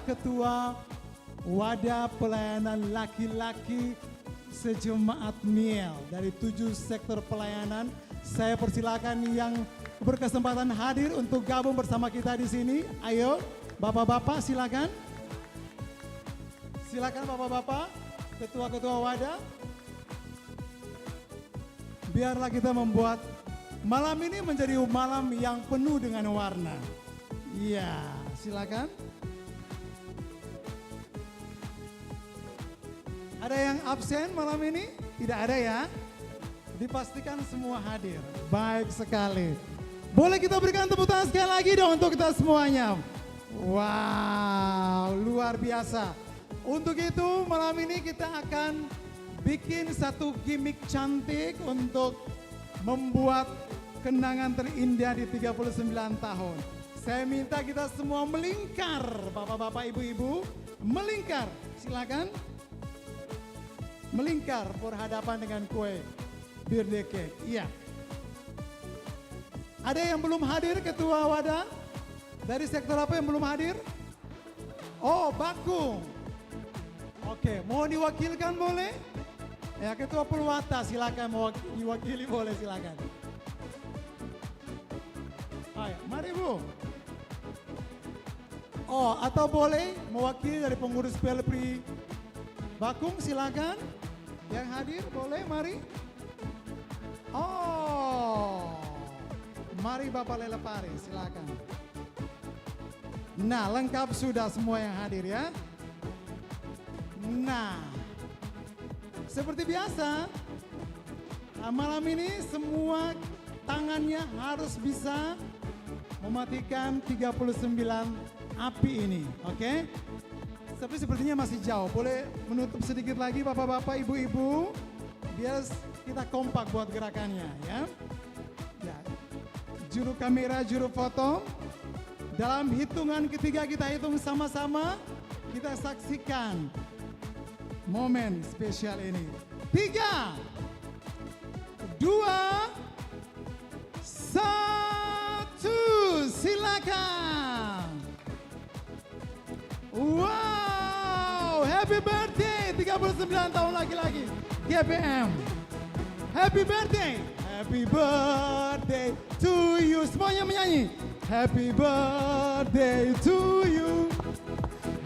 Wadah Pelayanan Laki-laki Sejemaat Niel dari 7 sektor pelayanan. Saya persilakan yang berkesempatan hadir untuk gabung bersama kita di sini. Ayo, Bapak-bapak silakan. Silakan Bapak-bapak, ketua-ketua wadah. Biarlah kita membuat malam ini menjadi malam yang penuh dengan warna. Iya, silakan. Ada yang absen malam ini? Tidak ada ya? Dipastikan semua hadir. Baik sekali. Boleh kita berikan tepuk tangan sekali lagi dong untuk kita semuanya. Wow, luar biasa. Untuk itu malam ini kita akan bikin satu gimmick cantik untuk membuat kenangan terindah di 39 tahun. Saya minta kita semua melingkar, bapak-bapak, ibu-ibu, melingkar. Silakan. Melingkar berhadapan dengan kue birthday cake. Iya. Ada yang belum hadir ketua wadah? Dari sektor apa yang belum hadir? Oh, Bakung. Oke, mau diwakilkan boleh? Ya, ketua Purwata silakan diwakili boleh silakan. Ayo, mari Bu. Oh, atau boleh mewakili dari pengurus PLPRI Bakung silakan. Yang hadir boleh mari. Oh, mari Bapak Lelepari silakan. Nah, lengkap sudah semua yang hadir ya. Nah, seperti biasa, malam ini semua tangannya harus bisa mematikan 39 api ini, oke? Tapi sepertinya masih jauh, boleh menutup sedikit lagi bapak-bapak, ibu-ibu, biar kita kompak buat gerakannya ya. Ya. Juru kamera, juru foto, dalam hitungan ketiga kita hitung sama-sama, kita saksikan momen spesial ini. 3, 2, 1, silakan. Wow, happy birthday 39 tahun lagi-lagi GPM. Happy birthday. Happy birthday to you. Semuanya menyanyi. Happy birthday to you.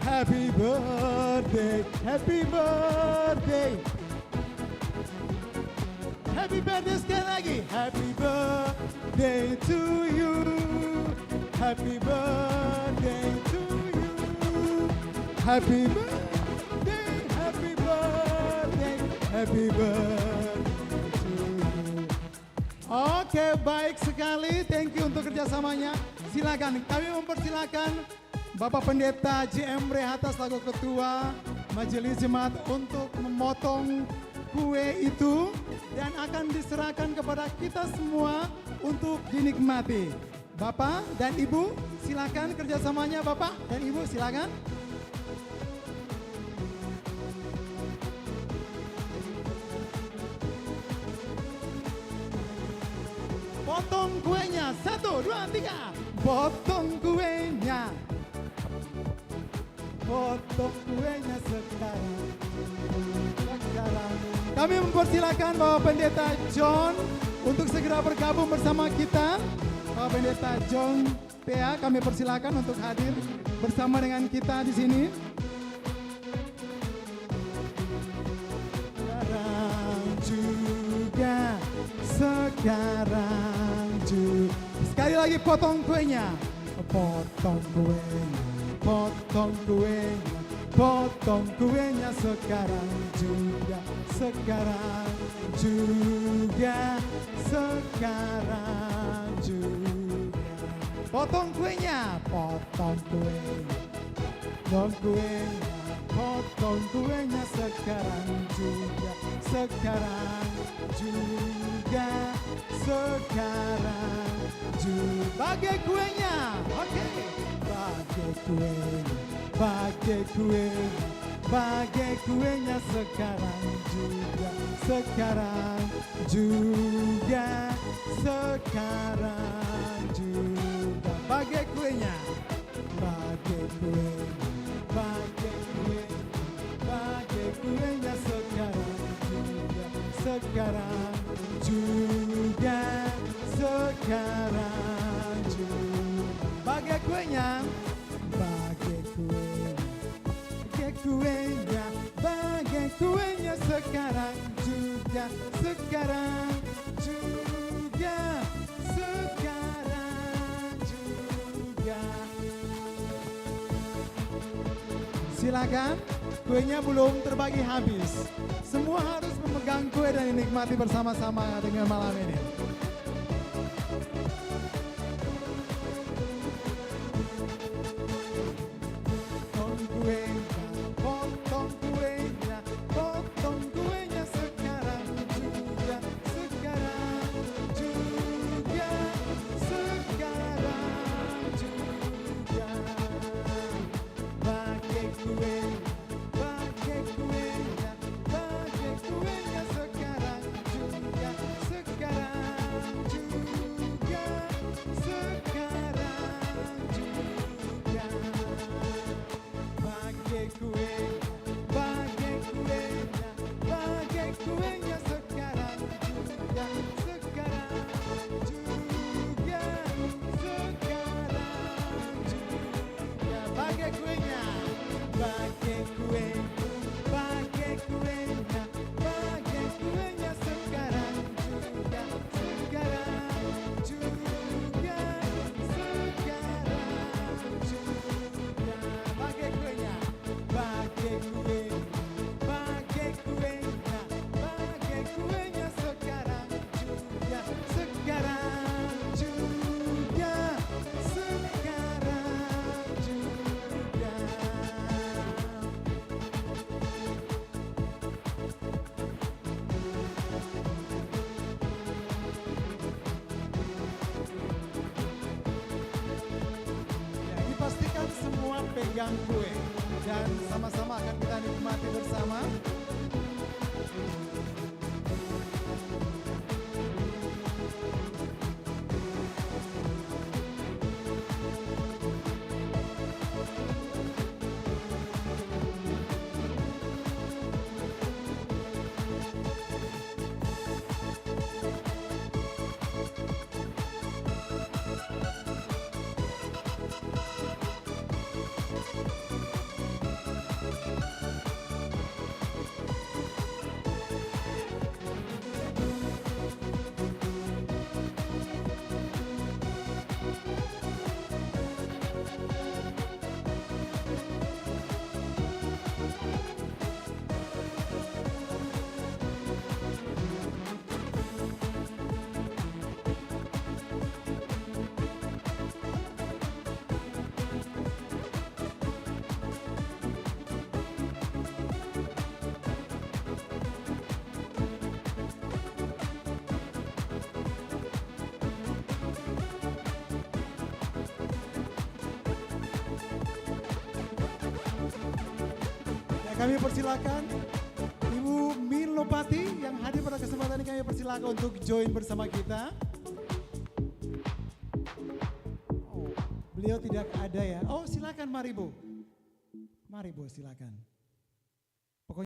Happy birthday. Happy birthday. Happy birthday sekali lagi. Happy birthday to you. Happy birthday to you. Happy birthday. Happy birthday. Happy birthday to you. Oke, baik sekali. Thank you untuk kerjasamanya. Silakan, kami mempersilakan Bapak Pendeta JM Rehatas selaku Ketua Majelis Jemaat untuk memotong kue itu dan akan diserahkan kepada kita semua untuk dinikmati. Bapak dan Ibu silakan kerjasamanya. Bapak dan Ibu silakan. Potong kuenya, 1, 2, 3. Potong kuenya. Potong kuenya sekarang. Kami mempersilakan Bapak Pendeta John untuk segera bergabung bersama kita. Bapak Pendeta John PA kami persilakan untuk hadir bersama dengan kita di sini. Sekarang juga. Sekali lagi potong kuenya. Potong kuenya. Potong kuenya. Potong kuenya sekarang juga. Sekarang juga. Sekarang juga. Potong kuenya. Potong kuenya. Potong kuenya. Potong kuenya sekarang juga. Sekarang juga. Sekarang juga. Bagi kuenya. Oke. Bagi kuenya. Bagi kuenya. Bagi kuenya sekarang juga. Sekarang juga. Sekarang juga. Bagi kuenya. Bagi kuenya. Bagi kuenya. Bagi kuenya sekarang juga. Sekarang juga. Sekarang juga. Bagi kuenya. Bagi kuenya. Bagi kuenya. Bagi kuenya sekarang juga. Sekarang juga. Sekarang juga. Silakan, kuenya belum terbagi habis. Semua harus memegang kue dan dinikmati bersama-sama dengan malam ini. Potong kuenya, potong kuenya, potong kuenya sekarang juga, sekarang juga, sekarang juga. Bagi kuenya, bagi kuenya, bagi kuenya sekarang juga, sekarang juga, sekarang juga. Bagi kuenya, bagi kuenya, bagi kuenya sekarang juga, sekarang juga, sekarang juga. Bagi kuenya, bagi kuenya, bagi kuenya, bagi kuenya sekarang juga, sekarang juga, sekarang juga. Bagi kuenya, bagi kuenya, bagi kuenya, bagi kuenya sekarang juga, sekarang juga, sekarang juga. Ya, dipastikan semua pegang kue dan sama-sama akan kita nikmati bersama. Kami persilakan Ibu Milopati yang hadir pada kesempatan ini, kami persilakan untuk join bersama kita. Oh, beliau tidak ada ya. Oh, silakan mari Bu. Mari Bu, silakan.